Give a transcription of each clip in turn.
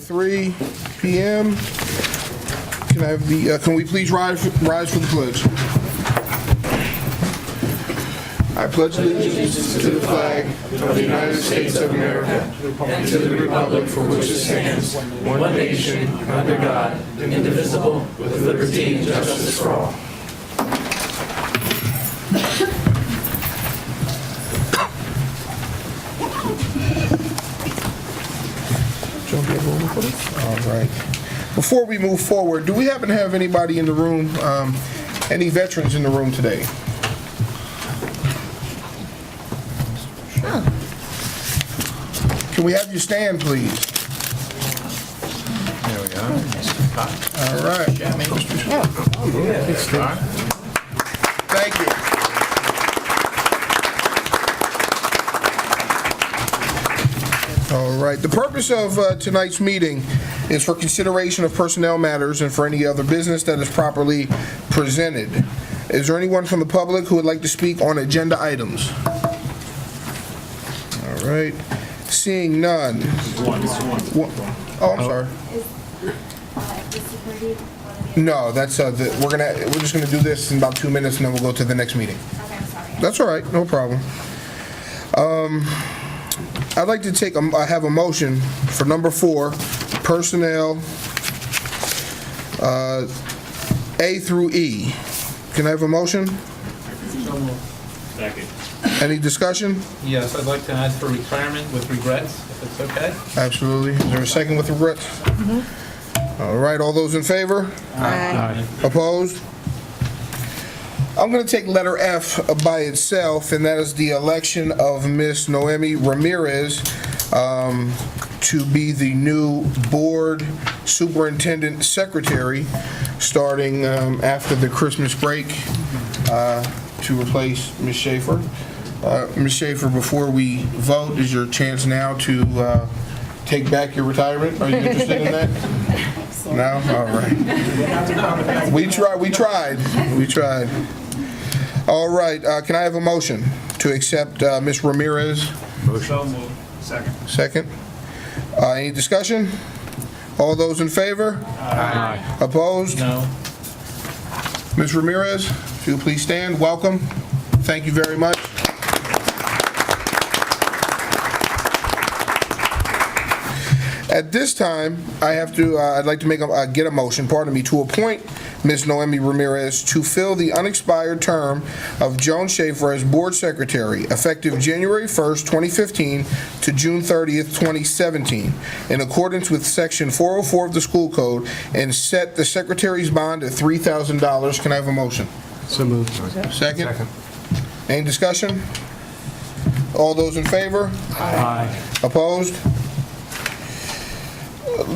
3 p.m. Can I have the? Can we please rise for the pledge? I pledge allegiance to the flag of the United States of America and to the republic for which it stands, one nation under God, indivisible, with liberty and justice for all. All right. Before we move forward, do we happen to have anybody in the room, any veterans in the room today? Can we have you stand, please? There we go. All right. Thank you. All right. The purpose of tonight's meeting is for consideration of personnel matters and for any other business that is properly presented. Is there anyone from the public who would like to speak on agenda items? All right. Seeing none. Oh, I'm sorry. No, that's we're just gonna do this in about 2 minutes and then we'll go to the next meeting. Okay, I'm sorry. That's all right, no problem. I'd like to I have a motion for number 4, personnel, A through E. Can I have a motion? Second. Any discussion? Yes, I'd like to ask for retirement with regrets, if it's okay. Absolutely. Is there a second with regrets? All right, all those in favor? Aye. Opposed? I'm going to take letter F by itself, and that is the election of Miss Noemi Ramirez to be the new board superintendent secretary starting after the Christmas break to replace Ms. Schaefer. Ms. Schaefer, before we vote, is your chance now to take back your retirement? Are you interested in that? No? All right. We tried. All right, can I have a motion to accept Ms. Ramirez? So moved. Second. Second. Any discussion? All those in favor? Aye. Opposed? No. Ms. Ramirez, if you'll please stand, welcome. Thank you very much. At this time, I'd like to get a motion, to appoint Ms. Noemi Ramirez to fill the unexpired term of Joan Schaefer as board secretary, effective January 1st, 2015 to June 30th, 2017, in accordance with section 404 of the school code, and set the secretary's bond at $3,000. Can I have a motion? So moved. Second? Any discussion? All those in favor? Aye. Opposed?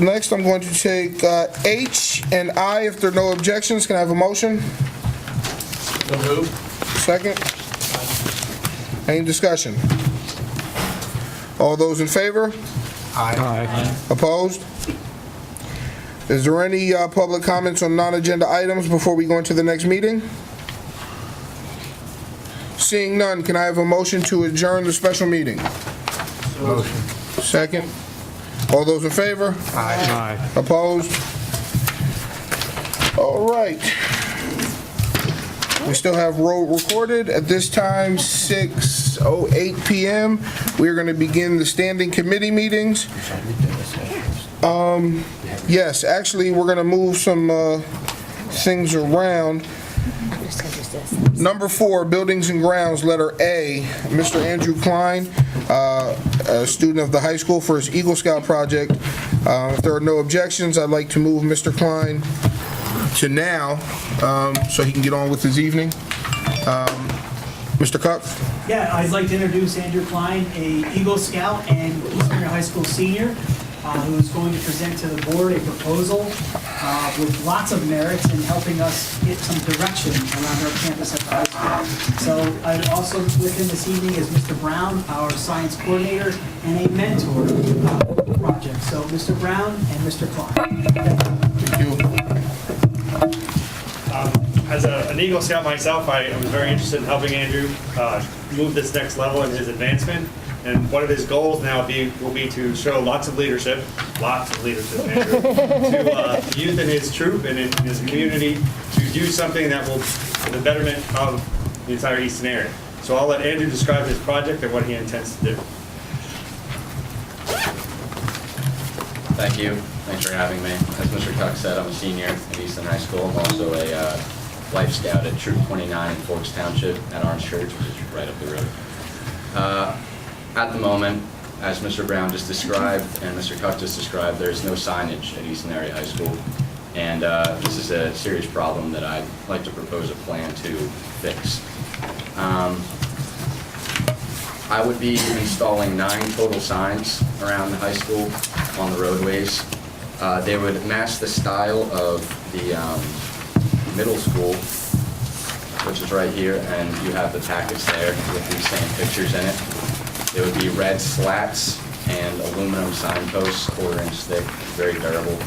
Next, I'm going to take H and I, if there are no objections. Can I have a motion? So moved. Second? Any discussion? All those in favor? Aye. Opposed? Is there any public comments on non-agenda items before we go into the next meeting? Seeing none, can I have a motion to adjourn the special meeting? Motion. Second? All those in favor? Aye. Opposed? All right. We still have roll recorded. At this time, 6:08 p.m., we're going to begin the standing committee meetings. Yes, actually, we're going to move some things around. Number 4, Buildings and Grounds, letter A, Mr. Andrew Klein, a student of the high school, for his Eagle Scout project. If there are no objections, I'd like to move Mr. Klein to now, so he can get on with his evening. Mr. Cook? Yeah, I'd like to introduce Andrew Klein, a Eagle Scout and East Marion High School senior, who is going to present to the board a proposal with lots of merits in helping us get some direction around our campus at the high school. So I'd also with him this evening is Mr. Brown, our science coordinator and a mentor of the project. So Mr. Brown and Mr. Klein. Thank you. As an Eagle Scout myself, I was very interested in helping Andrew move this next level in his advancement. And one of his goals now will be to show lots of leadership, Andrew, to youth in his troop and in his community to do something that will, for the betterment of the entire Easton area. So I'll let Andrew describe his project and what he intends to do. Thank you. Thanks for having me. As Mr. Tuck said, I'm a senior at Easton High School. I'm also a Life Scout at Troop 29 in Forks Township at Orange Church, which is right up the road. At the moment, as Mr. Brown just described and Mr. Tuck just described, there's no signage at Easton Area High School. And this is a serious problem that I'd like to propose a plan to fix. I would be installing 9 total signs around the high school on the roadways. They would match the style of the middle school, which is right here, and you have the packets there with these same pictures in it. They would be red slats and aluminum signposts, 1/4 inch thick, very durable.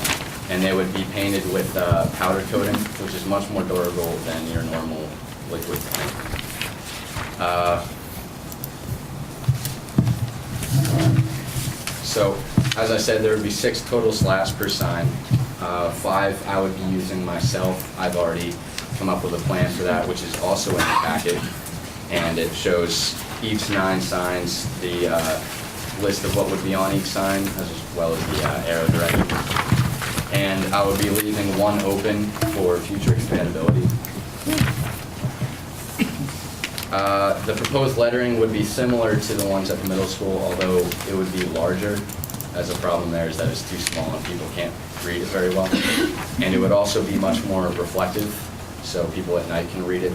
And they would be painted with powder coating, which is much more durable than your normal liquid paint. So, as I said, there would be 6 total slats per sign. 5 I would be using myself. I've already come up with a plan for that, which is also in the packet. And it shows each 9 signs, the list of what would be on each sign, as well as the arrow direction. And I would be leaving 1 open for future expandability. The proposed lettering would be similar to the ones at the middle school, although it would be larger, as the problem there is that it's too small and people can't read it very well. And it would also be much more reflective, so people at night can read it.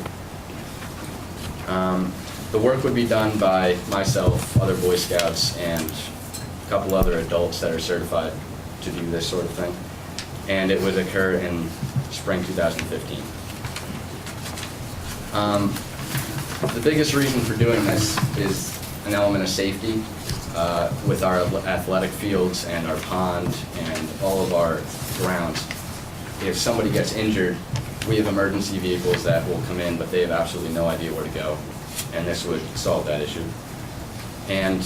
The work would be done by myself, other Boy Scouts, and a couple other adults that are certified to do this sort of thing. And it would occur in spring 2015. The biggest reason for doing this is an element of safety with our athletic fields and our pond and all of our grounds. If somebody gets injured, we have emergency vehicles that will come in, but they have absolutely no idea where to go. And this would solve that issue. And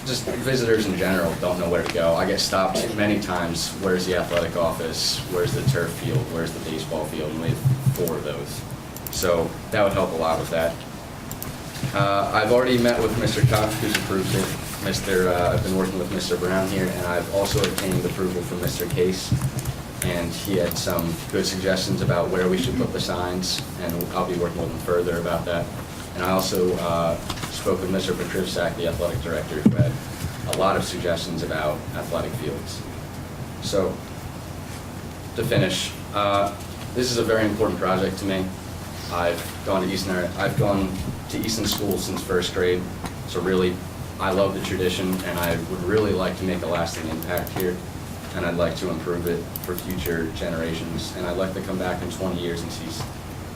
just visitors in general don't know where to go. I get stopped many times, where's the athletic office, where's the turf field, where's the baseball field, and we have 4 of those. So that would help a lot with that. I've already met with Mr. Tuck, who's approved it. I've been working with Mr. Brown here, and I've also obtained approval from Mr. Case. And he had some good suggestions about where we should put the signs, and I'll be working with him further about that. And I also spoke with Mr. Petrivsak, the athletic director, who had a lot of suggestions about athletic fields. So, to finish, this is a very important project to me. I've gone to Easton School since 1st grade, so really, I love the tradition, and I would really like to make a lasting impact here, and I'd like to improve it for future generations, and I'd like to come back in 20 years and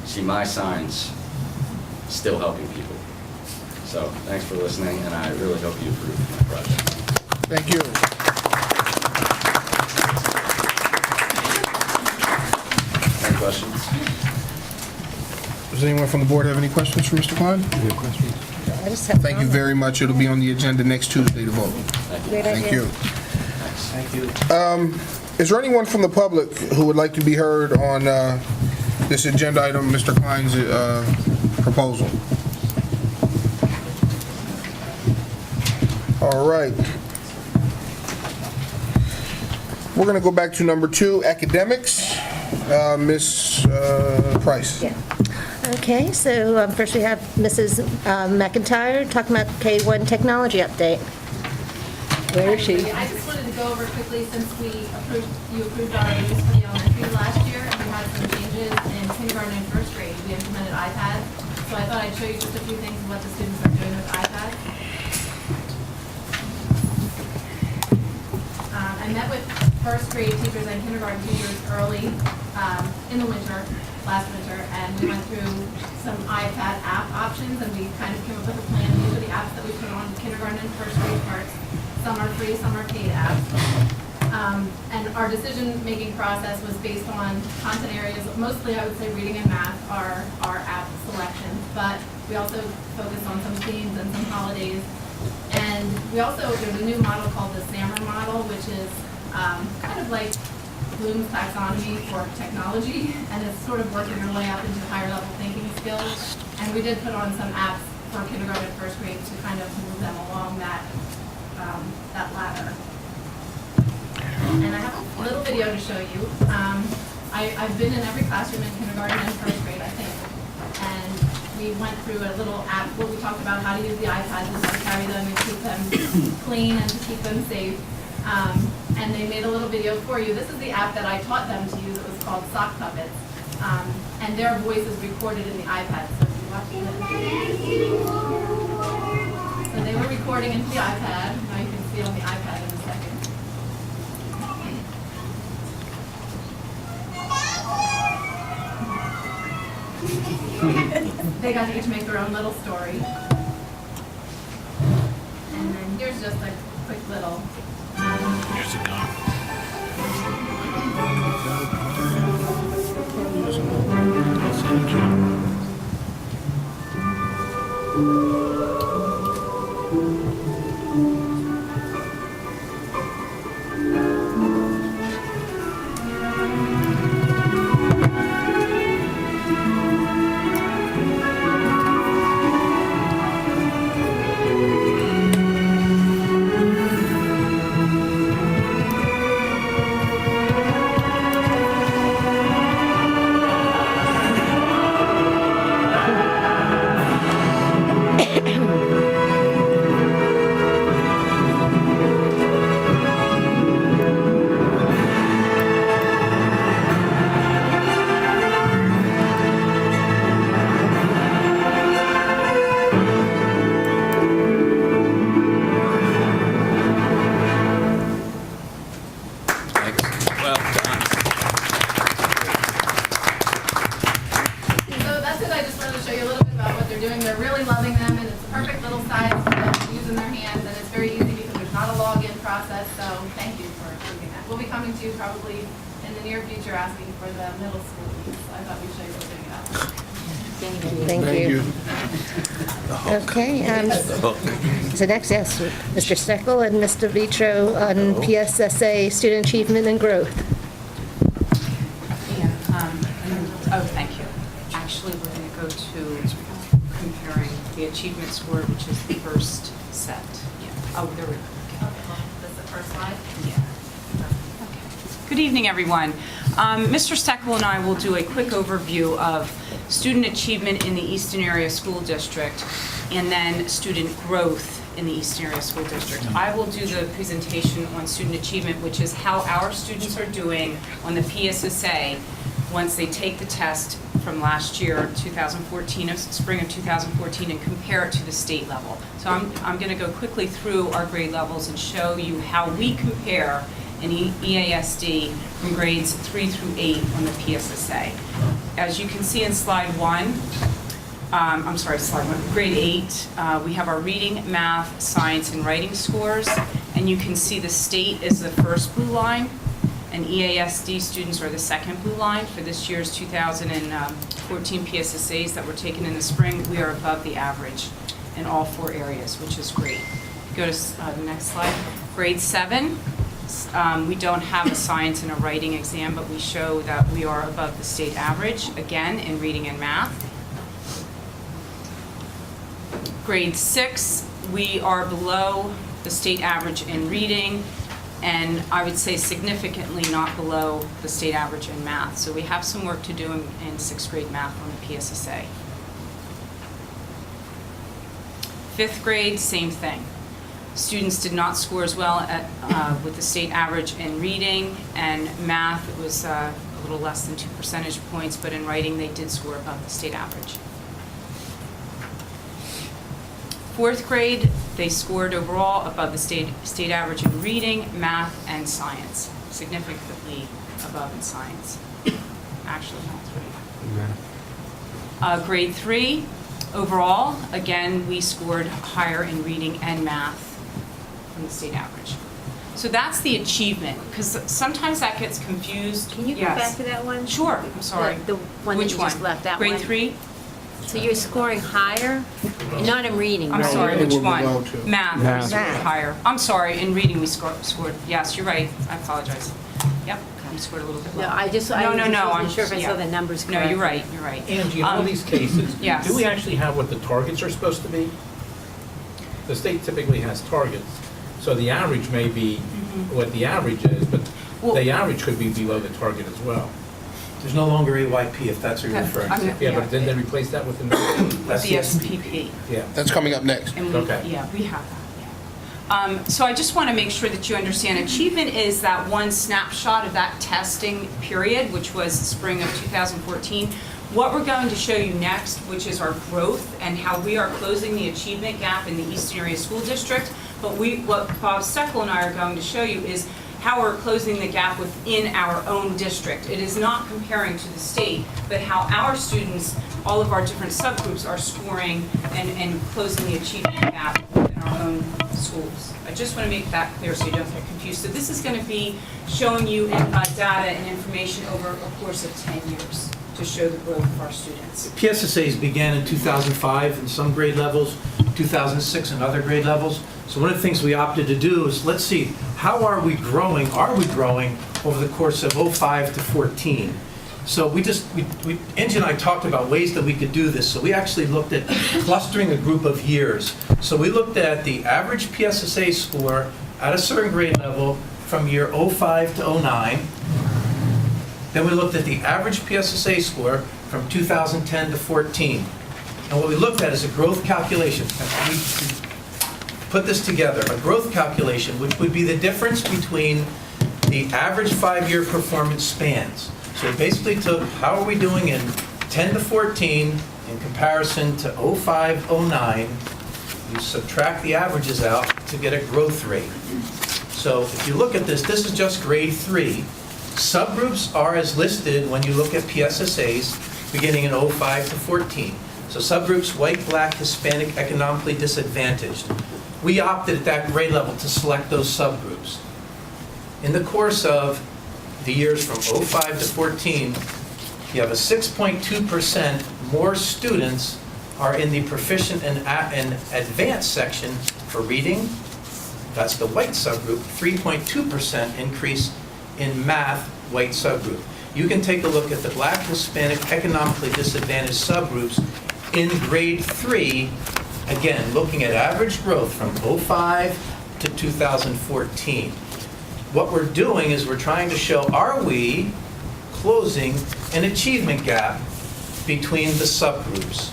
see my signs still helping people. So, thanks for listening, and I really hope you approve my project. Thank you. Any questions? Does anyone from the board have any questions for Mr. Klein? Any questions? I just have Thank you very much. It'll be on the agenda next Tuesday to vote. Thank you. Great Thank idea. you. Thank you. Is there anyone from the public who would like to be heard on this agenda item, Mr. Klein's proposal? All right. We're going to go back to number 2, academics. Ms. Price. Yeah. Okay, so first we have Mrs. McIntyre talking about K-1 technology update. Where is she? I just wanted to go over quickly, since you approved our use for the elementary last year, and we had some changes in kindergarten and 1st grade. We implemented iPads, so I thought I'd show you just a few things of what the students are doing with iPads. I met with 1st grade teachers and kindergarten teachers early in the last winter, and we went through some iPad app options, and we kind of came up with a plan. These are the apps that we put on kindergarten and 1st grade parts. Some are free, some are paid apps. And our decision-making process was based on content areas, mostly I would say reading and math are our app selections, but we also focused on some themes and some holidays And we also, there's a new model called the SAMR model, which is kind of like Bloom's taxonomy for technology, and it's sort of working our way up into higher level thinking skills. And we did put on some apps for kindergarten and first grade to kind of move them along that ladder. And I have a little video to show you. I've been in every classroom in kindergarten and first grade, I think. And we went through a little app where we talked about how to use the iPads and how to carry them and keep them clean and to keep them safe. And they made a little video for you. This is the app that I taught them to use. It was called Sock Puppets. And their voice is recorded in the iPad. So if you watch it. So they were recording into the iPad. Now you can see on the iPad in a second. They got to each make their own little story. And then here's just a quick little. Here's a gun. Well done. So that's it. I just wanted to show you a little bit about what they're doing. They're really loving them, and it's a perfect little size for them to use in their hands, and it's very easy because there's not a login process. So thank you for doing that. We'll be coming to you probably in the near future asking for the middle school needs. So I thought we'd show you what we're doing now. Thank you. Okay, so next, yes, Mr. Steckel and Mr. Vitro on PSSA student achievement and growth. Thank you. Actually, we're going to go to comparing the achievement score, which is the first set. Yeah. Oh, there we go. This is the first slide. Yeah. Okay. Good evening, everyone. Mr. Steckel and I will do a quick overview of student achievement in the Easton Area School District and then student growth in the Easton Area School District. I will do the presentation on student achievement, which is how our students are doing on the PSSA once they take the test from last year, 2014, spring of 2014, and compare it to the state level. So I'm going to go quickly through our grade levels and show you how we compare in EASD from grades 3 through 8 on the PSSA. As you can see in slide 1, grade 8, we have our reading, math, science, and writing scores, and you can see the state is the first blue line, and EASD students are the second blue line. For this year's 2014 PSSAs that were taken in the spring, we are above the average in all 4 areas, which is great. Go to the next slide. Grade 7, we don't have a science and a writing exam, but we show that we are above the state average, again, in reading and math. Grade 6, we are below the state average in reading, and I would say significantly not below the state average in math. So we have some work to do in 6th grade math on the PSSA. 5th grade, same thing. Students did not score as well with the state average in reading, and math, it was a little less than 2 percentage points, but in writing they did score above the state average. 4th grade, they scored overall above the state average in reading, math, and science, significantly above in science. Actually, all 3. Grade 3, overall, again, we scored higher in reading and math from the state average. So that's the achievement, because sometimes that gets confused. Can you go Yes. back to that one? Sure, I'm sorry. The one that Which you just left, that one? Grade 3? So you're scoring higher? Not in reading, I'm right? sorry, which Where we one? go to. Math, we Math. scored higher. I'm sorry, in reading we scored, yes, you're right, I apologize. Yep, we scored a little bit No, lower. I just No, no, wasn't I'm sure if I yeah. saw the numbers No, correctly. you're right, you're right. Angie, in all these cases, yes. do we actually have what the targets are supposed to be? The state typically has targets, so the average may be what the average is, but Well- the average could be below the target as well. There's no longer AYP, if that's what you're referring to. I'm- Yeah, but then they replace that with the, That's The SPP. yeah. That's coming up next. And we, Okay. yeah, we have that, yeah. So I just want to make sure that you understand, achievement is that one snapshot of that testing period, which was spring of 2014. What we're going to show you next, which is our growth and how we are closing the achievement gap in the Eastern Area School District. But what Bob Steckel and I are going to show you is how we're closing the gap within our own district. It is not comparing to the state, but how our students, all of our different subgroups are scoring and closing the achievement gap within our own schools. I just want to make that clear so you don't get confused. So this is going to be showing you data and information over a course of 10 years to show the growth of our students. PSSAs began in 2005 in some grade levels, 2006 in other grade levels. So one of the things we opted to do is, let's see, how are we growing? Are we growing over the course of 05 to 14? So Angie and I talked about ways that we could do this. So we actually looked at clustering a group of years. So we looked at the average PSSA score at a certain grade level from year 05 to 09. Then we looked at the average PSSA score from 2010 to 14. And what we looked at is a growth calculation. We put this together, a growth calculation, which would be the difference between the average 5-year performance spans. So it basically took how are we doing in 10 to 14 in comparison to 05, 09. You subtract the averages out to get a growth rate. So if you look at this, this is just grade 3. Subgroups are as listed when you look at PSSAs beginning in 05 to 14. So subgroups, white, black, Hispanic, economically disadvantaged. We opted at that grade level to select those subgroups. In the course of the years from 05 to 14, you have a 6.2% more students are in the proficient and advanced section for reading. That's the white subgroup, 3.2% increase in math, white subgroup. You can take a look at the black, Hispanic, economically disadvantaged subgroups in grade 3, again, looking at average growth from 05 to 2014. What we're doing is we're trying to show, are we closing an achievement gap between the subgroups?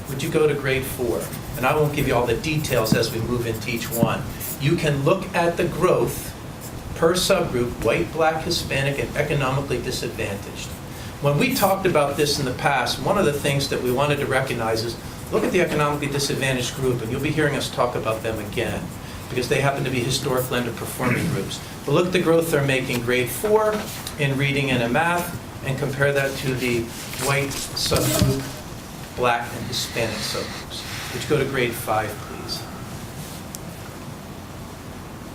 Would you go to grade 4? And I won't give you all the details as we move into each one. You can look at the growth per subgroup, white, black, Hispanic, and economically disadvantaged. When we talked about this in the past, one of the things that we wanted to recognize is look at the economically disadvantaged group, and you'll be hearing us talk about them again, because they happen to be historically underperforming groups. But look at the growth they're making grade 4 in reading and in math, and compare that to the white subgroup, black, and Hispanic subgroups. Would you go to grade 5, please?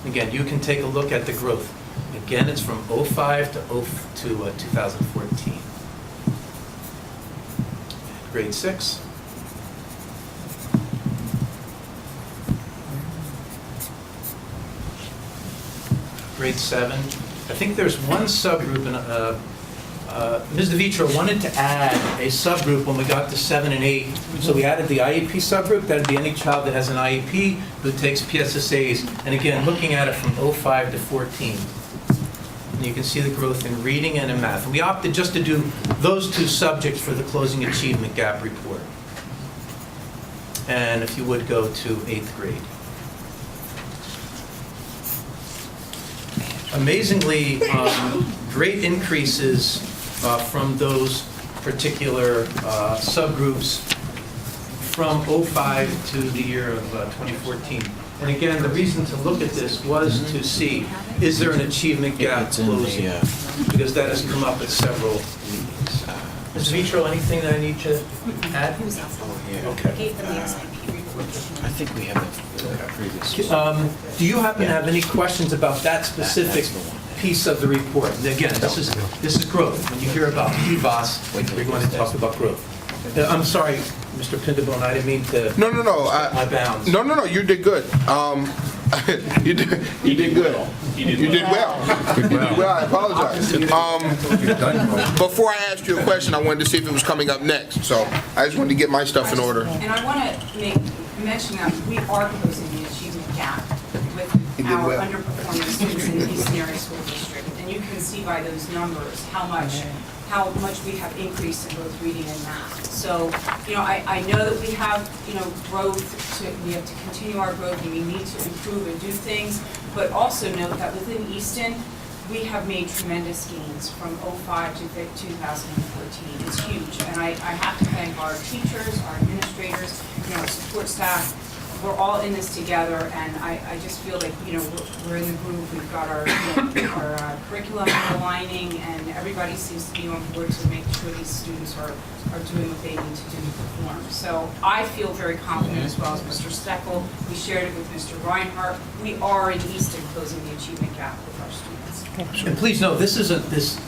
Again, you can take a look at the growth. Again, it's from 05 to 2014. Grade 6. Grade 7. I think there's one subgroup, and Ms. DeVitro wanted to add a subgroup when we got to 7 and 8. So we added the IEP subgroup. That would be any child that has an IEP who takes PSSAs. And again, looking at it from 05 to 14. And you can see the growth in reading and in math. And we opted just to do those two subjects for the closing achievement gap report. And if you would go to 8th grade. Amazingly, great increases from those particular subgroups from 05 to the year of 2014. And again, the reason to look at this was to see, is there an achievement gap closing? Because that has come up at several meetings. Ms. Vitro, anything that I need to add? Okay. I think we have a previous. Do you happen to have any questions about that specific piece of the report? And again, this is growth. When you hear about PBOS, we're going to talk about growth. I'm sorry, Mr. Pindabone, I didn't mean to No. step my bounds. No, you did good. You did good. You did well. You did well, I apologize. Before I asked you a question, I wanted to see if it was coming up next, so I just wanted to get my stuff in order. And I want to mention that we are closing the achievement gap with You did our well. underperforming students in the Eastern Area School District. And you can see by those numbers how much we have increased in both reading and math. So, I know that we have, growth, we have to continue our growth, and we need to improve and do things, but also note that within Easton, we have made tremendous gains from '05 to 2014. It's huge, and I have to thank our teachers, our administrators, our support staff. We're all in this together, and I just feel like, we're in the groove. We've got our curriculum aligning, and everybody seems to be on board to make sure these students are doing what they need to do to perform. So I feel very confident, as well as Mr. Steckel. We shared it with Mr. Reinhardt. We are in Easton closing the achievement gap with our students. And please note, this isn't this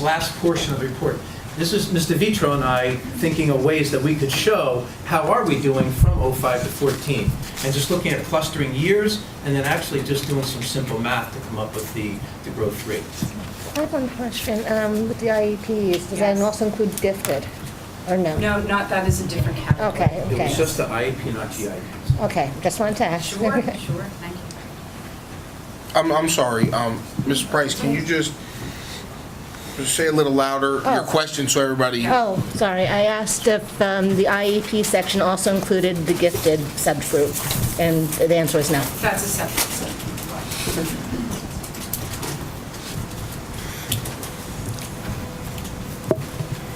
last portion of the report. This is Mr. Vitro and I thinking of ways that we could show how are we doing from '05 to '14, and just looking at clustering years, and then actually just doing some simple math to come up with the growth rate. I have one question. With the IEPs, does that Yes. also include gifted, or no? No, that is a different category. Okay, It was okay. just the IEP, not GIPs. Okay, just wanted to ask. Sure, thank you. I'm sorry, Mrs. Price, can you just say a little louder your question so everybody... Oh, sorry. I asked if the IEP section also included the gifted subgroup, and the answer is no. That's a separate.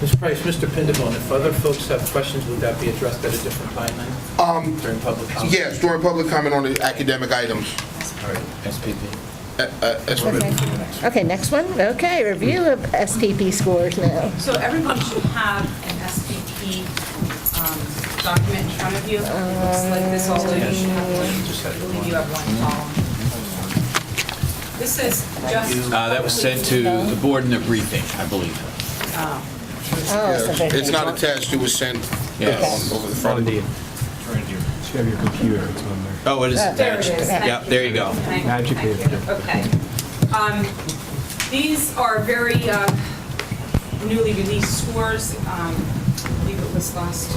Ms. Price, Mr. Pindabone, if other folks have questions, would that be addressed at a different time then? During public comment? Yes, during public comment on the academic items. All right, SPP. Okay, next one. Okay, review of SPP scores now. So everyone should have an SPP document in front of you. It looks like this, although you should have one. I believe you have one column. This is just... That was sent to the board in their briefing, I believe. Oh, so there's- It's not attached, it was sent Yes. over the front. Oh, it is There it attached. is. Yep, there you go. Thank you. Okay. These are very newly released scores. I believe it was last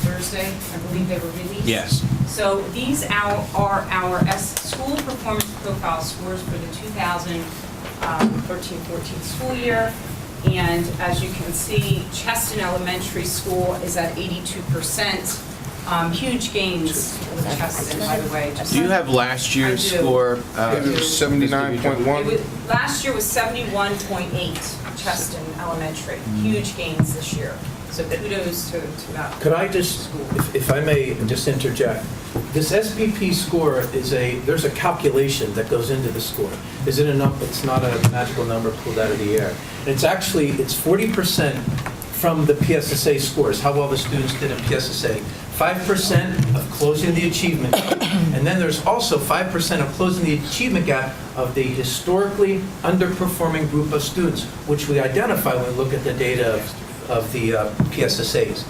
Thursday. I believe they were released. Yes. So these are our school performance profile scores for the 2013-14 school year. And as you can see, Cheston Elementary School is at 82%. Huge gains with Cheston, by the way. Do you have last year's I do. score? It was 79.1. Last year was 71.8, Cheston Elementary. Huge gains this year. So kudos to that. Could I just, if I may just interject, this SPP score is there's a calculation that goes into the score. Is it enough? It's not a magical number pulled out of the air. It's 40% from the PSSA scores, how well the students did in PSSA. 5% of closing the achievement gap. And then there's also 5% of closing the achievement gap of the historically underperforming group of students, which we identify when we look at the data of the PSSAs.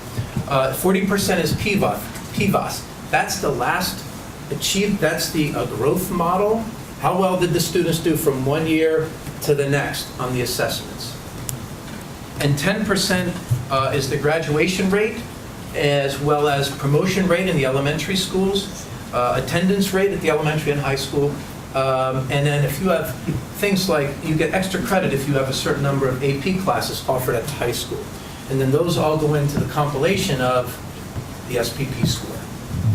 40% is PVAS. That's the last achieved, that's the growth model. How well did the students do from one year to the next on the assessments? And 10% is the graduation rate, as well as promotion rate in the elementary schools, attendance rate at the elementary and high school, and then if you have things like, you get extra credit if you have a certain number of AP classes offered at the high school. And then those all go into the compilation of the SPP score.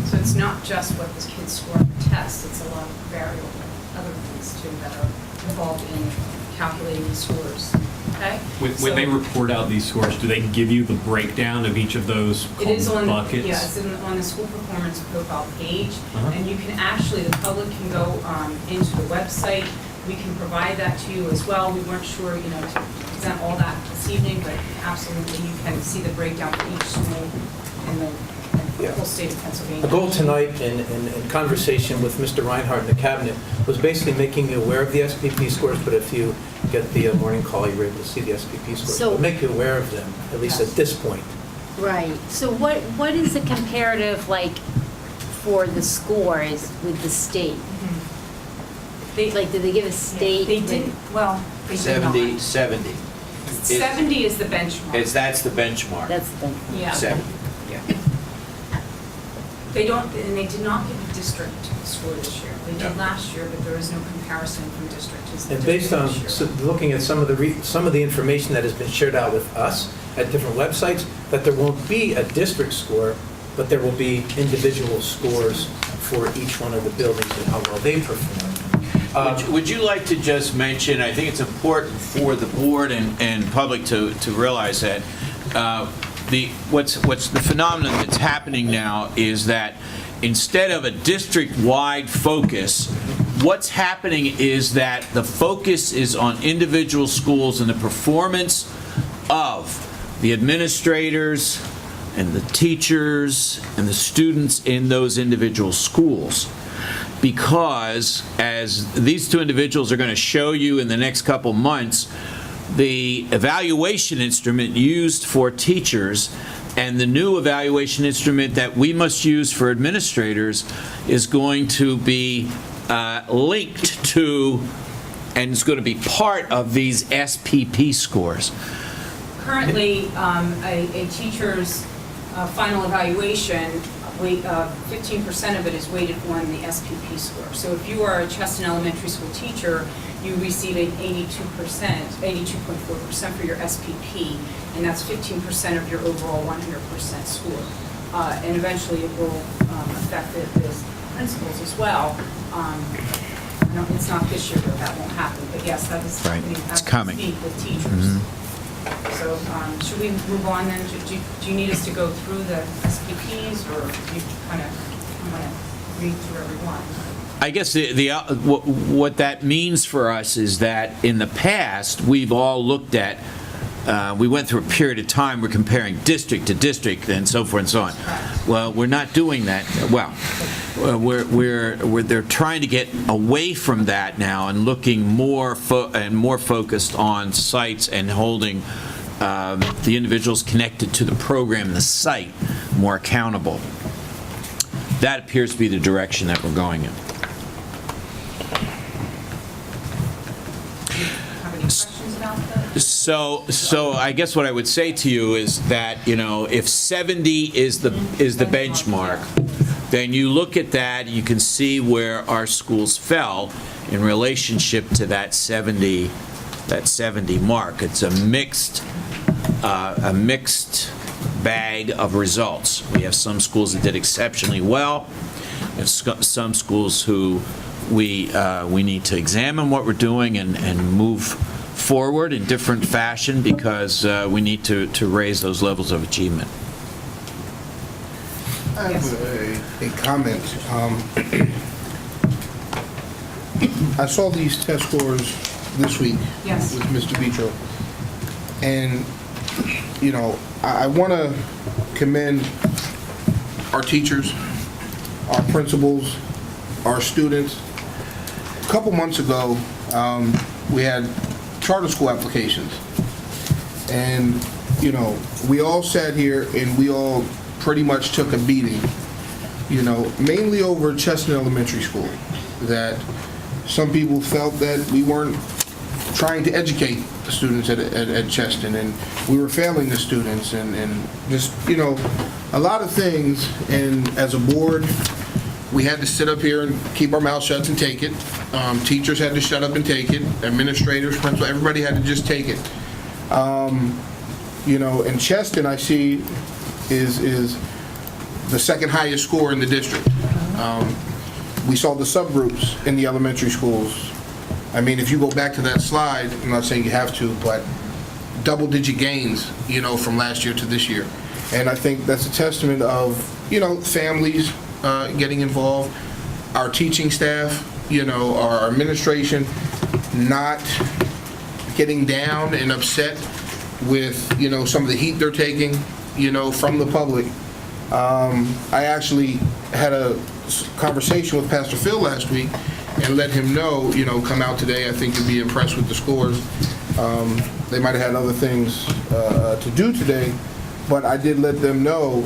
So it's not just what the kids score on the test, it's a lot of variable, other things too that are involved in calculating the scores. Okay? When they report out these scores, do they give you the breakdown of each of those It is on, buckets? yeah, it's on the school performance profile page, Uh-huh. and you can actually, the public can go into the website. We can provide that to you as well. We weren't sure, to present all that this evening, but absolutely you can see the breakdown for each school in the whole state of Pennsylvania. The goal tonight in conversation with Mr. Reinhardt and the cabinet was basically making you aware of the SPP scores, but if you get the morning call, you're able to see the SPP scores. So- But make you aware of them, at least at this point. Right. So what is the comparative like for the scores with the state? Like, did they give a state? They didn't, well, they did not. 70. 70 is the benchmark. That's the benchmark. That's the. Yeah. 70. They don't, and they did not give a district score this year. They No. did last year, but there is no comparison from district to district. And based on, this year. looking at some of the information that has been shared out with us at different websites, that there won't be a district score, but there will be individual scores for each one of the buildings and how well they perform. Would you like to just mention, I think it's important for the board and public to realize that what's the phenomenon that's happening now is that instead of a district-wide focus, what's happening is that the focus is on individual schools and the performance of the administrators and the teachers and the students in those individual schools. Because, as these two individuals are going to show you in the next couple months, the evaluation instrument used for teachers and the new evaluation instrument that we must use for administrators is going to be linked to, and is going to be part of these SPP scores. Currently, a teacher's final evaluation, 15% of it is weighted on the SPP score. So if you are a Cheston Elementary School teacher, you receive an 82.4% for your SPP, and that's 15% of your overall 100% score. And eventually it will affect the principals as well. It's not this year that won't happen, but yes, that is Right. happening It's as we coming. speak with teachers. So should we move on then? Do you need us to go through the SPPs, or do you kind of want to read through every one? I guess what that means for us is that in the past, we've all looked at, we went through a period of time, we're comparing district to district and so forth and so on. Well, we're not doing that. Well, they're trying to get away from that now and looking more focused on sites and holding the individuals connected to the program, the site, more accountable. That appears to be the direction that we're going in. Have any questions about that? So I guess what I would say to you is that, if 70 is the benchmark, then you look at that, you can see where our schools fell in relationship to that 70 mark. It's a mixed bag of results. We have some schools that did exceptionally well, and some schools who we need to examine what we're doing and move forward in different fashion because we need to raise those levels of achievement. I have a comment. I saw these test scores this week Yes. with Mr. Vitro, and I want to commend our teachers, our principals, our students. A couple months ago, we had charter school applications, and we all sat here and we all pretty much took a beating, mainly over Cheston Elementary School, that some people felt that we weren't trying to educate the students at Cheston, and we were failing the students, and just, a lot of things. And as a board, we had to sit up here and keep our mouths shut and take it. Teachers had to shut up and take it. Administrators, principals, everybody had to just take it. And Cheston, I see, is the second highest score in the district. We saw the subgroups in the elementary schools. I mean, if you go back to that slide, I'm not saying you have to, but double-digit gains, from last year to this year. And I think that's a testament of, families getting involved, our teaching staff, our administration not getting down and upset with, some of the heat they're taking, from the public. I actually had a conversation with Pastor Phil last week and let him know, come out today. I think you'll be impressed with the scores. They might have had other things to do today, but I did let them know,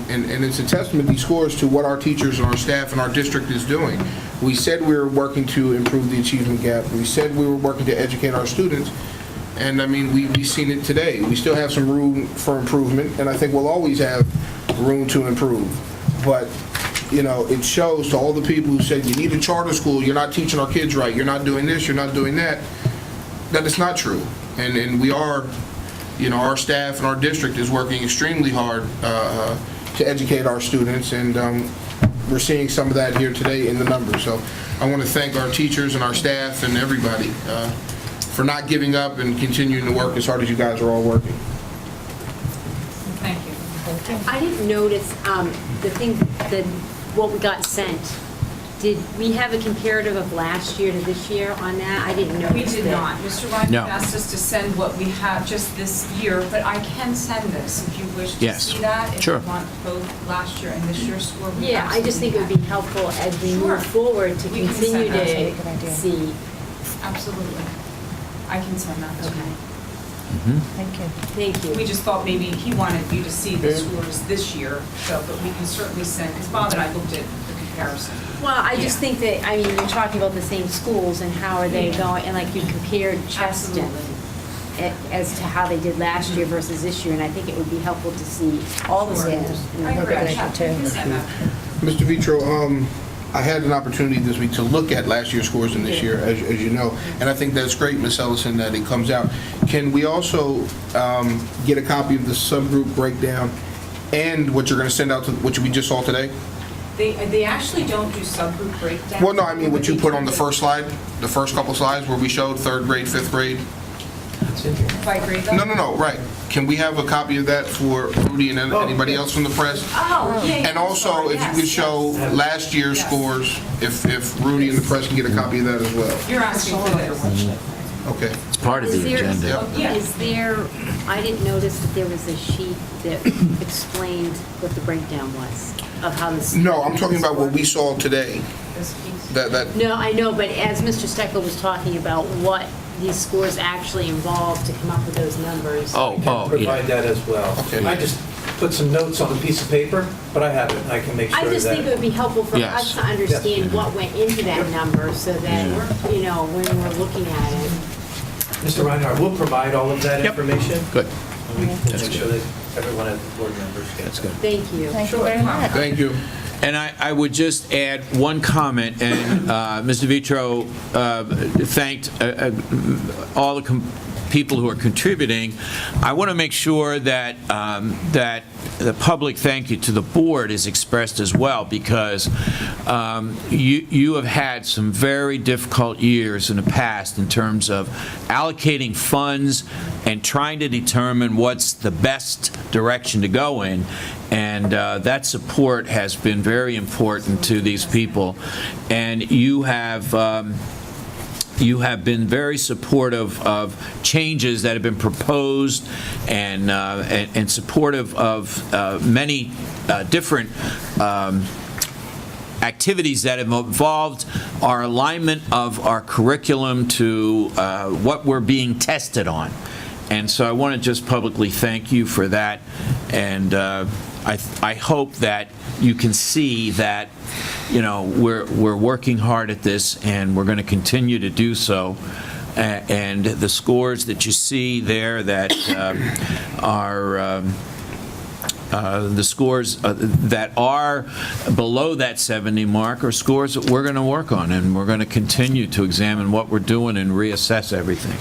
and it's a testament, these scores, to what our teachers and our staff and our district is doing. We said we were working to improve the achievement gap. We said we were working to educate our students. And I mean, we've seen it today. We still have some room for improvement, and I think we'll always have room to improve. But, you know, it shows to all the people who said, you need a charter school, you're not teaching our kids right, you're not doing this, you're not doing that, that it's not true. And we are, you know, our staff and our district is working extremely hard to educate our students, and we're seeing some of that here today in the numbers. So I want to thank our teachers and our staff and everybody for not giving up and continuing to work as hard as you guys are all working. Thank you. I didn't notice the thing, that what we got sent. Did we have a comparative of last year to this year on that? I didn't notice We did that. not. Mr. Ryan No. asked us to send what we have just this year, but I can send this if you wish to Yes. see that. Sure. If you want both last year and this year's score. we Yeah, I just think it would be helpful as we Sure. move forward to We can continue send that. to see. Absolutely. I can send that to you. Okay. Thank you. Thank you. We just thought maybe he wanted you to see the scores this year, so, but we can certainly send, because Bob and I looked at the comparison. Well, I just Yeah. think that, I mean, you're talking about the same schools and how are they Yeah. going, and like you compared Cheston as to how they did last year versus this year, and I think it would be helpful to see all the Sure. schools. in the I agree. progression. Yeah, we can send that. Mr. Vitro, I had an opportunity this week to look at last year's scores and this year, as you know, and I think that's great, Ms. Ellison, that it comes out. Can we also get a copy of the subgroup breakdown and what you're going to send out, to what we just saw today? They actually don't do subgroup breakdown. Well, no, I mean what you put on the first slide, the first couple slides where we showed third grade, fifth grade. It's in here. By grade level? No, right. Can we have a copy of that for Rudy and anybody else from the press? Oh, yeah. And also, if you could show last year's scores, if Rudy and the press can get a copy of that as well. You're asking for this. Okay. It's part of Is the there- agenda. Yeah. Is there, I didn't notice that there was a sheet that explained what the breakdown was of how this. No, I'm talking about what we saw today. This piece. That No, I know, but as Mr. Steckel was talking about what these scores actually involve to come up with those numbers. Oh, yeah. Provide that as well. Okay. I just put some notes on a piece of paper, but I have it, I can make sure I that. just think it would be helpful for Yes. us to understand what went into that number so that, you know, when we're looking at it. Mr. Reinhardt, we'll provide all of that Yep. information. Good. We can make sure that everyone at the board members gets That's it. good. Thank you. Thank you very much. Thank you. And I would just add one comment, and Mr. Vitro thanked all the people who are contributing. I want to make sure that that the public thank you to the board is expressed as well, because you have had some very difficult years in the past in terms of allocating funds and trying to determine what's the best direction to go in. And that support has been very important to these people. And you have been very supportive of changes that have been proposed, and supportive of many different activities that have involved our alignment of our curriculum to what we're being tested on. And so I want to just publicly thank you for that, and I hope that you can see that, you know, we're working hard at this, and we're going to continue to do so. And the scores that you see there that are the scores that are below that 70 mark are scores that we're going to work on, and we're going to continue to examine what we're doing and reassess everything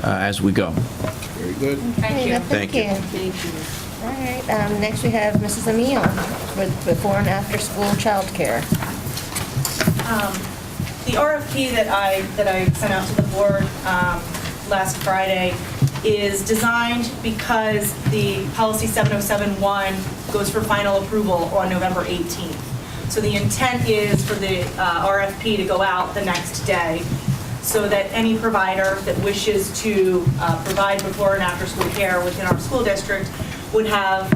as we go. Very good. Thank you. Thank you. Thank you. All right, next we have Mrs. Emile with before and after school childcare. The RFP that I sent out to the board last Friday is designed because the policy 7071 goes for final approval on November 18th. So the intent is for the RFP to go out the next day, so that any provider that wishes to provide before and after school care within our school district would have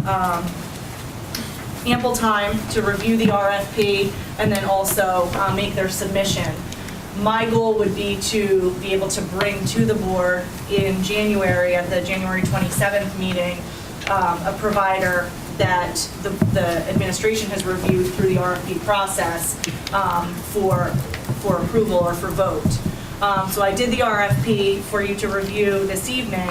ample time to review the RFP and then also make their submission. My goal would be to be able to bring to the board in January, at the January 27th meeting, a provider that the administration has reviewed through the RFP process for approval or for vote. So I did the RFP for you to review this evening.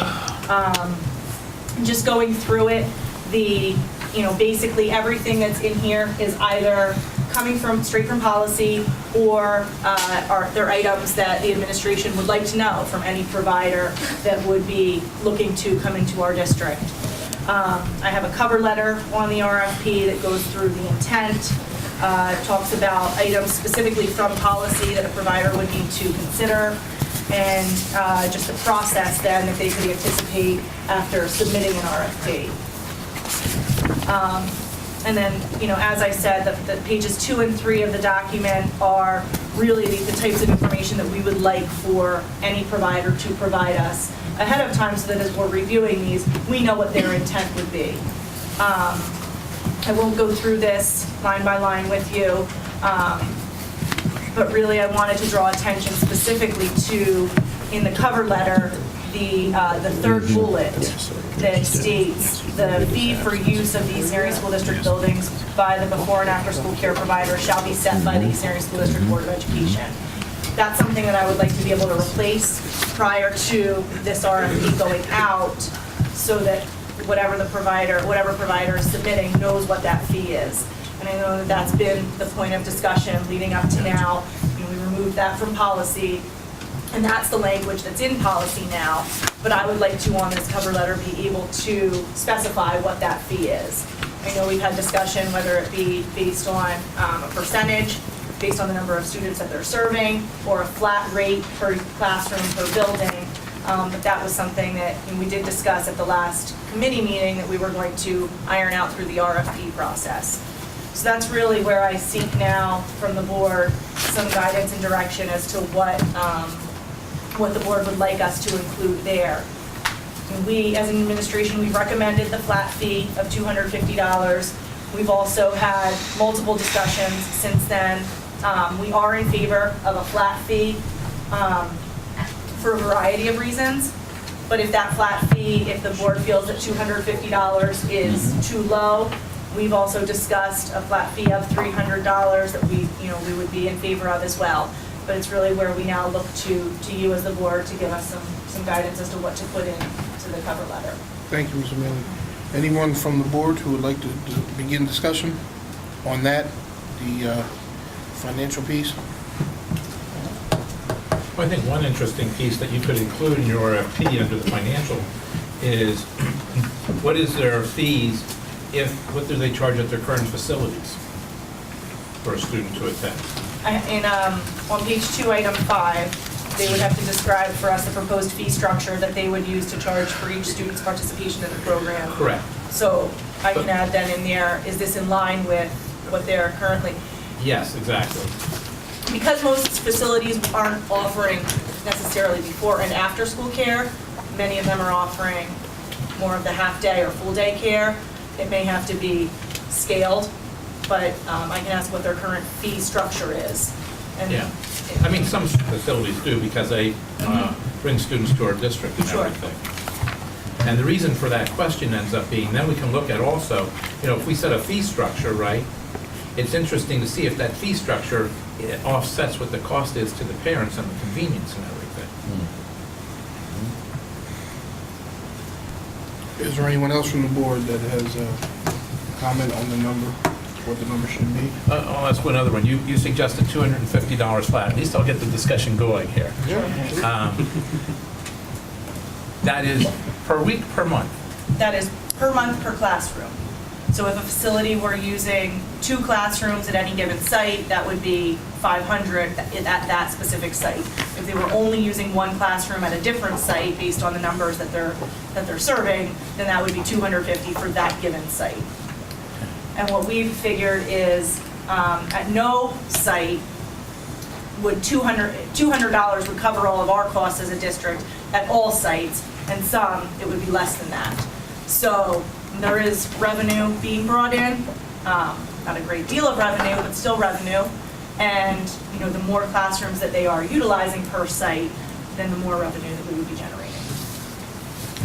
Just going through it, basically everything that's in here is either coming straight from policy or they're items that the administration would like to know from any provider that would be looking to come into our district. I have a cover letter on the RFP that goes through the intent, talks about items specifically from policy that a provider would need to consider, and just the process then that they could anticipate after submitting an RFP. And then, as I said, the pages 2 and 3 of the document are really the types of information that we would like for any provider to provide us ahead of time, so that as we're reviewing these, we know what their intent would be. I won't go through this line by line with you, but really I wanted to draw attention specifically to, in the cover letter, the third bullet that states the fee for use of the East Area School District buildings by the before and after school care provider shall be set by the East Area School District Board of Education. That's something that I would like to be able to replace prior to this RFP going out, so that whatever provider is submitting knows what that fee is. And I know that that's been the point of discussion leading up to now. We removed that from policy, and that's the language that's in policy now. But I would like to, on this cover letter, be able to specify what that fee is. I know we've had discussion whether it be based on a percentage, based on the number of students that they're serving, or a flat rate per classroom per building. But that was something that we did discuss at the last committee meeting that we were going to iron out through the RFP process. So that's really where I seek now from the board some guidance and direction as to what the board would like us to include there. And we, as an administration, we've recommended the flat fee of $250. We've also had multiple discussions since then. We are in favor of a flat fee for a variety of reasons. But if that flat fee, if the board feels that $250 is too low, we've also discussed a flat fee of $300 that we would be in favor of as well. But it's really where we now look to you as the board to give us some guidance as to what to put into the cover letter. Thank you, Ms. Miller. Anyone from the board who would like to begin discussion on that, the financial piece? I think one interesting piece that you could include in your RFP under the financial is what is their fees what do they charge at their current facilities for a student to attend? On page 2, item 5, they would have to describe for us the proposed fee structure that they would use to charge for each student's participation in the program. Correct. So I can add then in there, is this in line with what they're currently? Yes, exactly. Because most facilities aren't offering necessarily before and after school care, many of them are offering more of the half-day or full-day care. It may have to be scaled, but I can ask what their current fee structure is. And Yeah. I mean, some facilities do because they bring students to our district and Sure. everything. And the reason for that question ends up being, then we can look at also, if we set a fee structure, right, it's interesting to see if that fee structure offsets what the cost is to the parents and the convenience and everything. Is there anyone else from the board that has a comment on the number, what the number should be? I'll ask one other one. You suggested $250 flat. At least I'll get the discussion going here. That is per week, per month? that is per month per classroom. So if a facility were using 2 classrooms at any given site, that would be $500 at that specific site. If they were only using 1 classroom at a different site based on the numbers that they're serving, then that would be $250 for that given site. And what we've figured is at no site would $200 would cover all of our costs as a district at all sites, and some it would be less than that. So there is revenue being brought in, not a great deal of revenue, but still revenue. And the more classrooms that they are utilizing per site, then the more revenue that we would be generating.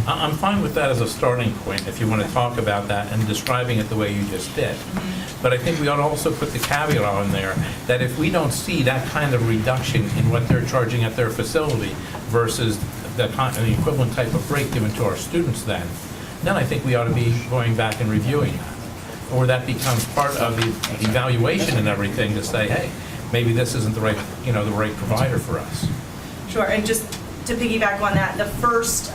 I'm fine with that as a starting point, if you want to talk about that and describing it the way you just did. But I think we ought to also put the caveat on there that if we don't see that kind of reduction in what they're charging at their facility versus the equivalent type of break given to our students then I think we ought to be going back and reviewing that. Or that becomes part of the evaluation and everything to say, hey, maybe this isn't the right, the right provider for us. Sure, and just to piggyback on that, the first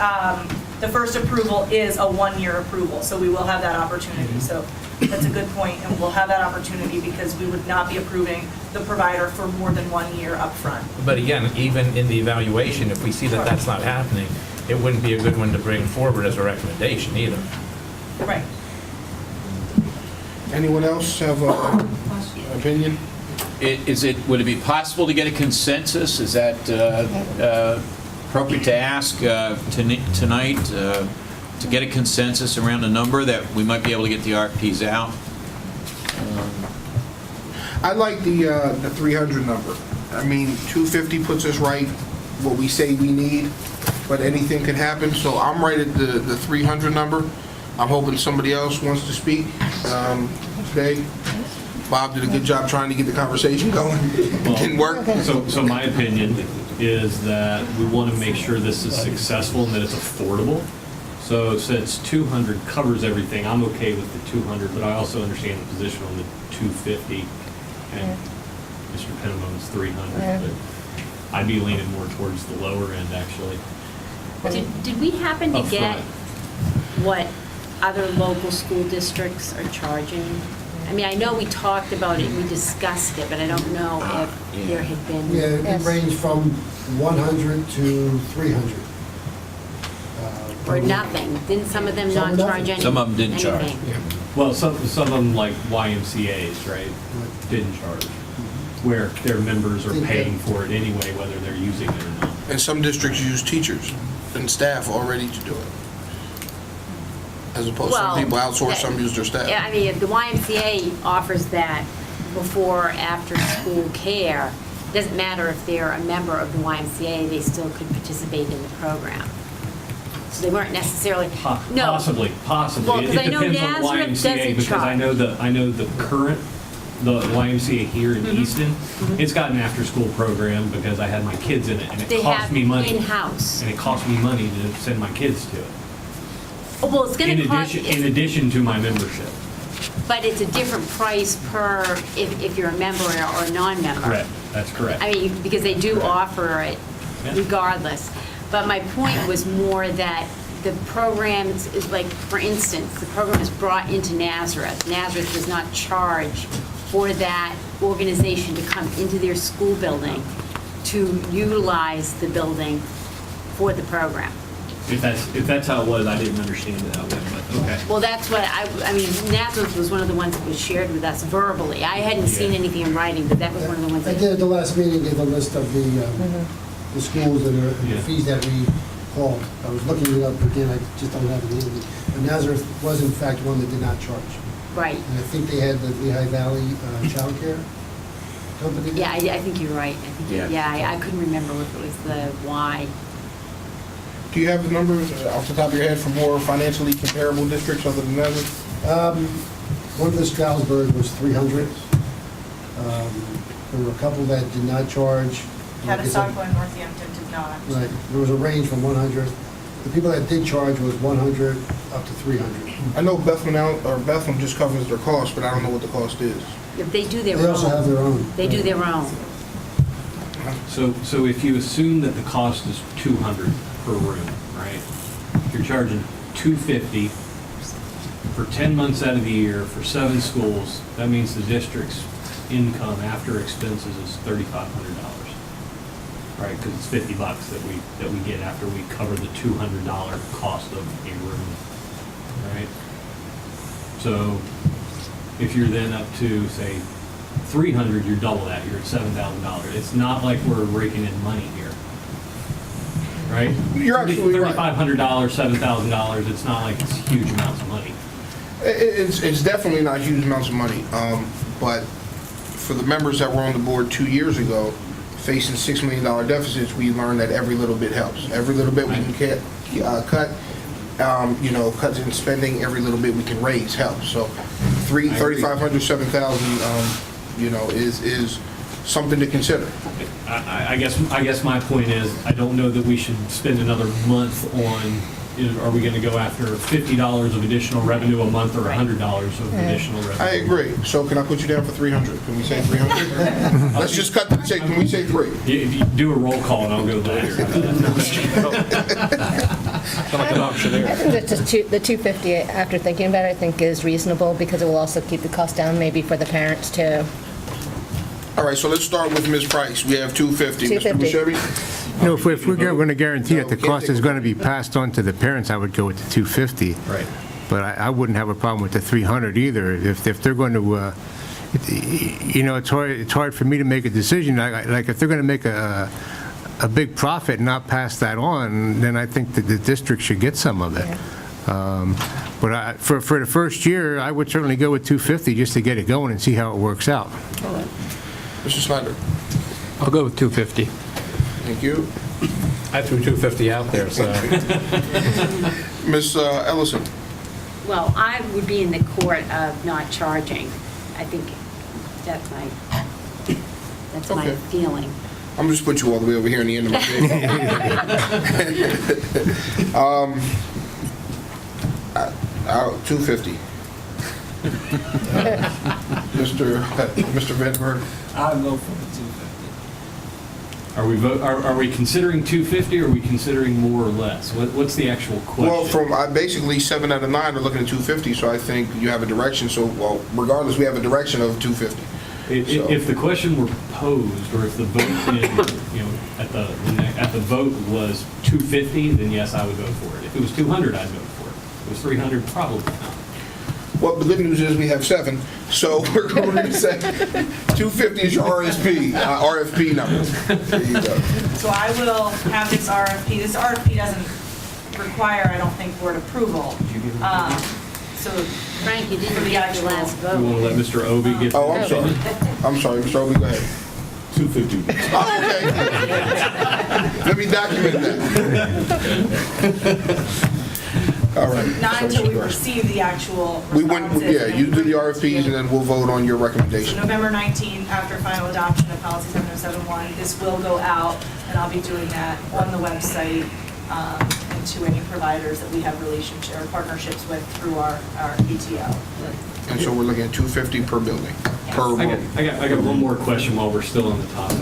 approval is a one-year approval, so we will have that opportunity. So that's a good point, and we'll have that opportunity because we would not be approving the provider for more than 1 year upfront. But again, even in the evaluation, if we see that that's not happening, it wouldn't be a good one to bring forward as a recommendation either. Right. Anyone else have an opinion? Would it be possible to get a consensus? Is that appropriate to ask tonight, to get a consensus around a number that we might be able to get the RFPs out? I like the 300 number. I mean, 250 puts us right what we say we need, but anything can happen, so I'm right at the 300 number. I'm hoping somebody else wants to speak today. Bob did a good job trying to get the conversation going. It didn't work. So my opinion is that we want to make sure this is successful and that it's affordable. So since 200 covers everything, I'm okay with the 200, but I also understand the position on the 250, and Mr. Penniman's 300, but I'd be leaning more towards the lower end, actually. Did we happen to Up get front. what other local school districts are charging? I mean, I know we talked about it, we discussed it, but I don't know if there had been. Yeah, it ranged from 100 to 300. Or nothing. Didn't some of them Some not nothing. charge anything? Some of them didn't charge. Well, some of them, like YMCA's, right, didn't charge, where their members are paying for it anyway, whether they're using it or not. And some districts use teachers and staff already to do it. As opposed to some people outsource, some use their staff. Yeah, I mean, if the YMCA offers that before, after school care, it doesn't matter if they're a member of the YMCA, they still could participate in the program. So they weren't necessarily, no. Possibly. Well, It 'cause I know depends on the Nazareth YMCA, doesn't because I know the current, the YMCA here in Easton, it's got an after-school program because I had my kids in it, and They it cost have me money. in-house. And it cost me money to send my kids to it. Oh, well, it's gonna cost, In addition to my membership. but it's a different price per, if you're a member or a non-member. Correct, that's correct. I mean, because they do offer it Yeah. regardless. But my point was more that the programs, is like, for instance, the program is brought into Nazareth. Nazareth does not charge for that organization to come into their school building to utilize the building for the program. If that's how it was, I didn't understand it that way, but okay. Well, that's what, I mean, Nazareth was one of the ones that was shared with us verbally. I hadn't seen anything in writing, but that was one of the ones I that. did at the last meeting, give a list of the schools and the fees that we called. I was looking it up again, I just don't have it handy. But Nazareth was in fact one that did not charge. Right. And I think they had the Lehigh Valley Child Care Company. Yeah, I think you're right. I couldn't remember if it was the Y. Do you have the numbers off the top of your head for more financially comparable districts other than Nazareth? One of the Stroudsburg was 300. There were a couple that did not charge. Catasauqua and Northampton did not. Right, there was a range from 100. The people that did charge was 100 up to 300. I know Bethlehem just covers their cost, but I don't know what the cost is. If they do their own. They also have their own. They do their own. So if you assume that the cost is 200 per room, right? You're charging 250 for 10 months out of the year for 7 schools. That means the district's income after expenses is $3,500, right? Because it's $50 that we get after we cover the $200 cost of a room, right? So if you're then up to, say, 300, you're double that. You're at $7,000. It's not like we're raking in money here, right? You're absolutely right. $3,500, $7,000. It's not like it's huge amounts of money. It's definitely not huge amounts of money, but for the members that were on the board 2 years ago, facing $6 million deficits, we learned that every little bit helps. Every little bit we can cut cuts in spending, every little bit we can raise helps. So 3,500, 7,000, is something to consider. I guess my point is, I don't know that we should spend another month on, are we going to go after $50 of additional revenue a month or $100 of additional revenue? I agree. So can I put you down for 300? Can we say 300? Let's just cut the check. Can we say 3? If you do a roll call and I'll go later. I think that's just the 250, after thinking about it, I think is reasonable because it will also keep the cost down maybe for the parents too. All right, so let's start with Ms. Price. We have 250. Mr. 250. Buscemi? No, if we're going to guarantee No, that the we can't cost take is going to be passed on to the parents, I would go with the 250. Right. But I wouldn't have a problem with the 300 either. If they're going to, it's hard for me to make a decision. Like if they're going to make a big profit and not pass that on, then I think that the district should get some of it. But for the first year, I would certainly go with 250 just to get it going and see how it works out. Mr. Snyder? I'll go with 250. Thank you. I threw 250 out there, so. Ms. Ellison? Well, I would be in the court of not charging. I think that's my Okay. feeling. I'm just put you all the way over here in the end of my day. 250. Mr. Vandenberg? I'll go for the 250. Are we considering 250 or are we considering more or less? What's the actual question? Well, basically 7 out of 9 are looking at 250, so I think you have a direction. So, regardless, we have a direction of 250. If the question were posed, or if the vote at the vote was 250, then yes, I would vote for it. If it was 200, I'd vote for it. If it was 300, probably not. Well, the good news is we have 7, so we're going to say 250 is your RFP number. There you go. So I will have this RFP. This RFP doesn't require, I don't think, board approval. So Frank, you didn't For the get the actual- last You want vote. to let Mr. Obie get? Oh, I'm sorry. Mr. Obi, go ahead. 250. Oh, okay. Let me document that. All right. not until we receive the actual We went, responses. yeah, you do the RFPs and then we'll vote on your So recommendation. November 19th, after final adoption of policy 7071, this will go out, and I'll be doing that on the website and to any providers that we have relationship or partnerships with through our PTO. And so we're looking at 250 per building, per room. I got one more question while we're still on the topic.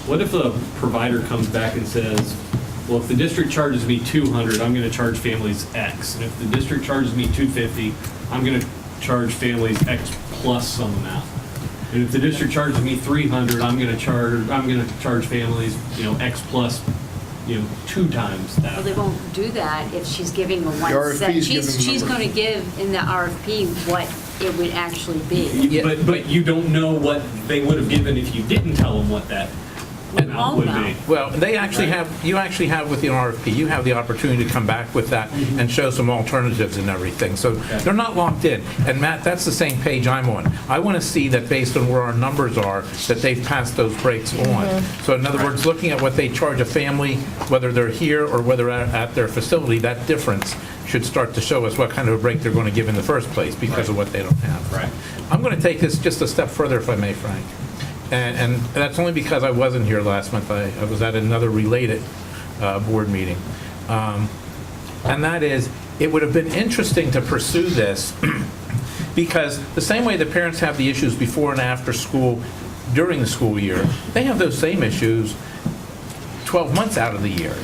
What if a provider comes back and says, well, if the district charges me 200, I'm going to charge families X. And if the district charges me 250, I'm going to charge families X plus some amount. And if the district charges me 300, I'm going to charge families, X plus, 2 times that. Well, they won't do that if she's giving a one RFP set. is giving She's numbers. going to give in the RFP what it would actually be. But you don't know what they would have given if you didn't tell them what that amount would be. Well, you actually have with the RFP, you have the opportunity to come back with that and show some alternatives and everything. So they're not locked in. And Matt, that's the same page I'm on. I want to see that based on where our numbers are, that they've passed those breaks on. So in other words, looking at what they charge a family, whether they're here or whether at their facility, that difference should start to show us what kind of a break they're going to give in the first place because of what they don't have. Right. I'm going to take this just a step further, if I may, Frank. And that's only because I wasn't here last month. I was at another related board meeting. And that is, it would have been interesting to pursue this because the same way the parents have the issues before and after school, during the school year, they have those same issues 12 months out of the year.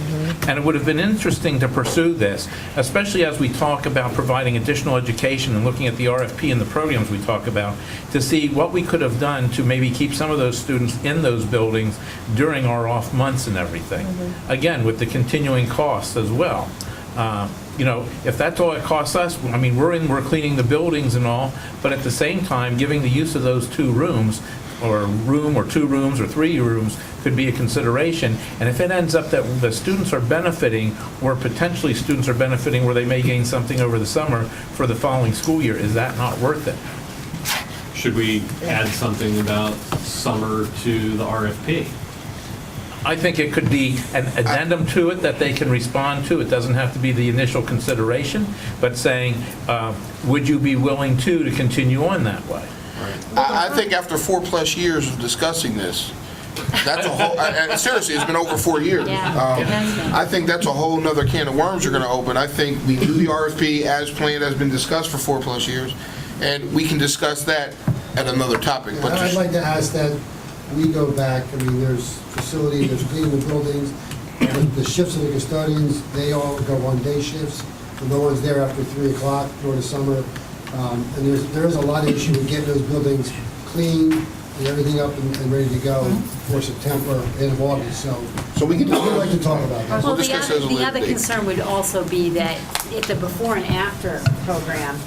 And it would have been interesting to pursue this, especially as we talk about providing additional education and looking at the RFP and the programs we talk about, to see what we could have done to maybe keep some of those students in those buildings during our off months and everything. Again, with the continuing costs as well. If that's all it costs us, I mean, we're cleaning the buildings and all, but at the same time, giving the use of those 2 rooms, or room, or 2 rooms, or 3 rooms could be a consideration. And if it ends up that the students are benefiting, or potentially students are benefiting where they may gain something over the summer for the following school year, is that not worth it? Should we add something about summer to the RFP? I think it could be an addendum to it that they can respond to. It doesn't have to be the initial consideration, but saying, would you be willing to continue on that way? I think after 4+ years of discussing this, that's a whole, seriously, it's been over 4 years. I think that's a whole nother can of worms you're going to open. I think we do the RFP as planned, has been discussed for 4+ years, and we can discuss that at another topic. But I'd like to ask that we go back, I mean, there's facility, there's cleaning the buildings, the shifts of the custodians, they all go on day shifts, so no one's there after 3 o'clock during the summer. And there is a lot of issue with getting those buildings clean and everything up and ready to go for September, end of August, so we would like to talk about that. Well, the other concern would also be that it's a before and after program,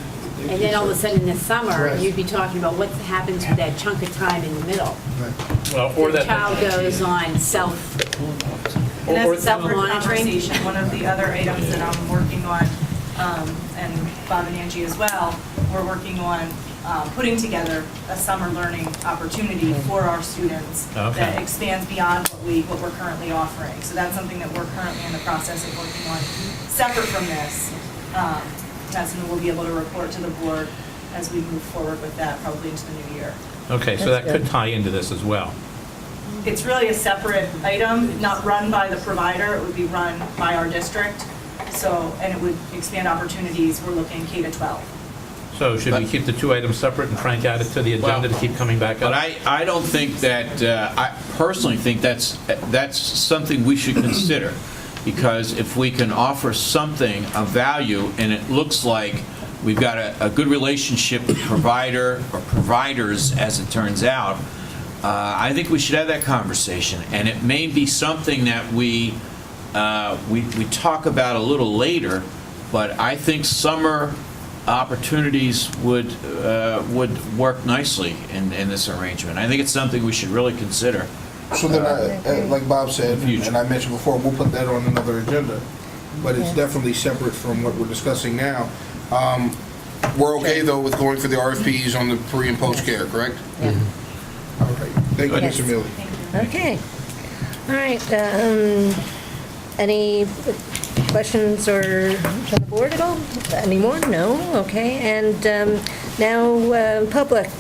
and then all of a sudden in the summer, Right. you'd be talking about what happens with that chunk of time in the middle. Well, or The that. child goes on self, And that's a separate self-monitoring. conversation. One of the other items that I'm working on, and Bob and Angie as well, we're working on putting together a summer learning opportunity for our students Okay. that expands beyond what we're currently offering. So that's something that we're currently in the process of working on, separate from this. That's something we'll be able to report to the board as we move forward with that, probably into the new year. Okay, so that could tie into this as well. It's really a separate item, not run by the provider, it would be run by our district. So, and it would expand opportunities, we're looking K-12. So should we keep the two items separate and Frank add it to the agenda to keep coming back up? But I don't think that, I personally think that's something we should consider, because if we can offer something of value, and it looks like we've got a good relationship with provider or providers, as it turns out, I think we should have that conversation. And it may be something that we talk about a little later, but I think summer opportunities would work nicely in this arrangement. I think it's something we should really consider. So then, like Bob said, and I mentioned before, we'll put that on another agenda, but it's definitely separate from what we're discussing now. We're okay, though, with going for the RFPs on the pre- and post-care, correct? Yeah. All right. Thank you, Yes. Mr. Mealy. Okay. All right. Any questions or from the board at all? Any more? No? Okay. And now, public.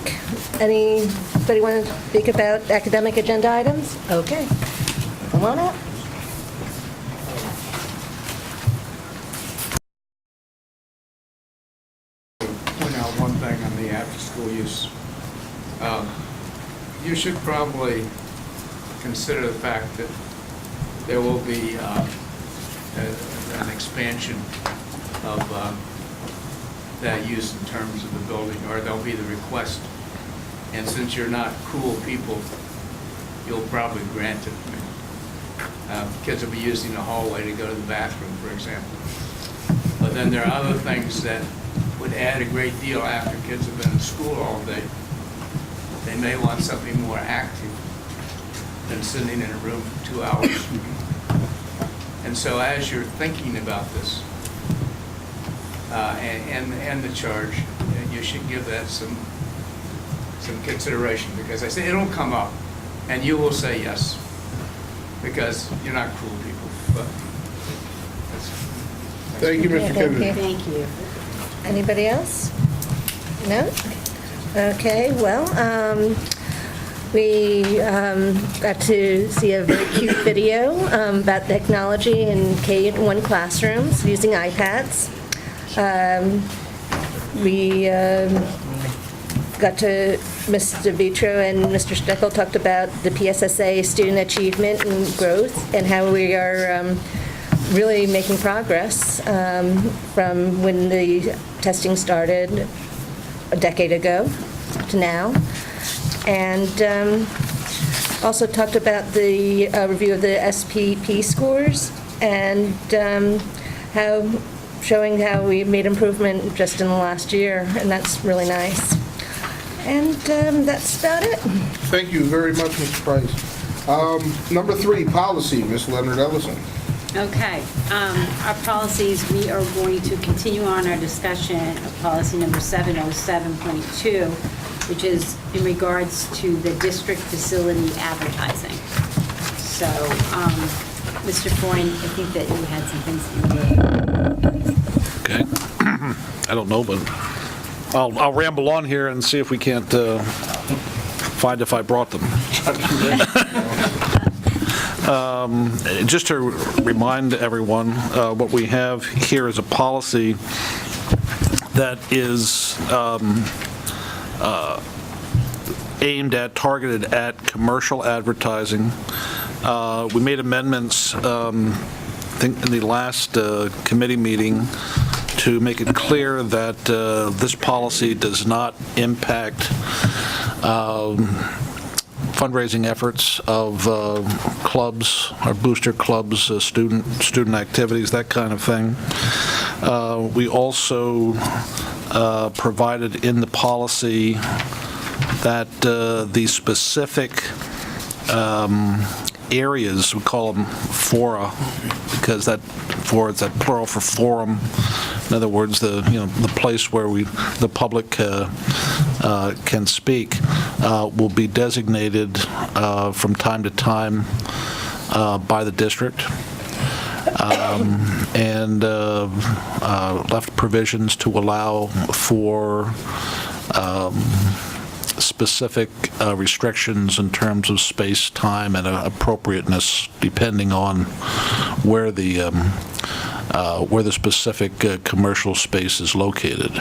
Anybody want to speak about academic agenda items? Okay. Come on up. Point out one thing on the after-school use. You should probably consider the fact that there will be an expansion of that use in terms of the building, or there'll be the request. And since you're not cool people, you'll probably grant it. Kids will be using the hallway to go to the bathroom, for example. But then there are other things that would add a great deal after kids have been in school all day. They may want something more active than sitting in a room for 2 hours. And so as you're thinking about this, and the charge, you should give that some consideration, because I say it'll come up, and you will say yes, because you're not cool people. But Thank you, Mr. Kennedy. Thank you. Anybody else? No? Okay, well, we got to see a very cute video about technology in K-1 classrooms using iPads. We got to, Mr. Vitro and Mr. Steckel talked about the PSSA student achievement and growth, and how we are really making progress from when the testing started a decade ago to now. And also talked about the review of the SPP scores, and showing how we made improvement just in the last year, and that's really nice. And that's about it. Thank you very much, Mr. Price. Number 3, policy, Ms. Leonard Ellison. Okay, our policies, we are going to continue on our discussion of policy number 707.2, which is in regards to the district facility advertising. So, Mr. Foyne, I think that you had some things that you Okay. I don't know, but I'll ramble on here and see if we can't find if I brought them. Just to remind everyone, what we have here is a policy that is aimed at, targeted at commercial advertising. We made amendments, I think in the last committee meeting, to make it clear that this policy does not impact fundraising efforts of clubs, or booster clubs, student activities, that kind of thing. We also provided in the policy that the specific areas, we call them fora, because that fora is that plural for forum. In other words, the place where the public can speak will be designated from time to time by the district, and left provisions to allow for specific restrictions in terms of space, time, and appropriateness, depending on where the specific commercial space is located.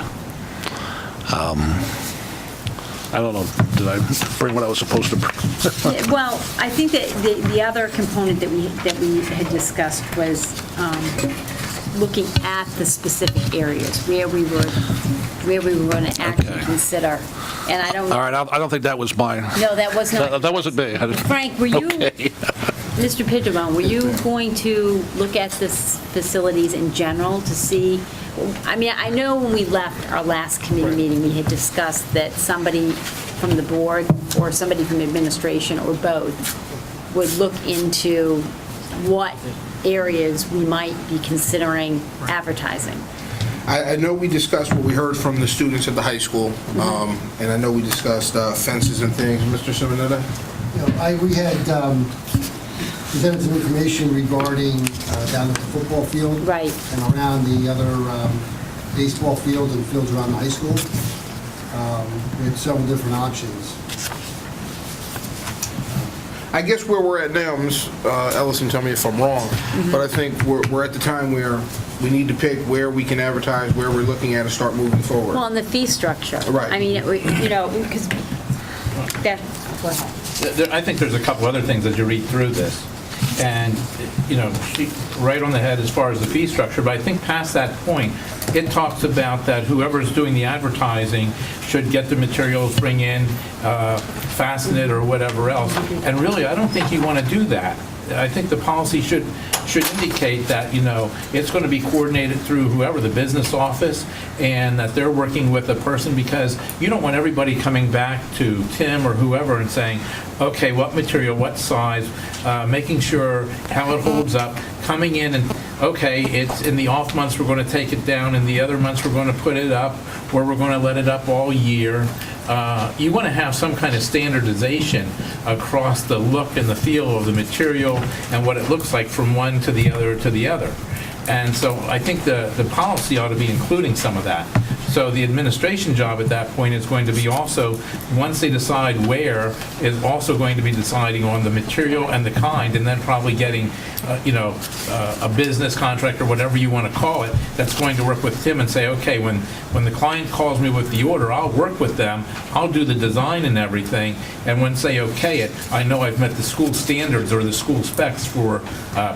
I don't know, did I bring what I was supposed to bring? Yeah, well, I think that the other component that we had discussed was looking at the specific areas where we were going to actually consider. And I don't. All right, I don't think that was mine. No, that was not. That wasn't me. Frank, were you? Okay. Mr. Pidgeon, were you going to look at this facilities in general to see? I mean, I know when we left our last committee meeting, we had discussed that somebody from the board or somebody from administration or both would look into what areas we might be considering advertising. I know we discussed what we heard from the students at the high school, and I know we discussed fences and things. Mr. Simonetta? We had presented some information regarding down at the football field. Right. And around the other baseball fields and fields around the high school. We had several different options. I guess where we're at now, Ms. Ellison, tell me if I'm wrong, but I think we're at the time where we need to pick where we can advertise, where we're looking at, and start moving forward. Well, and the fee structure. Right. I mean, because that, go ahead. I think there's a couple other things as you read through this. And, she right on the head as far as the fee structure, but I think past that point, it talks about that whoever's doing the advertising should get the materials, bring in, fasten it or whatever else. And really, I don't think you want to do that. I think the policy should indicate that, it's going to be coordinated through whoever, the business office, and that they're working with a person, because you don't want everybody coming back to Tim or whoever and saying, okay, what material, what size, making sure how it holds up, coming in and, okay, it's in the off months, we're going to take it down, in the other months, we're going to put it up, or we're going to let it up all year. You want to have some kind of standardization across the look and the feel of the material and what it looks like from one to the other to the other. And so I think the policy ought to be including some of that. So the administration job at that point is going to be also, once they decide where, is also going to be deciding on the material and the kind, and then probably getting, a business contract or whatever you want to call it, that's going to work with Tim and say, okay, when the client calls me with the order, I'll work with them, I'll do the design and everything, and when say okay it, I know I've met the school standards or the school specs for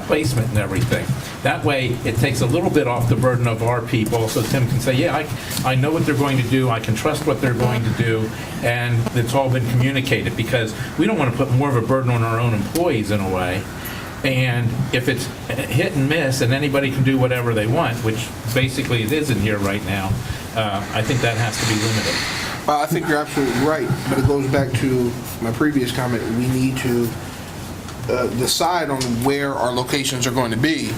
placement and everything. That way, it takes a little bit off the burden of our people, so Tim can say, yeah, I know what they're going to do, I can trust what they're going to do, and it's all been communicated, because we don't want to put more of a burden on our own employees in a way. And if it's hit and miss and anybody can do whatever they want, which basically it is in here right now, I think that has to be limited. I think you're absolutely right, but it goes back to my previous comment. We need to decide on where our locations are going to be,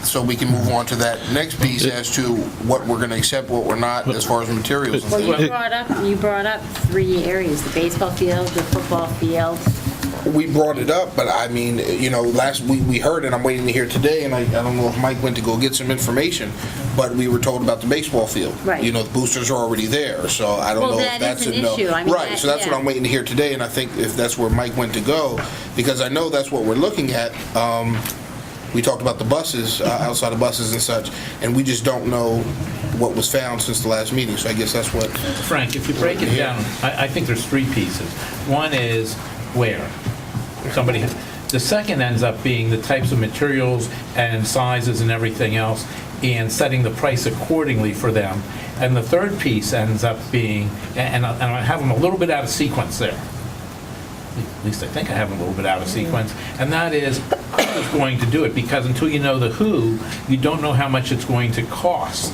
so we can move on to that next piece as to what we're going to accept, what we're not, as far as materials. Well, you brought up 3 areas: the baseball field, the football field, we brought it up, but I mean, last week we heard it, I'm waiting to hear today, and I don't know if Mike went to go get some information, but we were told about the baseball field. Right. The boosters are already there, so I don't Well, know if that that's is a an no. issue. I mean, Right, so that's what yeah. I'm waiting to hear today, and I think if that's where Mike went to go, because I know that's what we're looking at. We talked about the buses, outside of buses and such, and we just don't know what was found since the last meeting, so I guess that's what. Frank, if you break it down, I think there's three pieces. One is where somebody, the second ends up being the types of materials and sizes and everything else, and setting the price accordingly for them. And the third piece ends up being, and I have them a little bit out of sequence there. At least I think I have them a little bit out of sequence, and that is who's going to do it, because until you know the who, you don't know how much it's going to cost.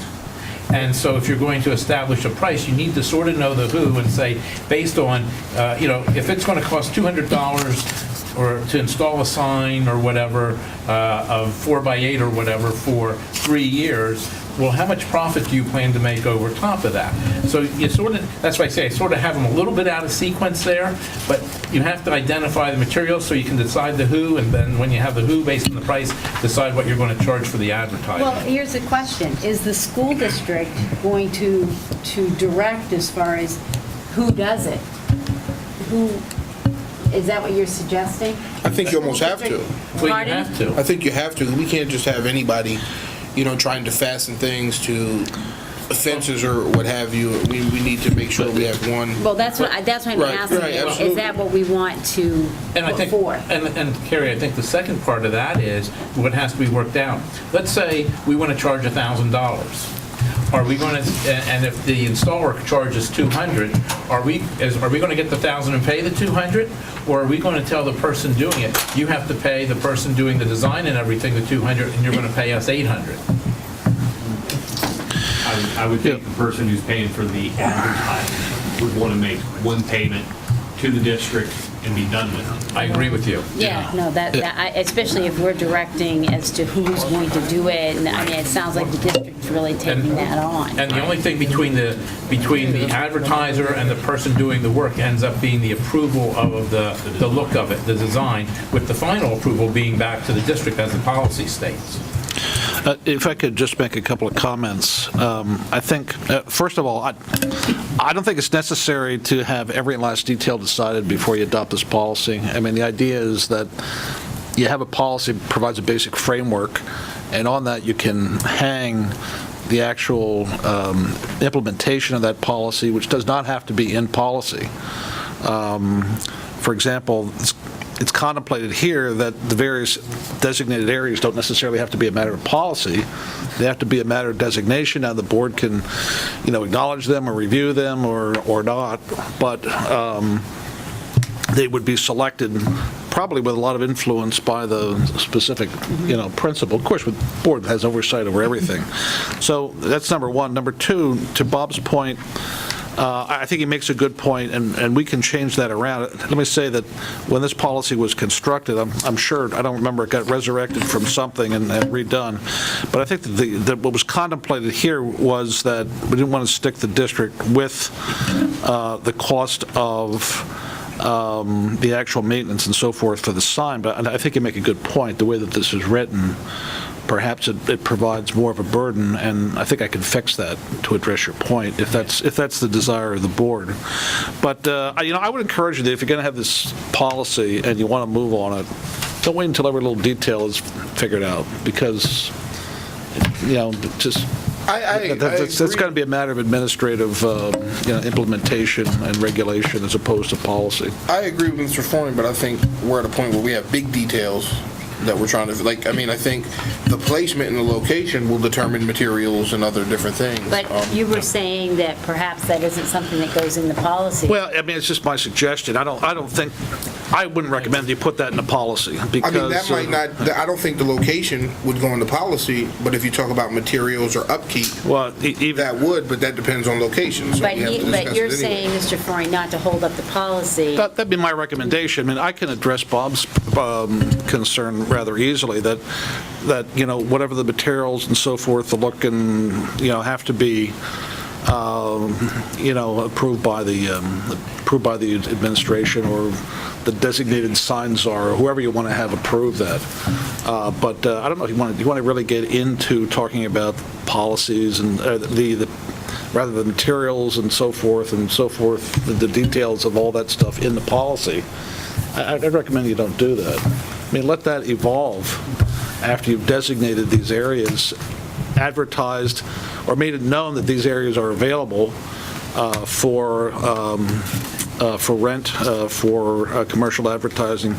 And so if you're going to establish a price, you need to sort of know the who and say, based on, if it's going to cost $200 or to install a sign or whatever, of 4x8 or whatever for 3 years, well, how much profit do you plan to make over top of that? So you that's why I say I sort of have them a little bit out of sequence there, but you have to identify the materials so you can decide the who, and then when you have the who based on the price, decide what you're going to charge for the advertising. Well, here's the question. Is the school district going to direct as far as who does it? Who, is that what you're suggesting? I think you almost have to. Well, you Pardon? have to. I think you have to. We can't just have anybody, trying to fasten things to fences or what have you. We need to make sure we have one. Well, that's what I'm Right, asking. right, Is absolutely. that what we want to And I put think, forth? and Carrie, I think the second part of that is what has to be worked out. Let's say we want to charge $1,000. Are we going to, and if the installer charges $200, are we going to get the $1,000 and pay the $200? Or are we going to tell the person doing it, you have to pay the person doing the design and everything the $200, and you're going to pay us $800? I would think the person who's paying for the advertising would want to make one payment to the district and be done with it. I agree with you. Yeah, no, especially if we're directing as to who's going to do it, and I mean, it sounds like the district's really taking that on. And the only thing between the advertiser and the person doing the work ends up being the approval of the look of it, the design, with the final approval being back to the district as the policy states. If I could just make a couple of comments. I think, first of all, I don't think it's necessary to have every last detail decided before you adopt this policy. I mean, the idea is that you have a policy that provides a basic framework, and on that you can hang the actual implementation of that policy, which does not have to be in policy. For example, it's contemplated here that the various designated areas don't necessarily have to be a matter of policy. They have to be a matter of designation. Now, the board can, acknowledge them or review them or not, but they would be selected probably with a lot of influence by the specific, principal. Of course, the board has oversight over everything. So that's number one. Number two, to Bob's point, I think he makes a good point, and we can change that around. Let me say that when this policy was constructed, I'm sure, I don't remember, it got resurrected from something and redone, but I think that what was contemplated here was that we didn't want to stick the district with the cost of the actual maintenance and so forth for the sign, but I think you make a good point. The way that this is written, perhaps it provides more of a burden, and I think I can fix that to address your point, if that's the desire of the board. But I would encourage you that if you're going to have this policy and you want to move on it, don't wait until every little detail is figured out, because it's got to be a matter of administrative implementation and regulation as opposed to policy. I agree with Mr. Foreman, but I think we're at a point where we have big details that we're trying to, I think the placement and the location will determine materials and other different things. But you were saying that perhaps that isn't something that goes in the policy. Well, I mean, it's just my suggestion. I wouldn't recommend you put that in the policy, because that might not, I don't think the location would go into policy, but if you talk about materials or upkeep, that would, but that depends on location. So But we have to discuss you're it saying, Mr. Forey, not to hold up the policy. That'd be my recommendation. I mean, I can address Bob's concern rather easily, that whatever the materials and so forth, the look and, have to be, approved by the administration or the designated signs are, or whoever you want to have approve that. But I don't know, do you want to really get into talking about policies and rather the materials and so forth, the details of all that stuff in the policy? I'd recommend you don't do that. I mean, let that evolve after you've designated these areas, advertised, or made it known that these areas are available for rent, for commercial advertising,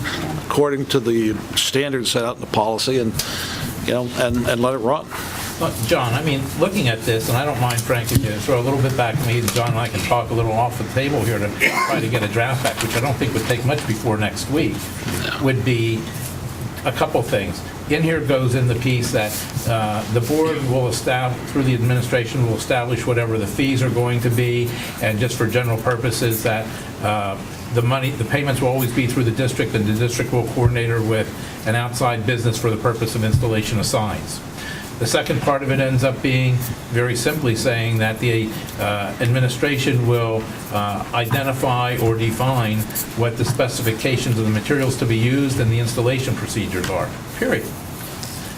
according to the standards set out in the policy, and let it run. Look, John, I mean, looking at this, and I don't mind, Frank, if you throw a little bit back to me, and John and I can talk a little off the table here to try to get a draft back, which I don't think would take much before next week, would be a couple things. In here goes in the piece that the board will establish, through the administration, will establish whatever the fees are going to be, and just for general purposes, that the payments will always be through the district, and the district will coordinate her with an outside business for the purpose of installation of signs. The second part of it ends up being very simply saying that the administration will identify or define what the specifications of the materials to be used and the installation procedures are, period.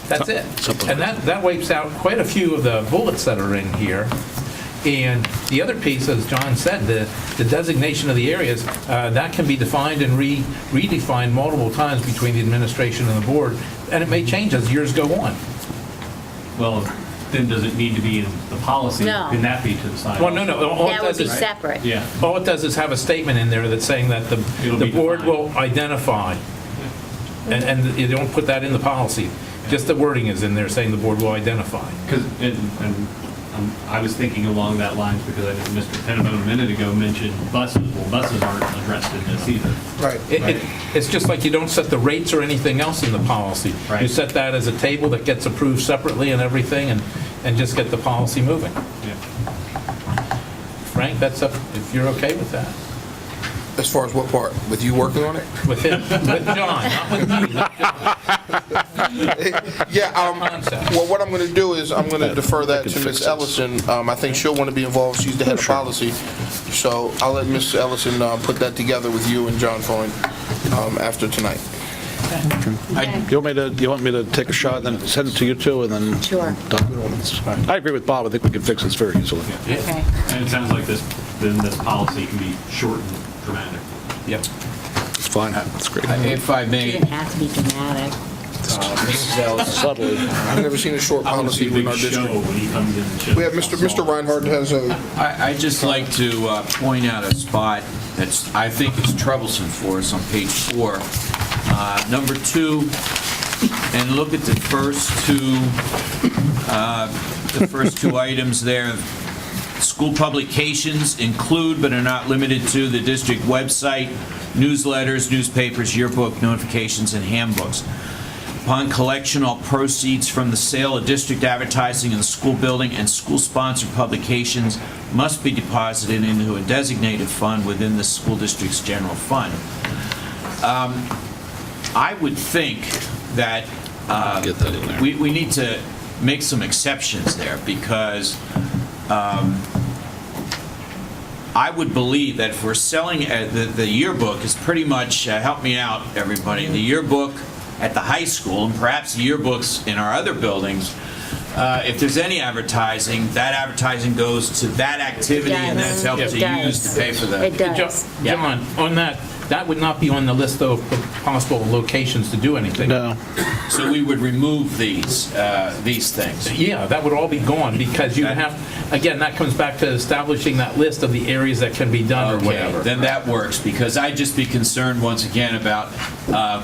That's it. And that wipes out quite a few of the bullets that are in here. And the other piece, as John said, the designation of the areas, that can be defined and redefined multiple times between the administration and the board, and it may change as years go on. Well, then does it need to be in the policy? No. Can that be to the side? Well, no. All That it would does be is- separate. Yeah. All it does is have a statement in there that's saying that It'll the be board defined. will identify, and you don't put that in the policy. Just the wording is in there saying the board will identify. Because, I was thinking along that lines because I know Mr. Penabone a minute ago mentioned buses. Well, buses aren't addressed in this either. Right. It's just like you don't set the rates or anything else in the policy. Right. You set that as a table that gets approved separately and everything, and just get the policy moving. Yeah. Frank, that's up, if you're okay with that. As far as what part? With you working on it? With him, with John, not with me. Yeah, Concept. well, what I'm going to do is I'm going to defer that to Ms. Ellison. I think she'll want to be involved. She's the head of policy. So I'll let Ms. Ellison put that together with you and John Foyne after tonight. You want me to take a shot and then send it to you two, and then? Sure. I agree with Bob. I think we can fix this very easily. Okay. And it sounds like this policy can be shortened dramatically. Yep. It's fine. That's great. If I It may, didn't have to be dramatic. Mrs. Ellis, Subtly. I've never seen a short I want to see policy a in big our show district. when he comes in and shows. We have Mr. Reinhardt has a, I'd just like to point out a spot that's, I think is troublesome for us on page 4. Number 2, and look at the first two items there. School publications include but are not limited to the district website, newsletters, newspapers, yearbook, notifications, and handbooks. Upon collection, all proceeds from the sale of district advertising in the school building and school-sponsored publications must be deposited into a designated fund within the school district's general fund. I would think that Get that in there. we need to make some exceptions there, because I would believe that if we're selling, the yearbook is pretty much, help me out, everybody, the yearbook at the high school, and perhaps the yearbooks in our other buildings, if there's any advertising, that advertising goes to that activity, and that's helped It to does. use to pay for It the... does. John, on that would not be on the list of possible locations to do anything. No. So we would remove these things. Yeah, that would all be gone, because you have, again, that comes back to establishing that list of the areas that can be done or Okay, whatever. then that works, because I'd just be concerned, once again, about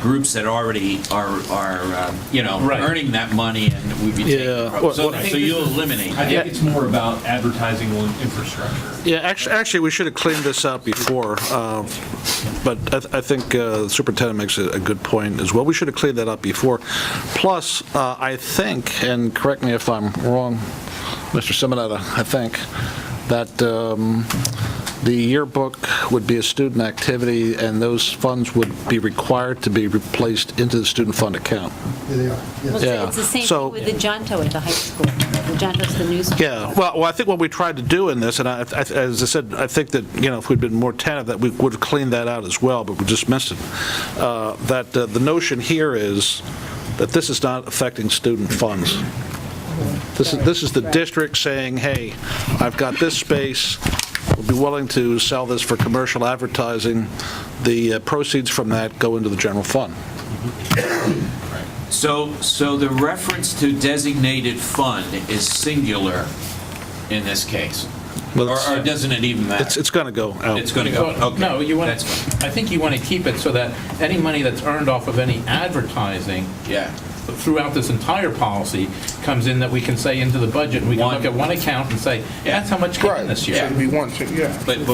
groups that already are Right. earning that money, and we'd be taking Yeah. from. So you'll eliminate I that. think it's more about advertising on infrastructure. Yeah, actually, we should have cleaned this out before, but I think the superintendent makes a good point as well. We should have cleaned that up before. Plus, I think, and correct me if I'm wrong, Mr. Simonetta, I think, that The yearbook would be a student activity, and those funds would be required to be replaced into the student fund account. Yeah, they are, Well, yes. Yeah. it's the same So- thing with the Junto at the high school. The Junto's the new school. Yeah, well, I think what we tried to do in this, and as I said, I think that, if we'd been more attentive, that we would have cleaned that out as well, but we just missed it. That the notion here is that this is not affecting student funds. This is the district saying, hey, I've got this space, we'll be willing to sell this for commercial advertising. The proceeds from that go into the general fund. So the reference to designated fund is singular in this case? Well, Or doesn't it even matter? It's going to go out. It's going to go, okay. No, you want, That's fine. I think you want to keep it so that any money that's earned off of any advertising Yeah. throughout this entire policy comes in that we can say into the budget, and we can look at one account and say, that's how much came in this year. Should be one, yeah. But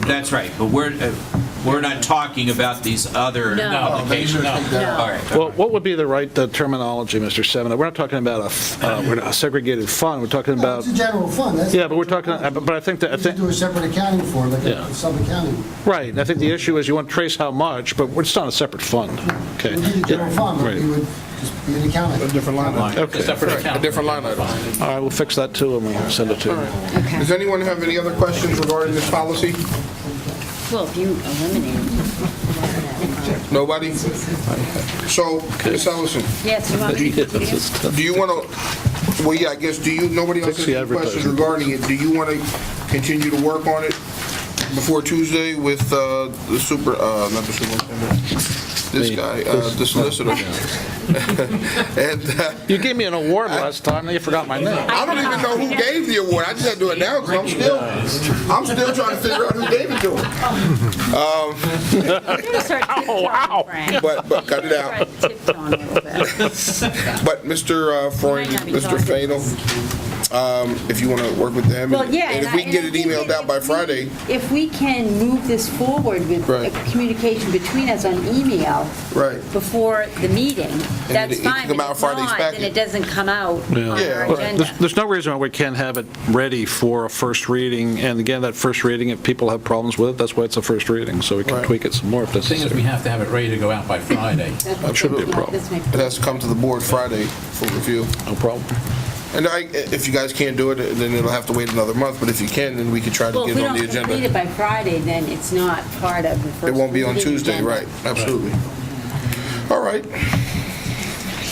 that's right, but we're not talking about these other No. applications. No. All right. Well, what would be the right terminology, Mr. Seven? We're not talking about a segregated fund, we're talking about, It's a general fund, that's. yeah, but we're talking, but I think that, You should do a separate accounting for it, like Yeah. a sub-accounting. right, and I think the issue is you want to trace how much, but it's not a separate fund. Okay. It would be a general fund, but Right. you would just be an accounting. A different line item. Okay. A separate account. A different line item. All right, we'll fix that too, and we'll send it to you. Does anyone have any other questions regarding this policy? Well, if you eliminate it. Nobody? So, Ms. Ellison, Yes, you want me to? do you want to, well, yeah, I guess, nobody else Fix has the any questions advertising. regarding it? Do you want to continue to work on it before Tuesday with the not the superintendent, this guy, the solicitor? And You gave me an award last time, and you forgot my name. I don't even know who gave the award. I just had to announce it. I'm still trying to figure out who gave it to him. Oh, wow. But cut it out. But Mr. Freund, Mr. Fainal, if you want to work with them, Well, yeah, and if we can get it emailed out by Friday, If we can move this forward with Right. communication between us on email right? before the meeting, then that's it can fine. come But out if Friday's not, packet. then it doesn't come out on Yeah. our Well, agenda. There's no reason why we can't have it ready for a first reading, and again, that first reading, if people have problems with it, that's why it's a first reading, so we can Right. tweak it some more if The thing is, we necessary. have to have it ready to go out by Friday. That shouldn't be a problem. That's my It has to come to the board Friday for review. No problem. And if you guys can't do it, then it'll have to wait another month, but if you can, then we can try to Well, if get we it on the don't complete it agenda. by Friday, then it's not part of the first. It won't be on reading Tuesday, agenda. right? Absolutely. All right.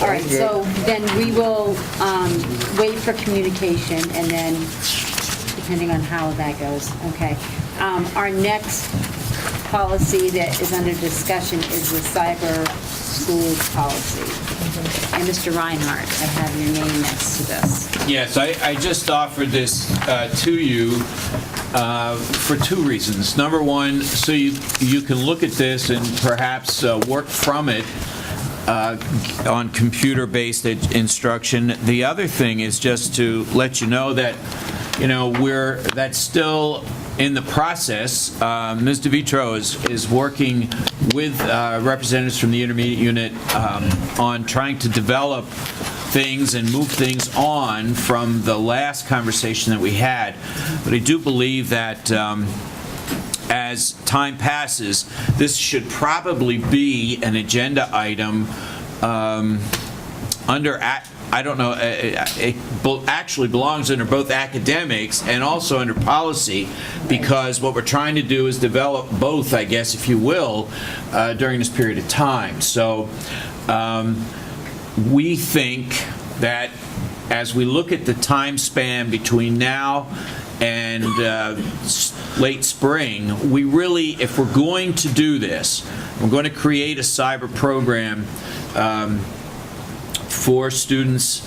All right, Sounds good. so then we will wait for communication, and then, depending on how that goes, okay. Our next policy that is under discussion is the cyber schools policy. And Mr. Reinhardt, I have your name next to this. Yes, I just offered this to you for two reasons. Number one, so you can look at this and perhaps work from it on computer-based instruction. The other thing is just to let you know that, that's still in the process. Ms. DeVitro is working with representatives from the intermediate unit on trying to develop things and move things on from the last conversation that we had. But I do believe that as time passes, this should probably be an agenda item under, I don't know, it actually belongs under both academics and also under policy, because what we're trying to do is develop both, I guess, if you will, during this period of time. So we think that as we look at the time span between now and late spring, we really, if we're going to do this, we're going to create a cyber program for students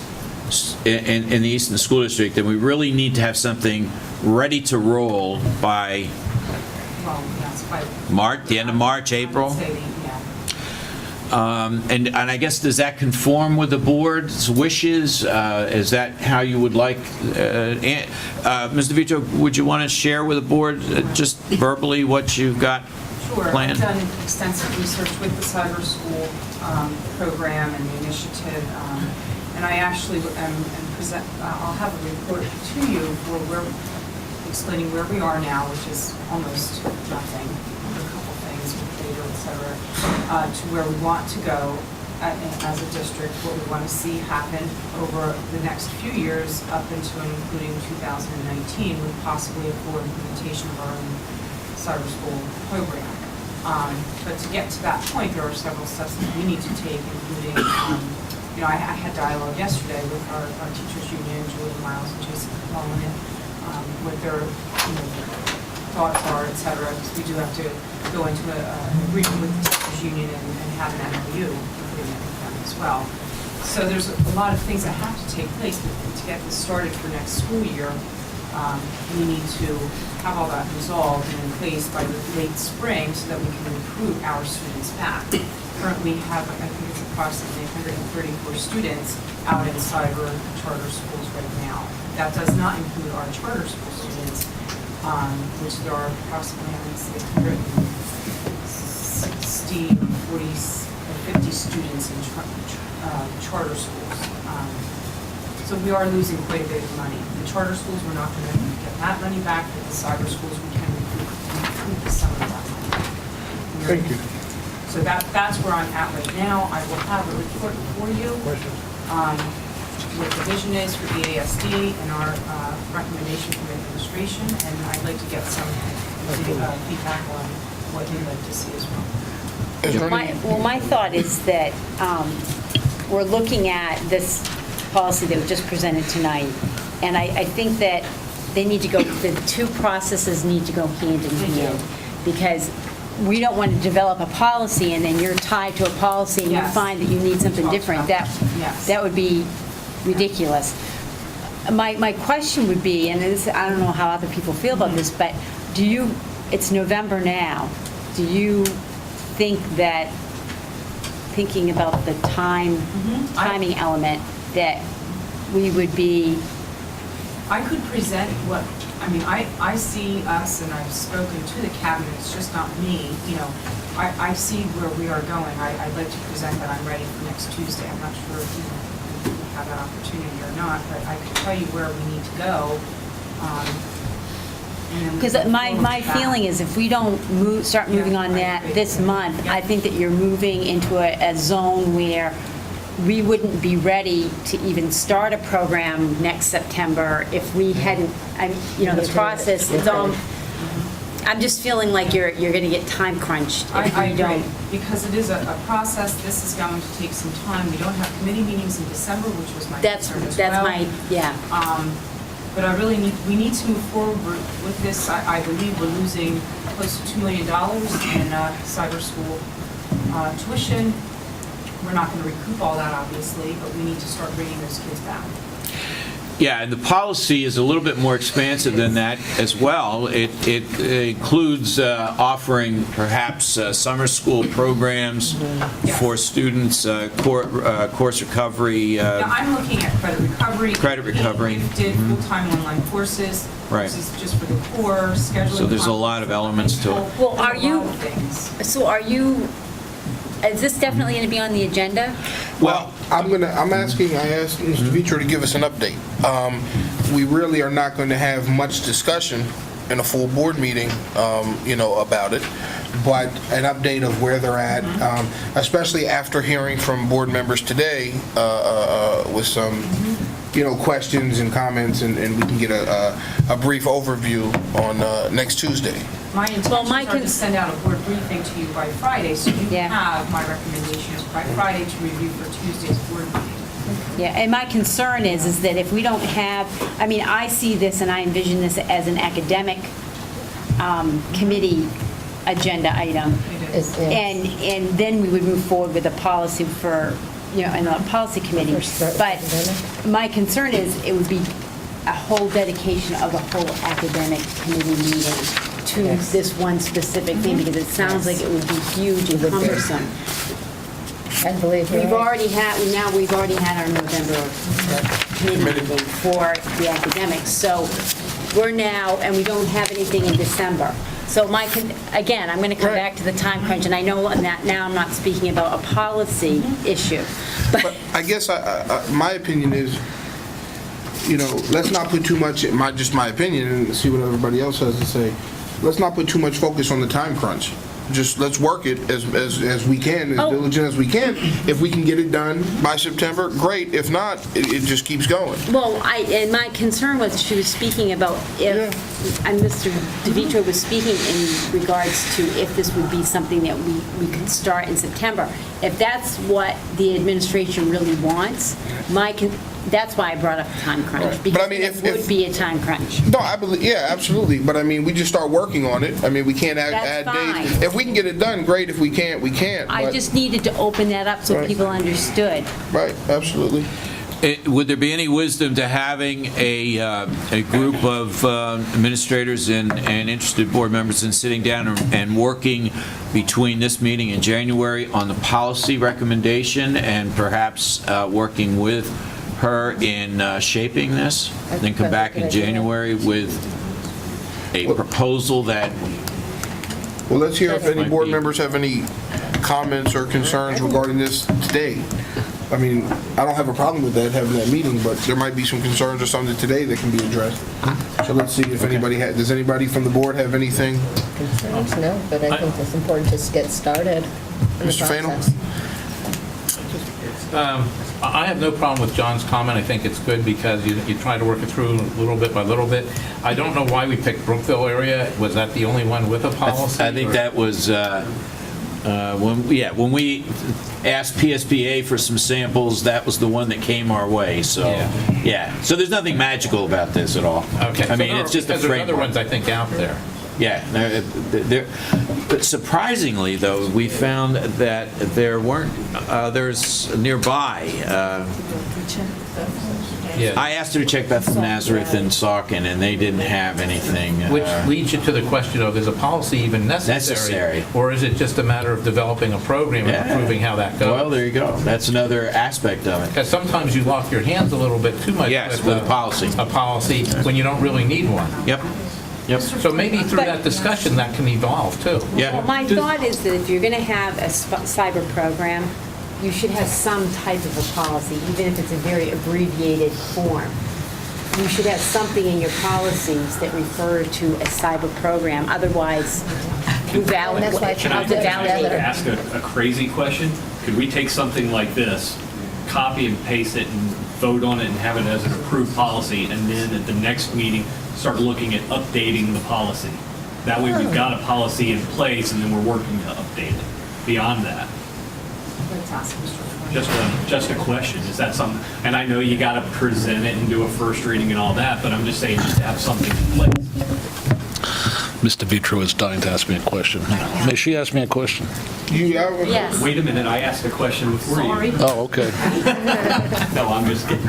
in the Easton School District, then we really need to have something ready to roll by March, the end of March, April. And I guess, does that conform with the board's wishes? Is that how you would like? Ms. DeVito, would you want to share with the board just verbally what you've got planned? Sure. I've done extensive research with the cyber school program and the initiative, and I actually I'll have a report to you where we're explaining where we are now, which is almost nothing, a couple things with data, et cetera, to where we want to go as a district, what we want to see happen over the next few years up into and including 2019 with possibly a full implementation of our own cyber school program. But to get to that point, there are several steps that we need to take, including, I had dialogue yesterday with our teachers union, Julie Miles and Jason Mullen, what their thoughts are, et cetera, because we do have to go into an agreement with the teachers union and have an MOU agreement with them as well. So there's a lot of things that have to take place to get this started for next school year. We need to have all that resolved and in place by the late spring so that we can recruit our students back. Currently have, I think it's approximately 134 students out in cyber charter schools right now. That does not include our charter school students, which there are approximately, I would say, 160, 40, or 50 students in charter schools. So we are losing quite a bit of money. The charter schools, we're not going to get that money back, but the cyber schools, we can recoup some of that money. Thank you. So that's where I'm at right now. I will have a report for you. What the vision is for the ASD and our recommendation from administration, and I'd like to get some feedback on what you'd like to see as well. My thought is that we're looking at this policy that was just presented tonight, and I think that they need to go, the two processes need to go hand in hand, because we don't want to develop a policy and then you're tied to a policy and you find that you need something different. That would be ridiculous. My question would be, and I don't know how other people feel about this, but it's November now, do you think that, thinking about the timing element, that we would be... I could present I see us, and I've spoken to the cabinet, it's just not me, I see where we are going. I'd like to present that I'm ready for next Tuesday. I'm not sure if you have that opportunity or not, but I can tell you where we need to go. Because my feeling is if we don't start moving on that this month, I think that you're moving into a zone where we wouldn't be ready to even start a program next September if we hadn't, the process is all, I'm just feeling like you're going to get time crunched if I we don't. agree, because it is a process. This is going to take some time. We don't have committee meetings in December, which was my concern as well. But we need to move forward with this. I believe we're losing close to $2 million in cyber school tuition. We're not going to recoup all that, obviously, but we need to start bringing those kids back. Yeah, and the policy is a little bit more expansive than that as well. It includes offering perhaps summer school programs for students, course recovery. I'm looking at credit recovery. We did full-time online courses. Right. This is just for the core, scheduling. So there's a lot of elements to it. Well, is this definitely going to be on the agenda? Well, I asked Mr. Vitro to give us an update. We really are not going to have much discussion in a full board meeting, about it, but an update of where they're at, especially after hearing from board members today with some, questions and comments, and we can get a brief overview on next Tuesday. My intentions are to send out a board briefing to you by Friday, so you have my recommendations by Friday to review for Tuesday's board meeting. Yeah, and my concern is that if we don't have, I see this and I envision this as an academic committee agenda item. And then we would move forward with a policy for, in a policy committee. But my concern is it would be a whole dedication of a whole academic committee meeting to this one specific thing, because it sounds like it would be huge and cumbersome. I believe we've already had our November committee meeting for the academics. So we're now, and we don't have anything in December. So again, I'm going to come back to the time crunch, and I know that now I'm not speaking about a policy issue. But I guess my opinion is, let's not put too much, just my opinion, and see what everybody else has to say. Let's not put too much focus on the time crunch. Just let's work it as we can, as diligent as we can. If we can get it done by September, great. If not, it just keeps going. Well, and my concern was she was speaking about and Mr. DeVitro was speaking in regards to if this would be something that we could start in September. If that's what the administration really wants, that's why I brought up the time crunch. Right. Because But I mean, it would be a time crunch. No, I believe, yeah, absolutely. But I mean, we just start working on it. I mean, we can't add That's days. If we can get it done, great. If we can't, we can't. I just needed to open that up so Right. people understood. Right, absolutely. Would there be any wisdom to having a group of administrators and interested board members and sitting down and working between this meeting in January on the policy recommendation and perhaps working with her in shaping this, then come back in January with a proposal that... Well, let's hear if any Might board be- members have any comments or concerns regarding this today. I mean, I don't have a problem with that, having that meeting, but there might be some concerns or something today that can be addressed. So let's see if anybody does anybody from the board have anything? Concerns? No, but I think it's important to get started in the Mr. Fainall? process. I have no problem with John's comment. I think it's good because you try to work it through little bit by little bit. I don't know why we picked Brookville area. Was that the only one with a policy? I think that was, when we asked PSBA for some samples, that was the one that came our way, so, yeah. So there's nothing magical about this at all. Okay. I mean, it's just a because there's other framework. ones, I think, out there. Yeah, but surprisingly, though, we found that there weren't, there's nearby, I asked her to check Bethel Nazareth and Saucon, and they didn't have anything. Which leads you to the question of, is a policy even necessary? Or is it just a matter of developing a program and approving how that goes? Well, there you go. That's another aspect of it. Because sometimes you lock your hands a little bit too much with a policy. A policy when you don't really need one. Yep. So maybe through that discussion, that can evolve, too. Well, my thought is that if you're going to have a cyber program, you should have some type of a policy, even if it's a very abbreviated form. You should have something in your policies that refer to a cyber program, otherwise, That's why Can I ask a crazy question? Could we take something like this, copy and paste it and vote on it and have it as an approved policy, and then at the next meeting, start looking at updating the policy? That way we've got a policy in place and then we're working to update it beyond that. Just a question, is that something, and I know you gotta present it and do a first reading and all that, but I'm just saying just to have something in place. Mr. Vitro is dying to ask me a question. May she ask me a question? Yes. Wait a minute, I asked a question before you. Oh, okay. No, I'm just kidding.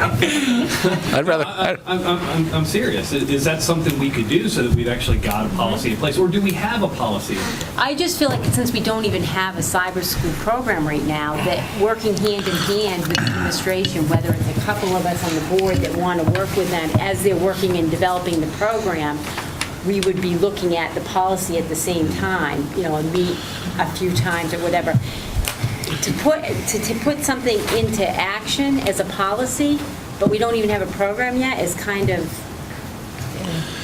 I'd rather... I'm serious. Is that something we could do so that we've actually got a policy in place? Or do we have a policy? I just feel like since we don't even have a cyber school program right now, that working hand in hand with the administration, whether it's a couple of us on the board that want to work with them as they're working and developing the program, we would be looking at the policy at the same time, and meet a few times or whatever. To put something into action as a policy, but we don't even have a program yet, is kind of,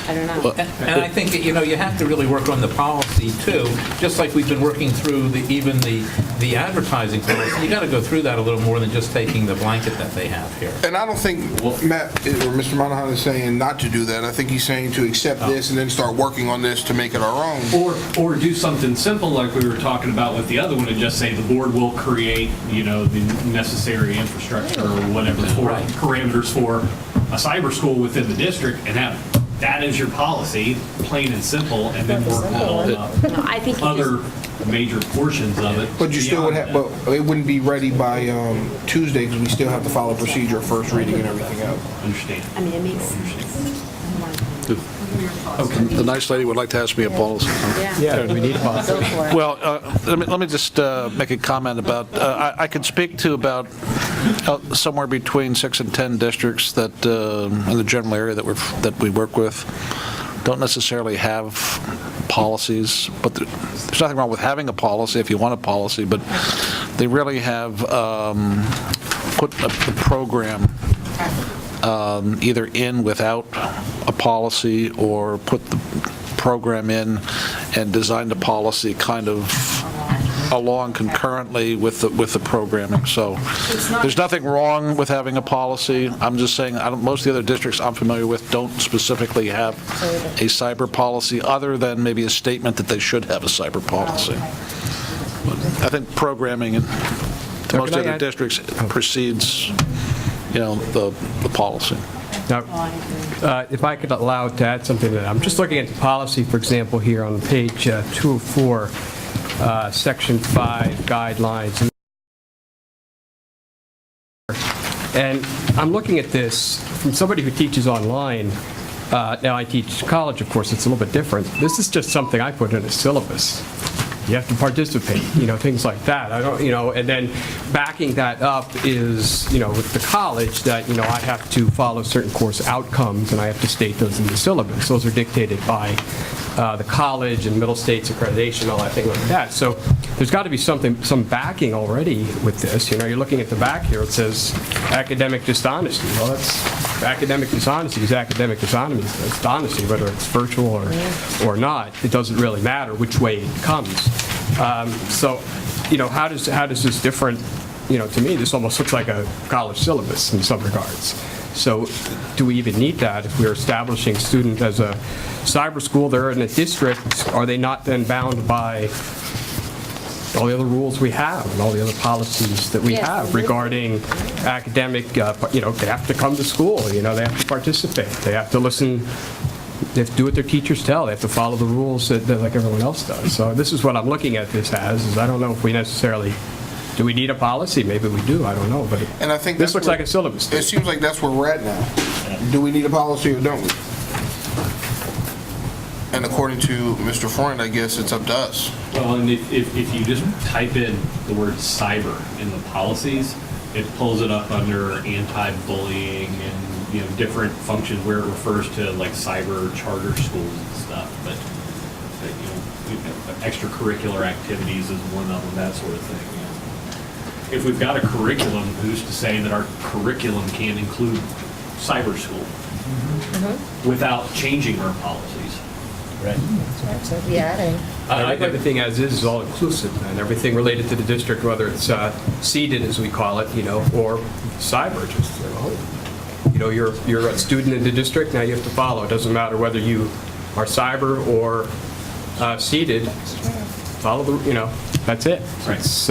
I don't know. And I think, you have to really work on the policy, too, just like we've been working through even the advertising policy. You got to go through that a little more than just taking the blanket that they have here. And I don't think Matt or Mr. Monahan is saying not to do that. I think he's saying to accept this and then start working on this to make it our own. Or do something simple like we were talking about with the other one and just say the board will create, the necessary infrastructure or whatever for parameters for a cyber school within the district and have that is your policy, plain and simple, and then work on I think other major portions of it. But you still would have, but it wouldn't be ready by Tuesday because we still have to follow procedure, first reading and everything else. Understand. I mean, it makes sense. The nice lady would like to ask me a policy. Yeah, we need a policy. go for it. Well, let me just make a comment about, I could speak to about somewhere between 6 and 10 districts that, in the general area that we work with, don't necessarily have policies, but there's nothing wrong with having a policy if you want a policy, but they really have put a program either in without a policy or put the program in and design the policy kind of along concurrently with the programming. So there's nothing wrong with having a policy. I'm just saying, most of the other districts I'm familiar with don't specifically have a cyber policy, other than maybe a statement that they should have a cyber policy. I think programming in most other districts precedes, the policy. Now, if I could allow to add something to that, I'm just looking at the policy, for example, here on page 204, Section 5, guidelines. And I'm looking at this from somebody who teaches online. Now, I teach college, of course, it's a little bit different. This is just something I put in a syllabus. You have to participate, things like that. I don't, and then backing that up is, with the college, that, I have to follow certain course outcomes, and I have to state those in the syllabus. Those are dictated by the college and Middle States accreditation, all that thing like that. So there's got to be some backing already with this. You're looking at the back here, it says academic dishonesty. Well, that's academic dishonesty is academic dishonesty, whether it's virtual or not. It doesn't really matter which way it comes. So, how does this different, to me, this almost looks like a college syllabus in some regards. So do we even need that if we're establishing student as a cyber school? They're in a district. Are they not then bound by all the other rules we have and all the other policies that we have regarding academic, they have to come to school, they have to participate, they have to listen, they have to do what their teachers tell, they have to follow the rules that like everyone else does. So this is what I'm looking at this as, is I don't know if we necessarily, do we need a policy? Maybe we do, I don't know, but And I think this looks like a syllabus. It seems like that's where we're at now. Do we need a policy or don't we? And according to Mr. Freund, I guess it's up to us. Well, and if you just type in the word cyber in the policies, it pulls it up under anti-bullying and, different functions where it refers to like cyber charter schools and stuff. But extracurricular activities is one of them, that sort of thing. If we've got a curriculum, who's to say that our curriculum can't include cyber school without changing our policies? Right. So, yeah, Everything as is all inclusive, and everything related to the district, whether it's seeded, as we call it, or cyber, just, you're a student in the district, now you have to follow. It doesn't matter whether you are cyber or seeded, follow the, that's it. Right. It's,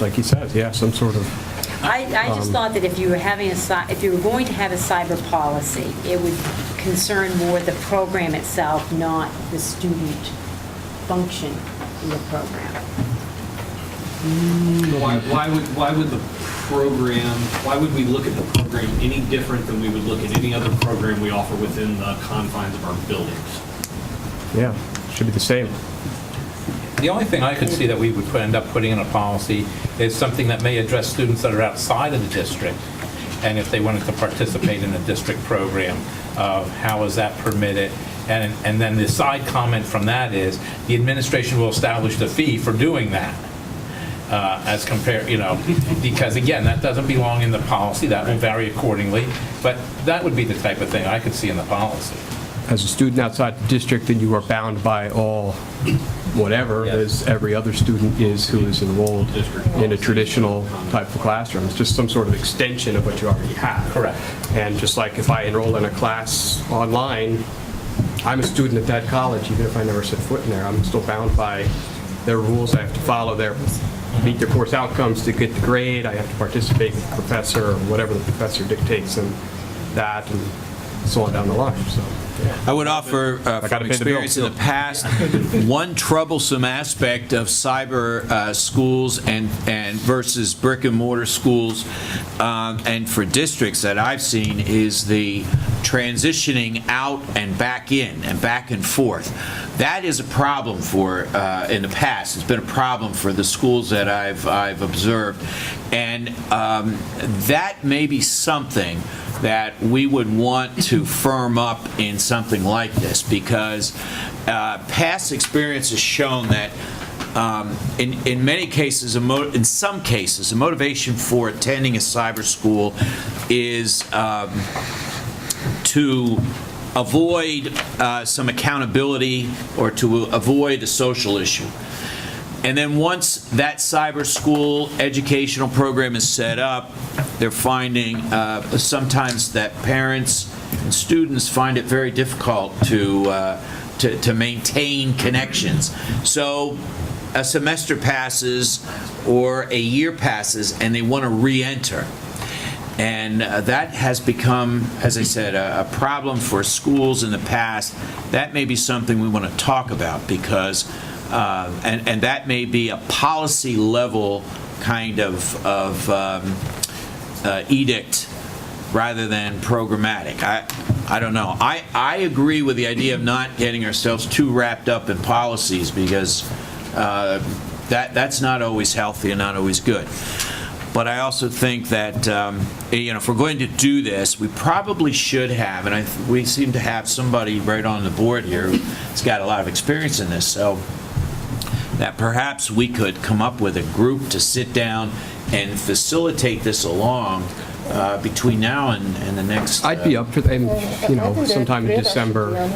like he says, some sort of. I just thought that if you were going to have a cyber policy, it would concern more the program itself, not the student function in the program. Why would the program, why would we look at the program any different than we would look at any other program we offer within the confines of our buildings? Yeah, should be the same. The only thing I could see that we would end up putting in a policy is something that may address students that are outside of the district, and if they wanted to participate in a district program, how is that permitted? And then the side comment from that is, the administration will establish the fee for doing that, as compared, because again, that doesn't belong in the policy, that will vary accordingly, but that would be the type of thing I could see in the policy. As a student outside the district, then you are bound by all whatever, as every other student is who is enrolled in a traditional type of classroom. It's just some sort of extension of what you already have. Correct. And just like if I enroll in a class online, I'm a student at that college, even if I never set foot in there. I'm still bound by their rules. I have to follow meet their course outcomes to get the grade. I have to participate with the professor or whatever the professor dictates, and that, and so on down the line. So. I would offer, from experience in the past, one troublesome aspect of cyber schools and versus brick and mortar schools, and for districts that I've seen, is the transitioning out and back in and back and forth. That is a problem for, in the past, it's been a problem for the schools that I've observed, and that may be something that we would want to firm up in something like this, because past experience has shown that in many cases, in some cases, the motivation for attending a cyber school is to avoid some accountability or to avoid a social issue. And then once that cyber school educational program is set up, they're finding sometimes that parents and students find it very difficult to maintain connections. So a semester passes or a year passes and they want to re-enter. And that has become, as I said, a problem for schools in the past. That may be something we want to talk about because, and that may be a policy level kind of edict rather than programmatic. I don't know. I agree with the idea of not getting ourselves too wrapped up in policies because that's not always healthy and not always good. But I also think that, if we're going to do this, we probably should have, and we seem to have somebody right on the board here who's got a lot of experience in this, so that perhaps we could come up with a group to sit down and facilitate this along between now and the next... I'd be up for, sometime in December,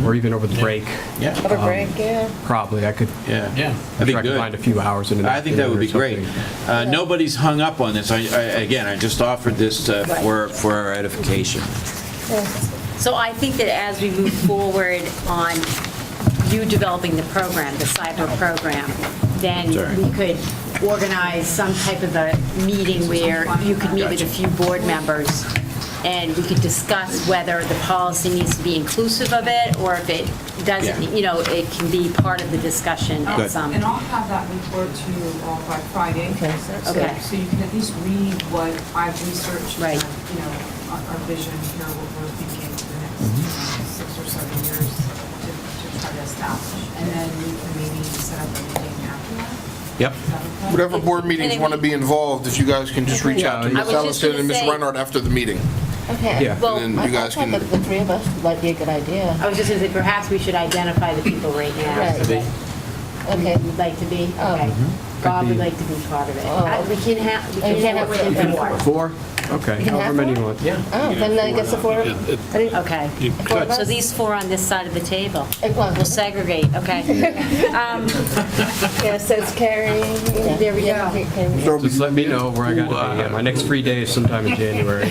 or even over the break. Yeah. Over break, yeah. Probably, I could. Yeah. I'm sure I could find a few hours in the I think that would be great. something. Nobody's hung up on this. I just offered this for our edification. So I think that as we move forward on you developing the program, the cyber program, then we could organize some type of a meeting where you could meet with a few board members and we could discuss whether the policy needs to be inclusive of it or if it doesn't, it can be part of the discussion at some. And I'll have that report to you all by Friday. Okay. So you can at least read what I've researched. Right. Our vision here, what we're thinking for the next 6 or 7 years to try to establish. And then we can maybe set up a meeting after that. Yep. Whatever board meetings want to be involved, if you guys can just reach out to Ms. I was just Ellison and Ms. gonna say- Reinhardt after the meeting. Okay. Yeah. Well, And then you guys can... The three of us might be a good idea. I was just going to say, perhaps we should identify the people right now. Right. that Okay. Would like to be? Okay. Bob would like to be part of it. Oh. We can have within 4. 4? Okay, You can however have many you four? want. Yeah. Oh, then I guess the four. Okay. You Four of So us? these 4 on this side of the table. Well, We'll segregate, okay. Yeah, so it's Carrie. There we go. Just let me know where I got to be. My next free day is sometime in January.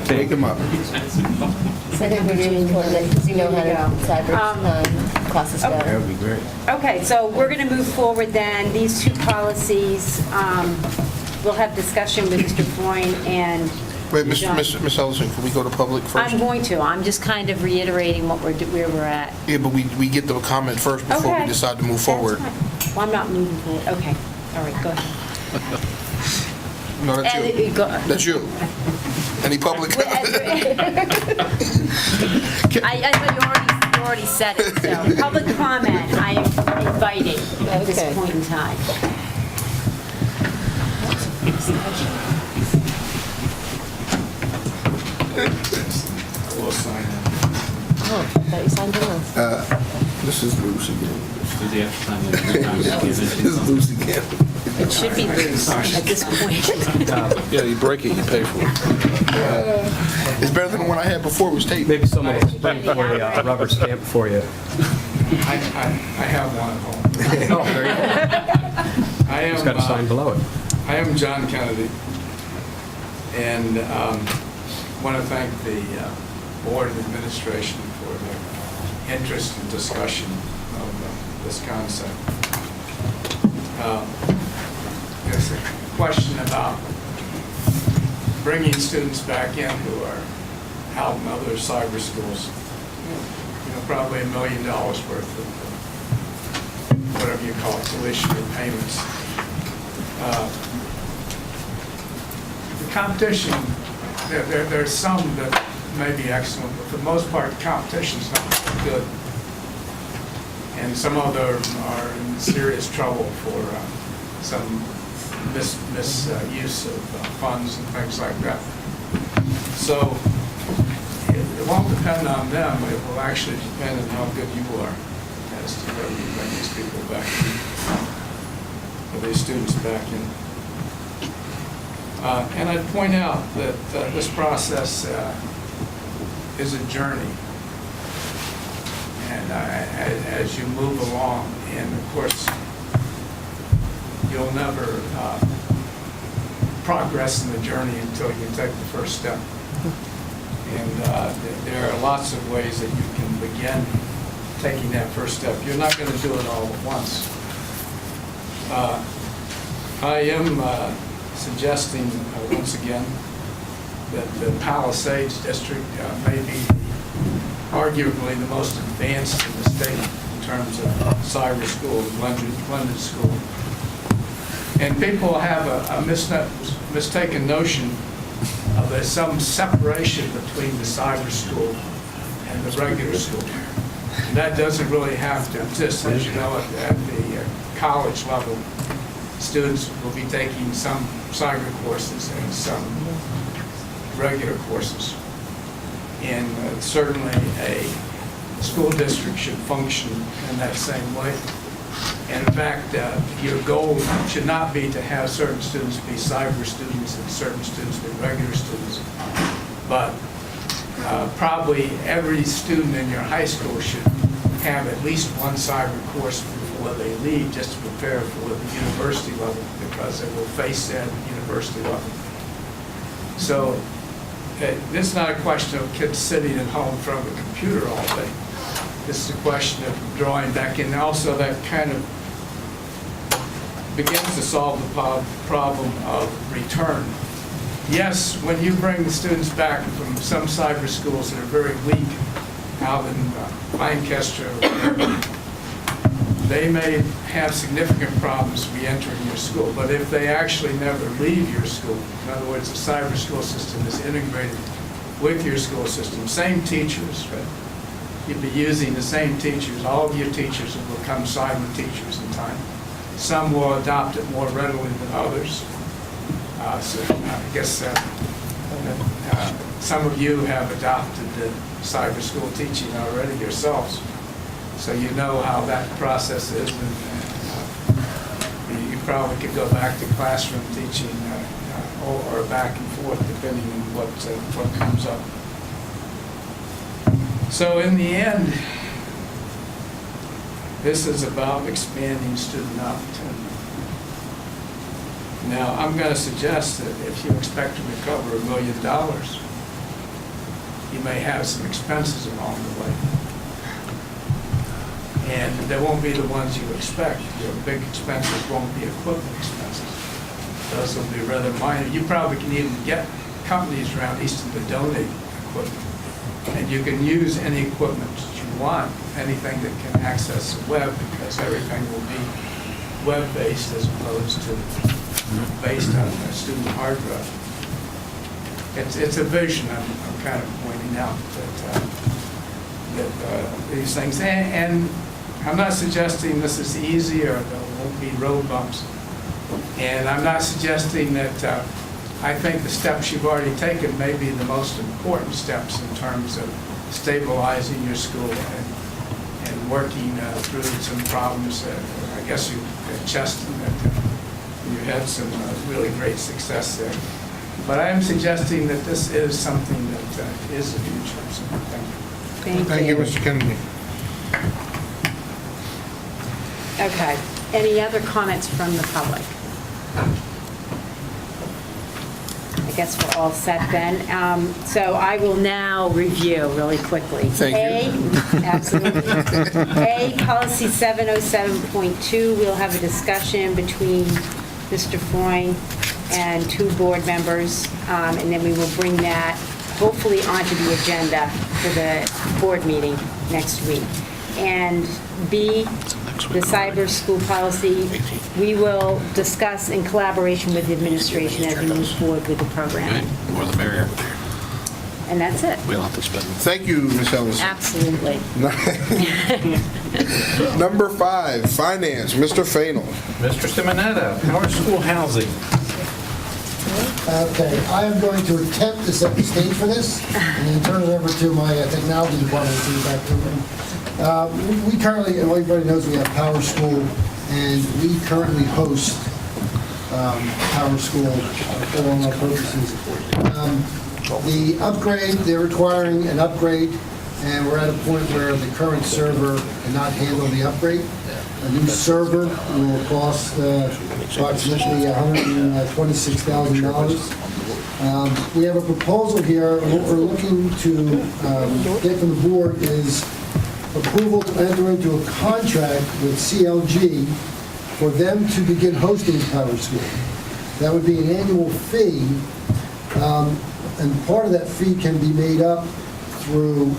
Take them up. So I think we're really important because you know how to cyber classes go. That would be great. Okay, so we're going to move forward then. These 2 policies, we'll have discussion with Mr. Freund and Wait, John. Miss Ellison, can we go to public first? I'm going to. I'm just kind of reiterating where we're at. Yeah, but we get the comment first before we Okay. decide to move forward. That's fine. Well, I'm not moving forward. Okay, all right, go ahead. No, that's And you. it go- That's you. Any public? I thought you already said it, so public comment, I am inviting at this Okay. point in time. Oh, I thought you signed in. This is loose again. Does he have to sign it? This is loose again. It should be loose at this point. Yeah, you break it, you pay for it. It's better than the one I had before, it was tape. Maybe someone will bring a rubber stamp for you. I have one at home. Oh, there you go. I Just got to sign am, below it. I am John Kennedy, and want to thank the board and administration for their interest and discussion of this concept. There's a question about bringing students back in who are out in other cyber schools. Probably $1 million worth of whatever you call it, tuition or payments. The competition, there's some that may be excellent, but for the most part, the competition's not good. And some of them are in serious trouble for some misuse of funds and things like that. So it won't depend on them, it will actually depend on how good you are as to whether you bring these people back in, or these students back in. And I'd point out that this process is a journey. And as you move along, and of course, you'll never progress in the journey until you take the first step. And there are lots of ways that you can begin taking that first step. You're not going to do it all at once. I am suggesting, once again, that the Palisades District may be arguably the most advanced in the state in terms of cyber school, blended school. And people have a mistaken notion of there's some separation between the cyber school and the regular school. And that doesn't really have to exist. As you know, at the college level, students will be taking some cyber courses and some regular courses. And certainly a school district should function in that same way. And in fact, your goal should not be to have certain students be cyber students and certain students be regular students, but probably every student in your high school should have at least one cyber course before they leave, just to prepare for the university level, because they will face that at university level. So this is not a question of kids sitting at home in front of a computer all day. This is a question of drawing back in. Also, that kind of begins to solve the problem of return. Yes, when you bring the students back from some cyber schools that are very weak, out in Lancaster, they may have significant problems re-entering your school. But if they actually never leave your school, in other words, the cyber school system is integrated with your school system, same teachers, right? You'd be using the same teachers. All of your teachers will become cyber teachers in time. Some will adopt it more readily than others. So I guess some of you have adopted the cyber school teaching already yourselves. So you know how that process is. And you probably could go back to classroom teaching or back and forth depending on what comes up. So in the end, this is about expanding student opportunity. Now, I'm going to suggest that if you expect to recover $1 million, you may have some expenses along the way. And they won't be the ones you expect. Your big expenses won't be equipment expenses. Those will be rather minor. You probably can even get companies around Easton to donate equipment. And you can use any equipment that you want, anything that can access the web, because everything will be web-based as opposed to based on a student hard drive. It's a vision I'm kind of pointing out that these things, and I'm not suggesting this is easy or there won't be road bumps. And I'm not suggesting that I think the steps you've already taken may be the most important steps in terms of stabilizing your school and working through some problems. I guess you at Cheston, you had some really great success there. But I am suggesting that this is something that is the future. So thank you. Thank you. Mr. Kennedy. Okay. Any other comments from the public? I guess we're all set then. So I will now review really quickly. Thank you. Absolutely. A, policy 707.2, we'll have a discussion between Mr. Freund and two board members, and then we will bring that hopefully onto the agenda for the board meeting next week. And B, the cyber school policy, we will discuss in collaboration with the administration as we move forward with the program. More the merrier. And that's it. We'll have to spend. Thank you, Ms. Ellison. Absolutely. Number 5, finance, Mr. Fainall. Mr. Simonetta, our school housing. Okay, I am going to attempt to set the stage for this, and then turn it over to my technology department to back to them. We currently, and everybody knows we have Power School, and we currently host Power School for all our purposes. The upgrade, they're requiring an upgrade, and we're at a point where the current server cannot handle the upgrade. A new server will cost approximately $126,000. We have a proposal here, and what we're looking to get from the board is approval to enter into a contract with CLG for them to begin hosting Power School. That would be an annual fee, and part of that fee can be made up through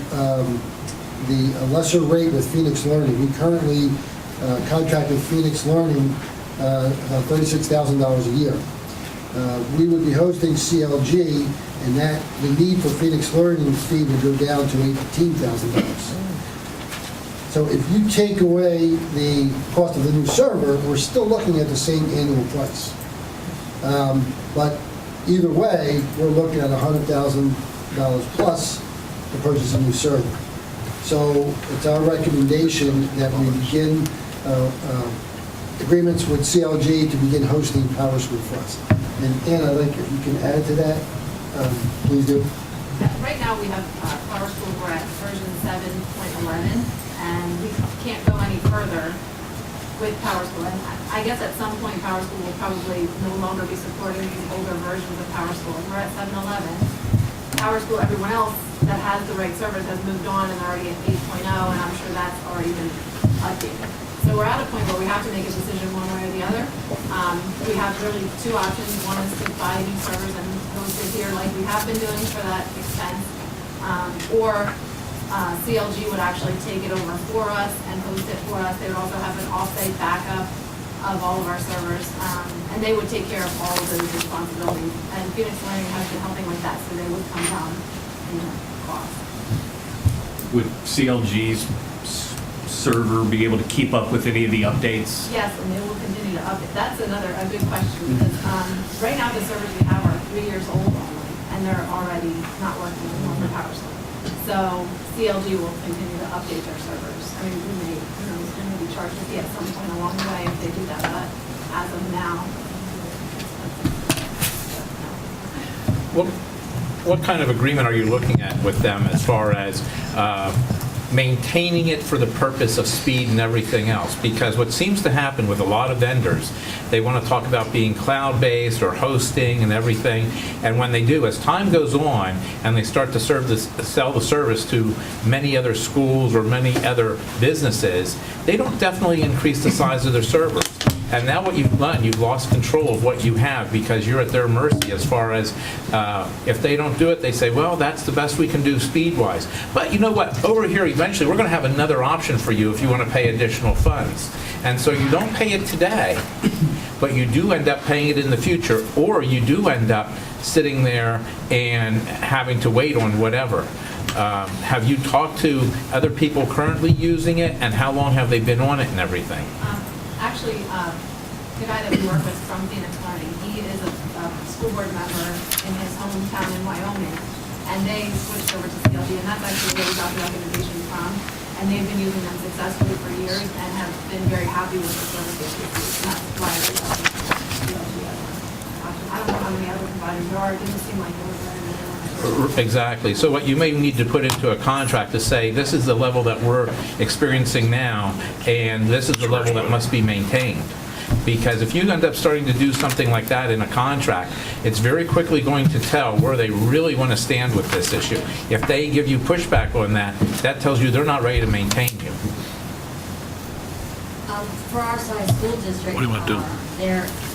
the lesser rate with Phoenix Learning. We currently contract with Phoenix Learning about $36,000 a year. We would be hosting CLG, and that the need for Phoenix Learning fee would go down to $18,000. So if you take away the cost of the new server, we're still looking at the same annual price. But either way, we're looking at $100,000 plus to purchase a new server. So it's our recommendation that we begin agreements with CLG to begin hosting Power School for us. And Anna, I'd like if you can add to that, please do. Right now, we have Power School, we're at version 7.11, and we can't go any further with Power School. And I guess at some point, Power School will probably no longer be supporting these older versions of Power School. And we're at 7.11. Power School, everyone else that has the right servers has moved on and already at 8.0, and I'm sure that's already been updated. So we're at a point where we have to make a decision one way or the other. We have really two options. One is to buy new servers and host it here like we have been doing for that expense. Or CLG would actually take it over for us and host it for us. They would also have an off-site backup of all of our servers. And they would take care of all of those responsibilities. And Phoenix Learning has been helping with that, so they would come down in cost. Would CLG's server be able to keep up with any of the updates? Yes, and they will continue to update. That's a good question, because right now the servers we have are 3 years old only, and they're already not working anymore for Power School. So CLG will continue to update their servers. I mean, we may be charged with it at some point along the way if they do that, but as of now. What kind of agreement are you looking at with them as far as maintaining it for the purpose of speed and everything else? Because what seems to happen with a lot of vendors, they want to talk about being cloud-based or hosting and everything, and when they do, as time goes on and they start to sell the service to many other schools or many other businesses, they don't definitely increase the size of their servers. And now what you've done, you've lost control of what you have because you're at their mercy as far as if they don't do it, they say, well, that's the best we can do speed-wise. But you know what? Over here, eventually, we're going to have another option for you if you want to pay additional funds. And so you don't pay it today, but you do end up paying it in the future, or you do end up sitting there and having to wait on whatever. Have you talked to other people currently using it, and how long have they been on it and everything? Actually, the guy that we work with from Phoenix Learning, he is a school board member in his hometown in Wyoming, and they switched over to CLG, and that's actually where we got the recommendation from, and they've been using them successfully for years and have been very happy with the service they've received, and that's why they got CLG as an option. I don't know how many other providers there are, it doesn't seem like there was very many. Exactly. So what you may need to put into a contract to say, this is the level that we're experiencing now, and this is the level that must be maintained. Because if you end up starting to do something like that in a contract, it's very quickly going to tell where they really want to stand with this issue. If they give you pushback on that, that tells you they're not ready to maintain you. For our size school district, What do you want to do?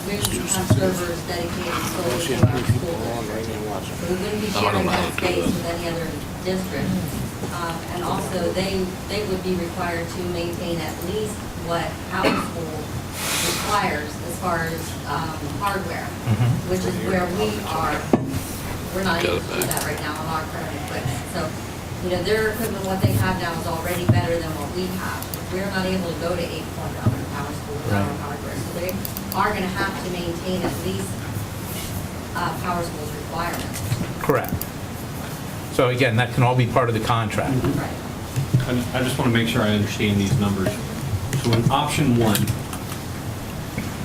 we have servers dedicated solely to our school district. So we wouldn't be sharing that space with any other district. And also, they would be required to maintain at least what our school requires as far as hardware, which is where we are. We're not able to do that right now on our current equipment. So, their equipment, what they have now is already better than what we have. We're not able to go to 8.0 in Power School with our hardware. So they are going to have to maintain at least Power School's requirements. Correct. So again, that can all be part of the contract. Right. I just want to make sure I understand these numbers. So in option one,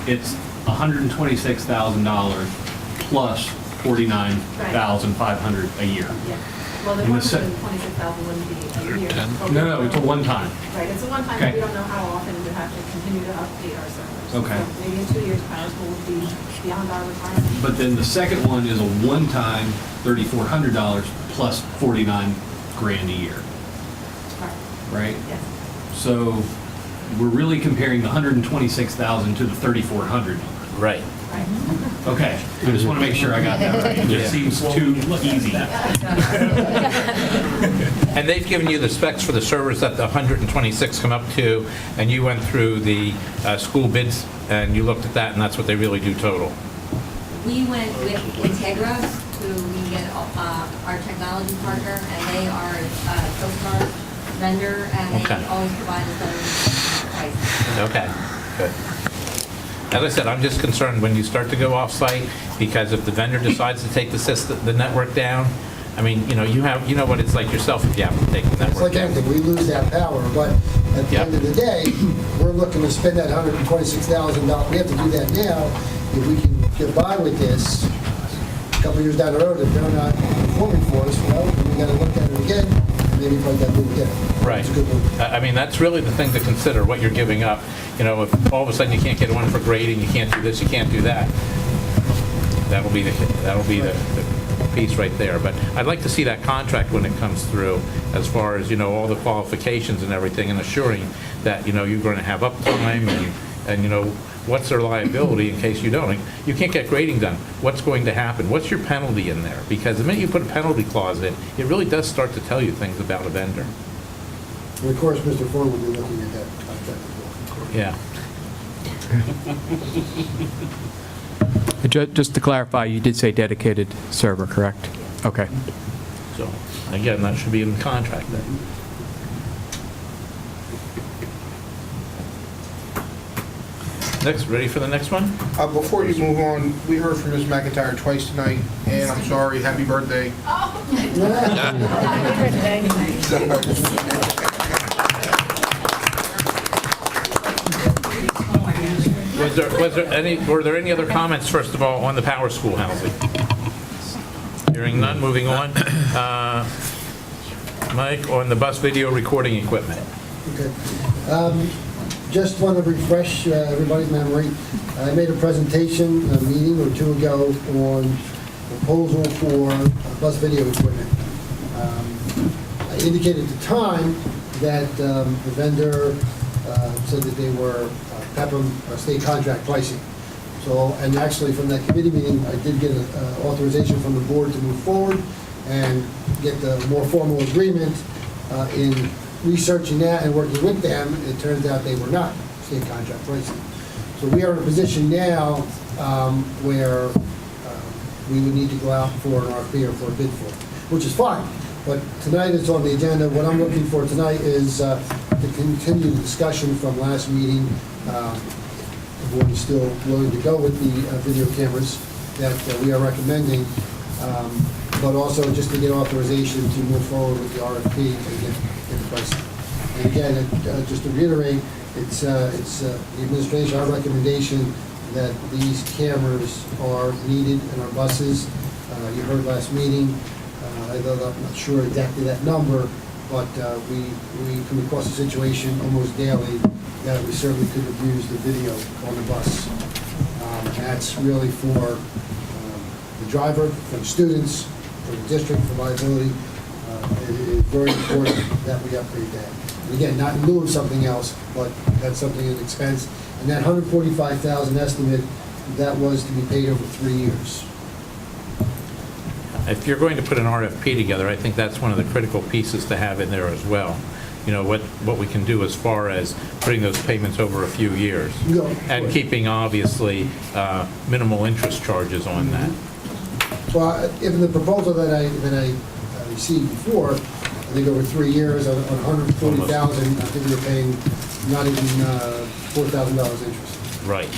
it's $126,000 plus $49,500 a year. Yeah. Well, the And the se- 126,000 wouldn't be a year. No, it's a one-time. Right, it's a one-time, Okay. we don't know how often we have to continue to update our servers. Okay. So maybe in 2 years, Power School would be beyond our retirement. But then the second one is a one-time $3,400 plus 49 grand a year, right? Yes. So we're really comparing the 126,000 to the 3,400. Right. Okay, I just want to make sure I got that right. It just seems too easy. And they've given you the specs for the servers that the 126 come up to, and you went through the school bids, and you looked at that, and that's what they really do total. We went with Integra, who we get our technology partner, and they are a CoStar vendor, and they Okay. always provide us better prices. Okay, good. As I said, I'm just concerned when you start to go off-site, because if the vendor decides to take the system, the network down, I mean, you know what it's like yourself if you have to take the It's network like down. anything, we lose that power, but at the Yep. end of the day, we're looking to spend that $126,000. We have to do that now. If we can get by with this, a couple years down the road, if they're not performing for us, well, we gotta look at it again, and maybe play that move again. Right. It's a good move. I mean, that's really the thing to consider, what you're giving up. You know, if all of a sudden you can't get one for grading, you can't do this, you can't do that, that'll be the piece right there. But I'd like to see that contract when it comes through, as far as, all the qualifications and everything, and assuring that, you're going to have uptime, and what's their liability in case you don't. You can't get grading done. What's going to happen? What's your penalty in there? Because the minute you put a penalty clause in, it really does start to tell you things about a vendor. And of course, Mr. Ford will be looking at that contract as well. Yeah. Just to clarify, you did say dedicated server, correct? Okay. So, again, that should be in the contract then. Next, ready for the next one? Before you move on, we heard from Ms. McIntyre twice tonight, and I'm sorry, happy birthday. Were there any other comments, first of all, on the Power School housing? Hearing none, moving on. Mike, on the bus video recording equipment. Okay. Just want to refresh everybody's memory. I made a presentation a meeting or two ago on proposal for bus video equipment. I indicated at the time that the vendor said that they were PEPM state contract pricing. So, and actually from that committee meeting, I did get authorization from the board to move forward and get the more formal agreement. In researching that and working with them, it turns out they were not state contract pricing. So we are in a position now where we would need to go out for an RFP or for a bid for it, which is fine. But tonight is on the agenda. What I'm looking for tonight is to continue the discussion from last meeting. The board is still willing to go with the video cameras that we are recommending, but also just to get authorization to move forward with the RFP and get the pricing. And again, just to reiterate, it's the administration, our recommendation that these cameras are needed in our buses. You heard last meeting, although I'm not sure exactly that number, but we come across a situation almost daily that we certainly could have used the video on the bus. And that's really for the driver, for the students, for the district, for liability. It is very important that we upgrade that. And again, not in lieu of something else, but that's something in expense. And that $145,000 estimate, that was to be paid over 3 years. If you're going to put an RFP together, I think that's one of the critical pieces to have in there as well. What we can do as far as putting those payments over a few years. No, and keeping, obviously, minimal interest charges on that. Well, even the proposal that I received before, I think over 3 years, on $140,000, I think we were paying not even $4,000 interest. Right.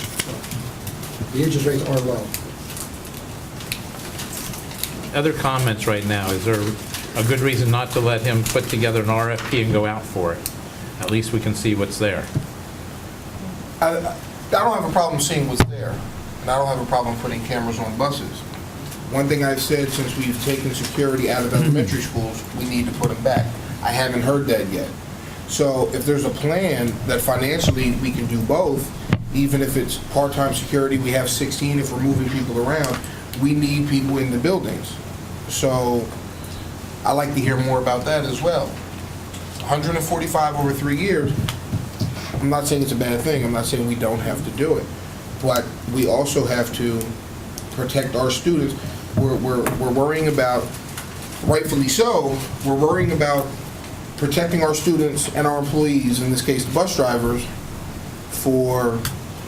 The interest rates are low. Other comments right now? Is there a good reason not to let him put together an RFP and go out for it? At least we can see what's there. I don't have a problem seeing what's there, and I don't have a problem putting cameras on buses. One thing I've said since we've taken security out of elementary schools, we need to put them back. I haven't heard that yet. So if there's a plan that financially we can do both, even if it's part-time security, we have 16 if we're moving people around, we need people in the buildings. So I'd like to hear more about that as well. 145 over 3 years, I'm not saying it's a bad thing, I'm not saying we don't have to do it, but we also have to protect our students. We're worrying about, rightfully so, we're worrying about protecting our students and our employees, in this case the bus drivers, for,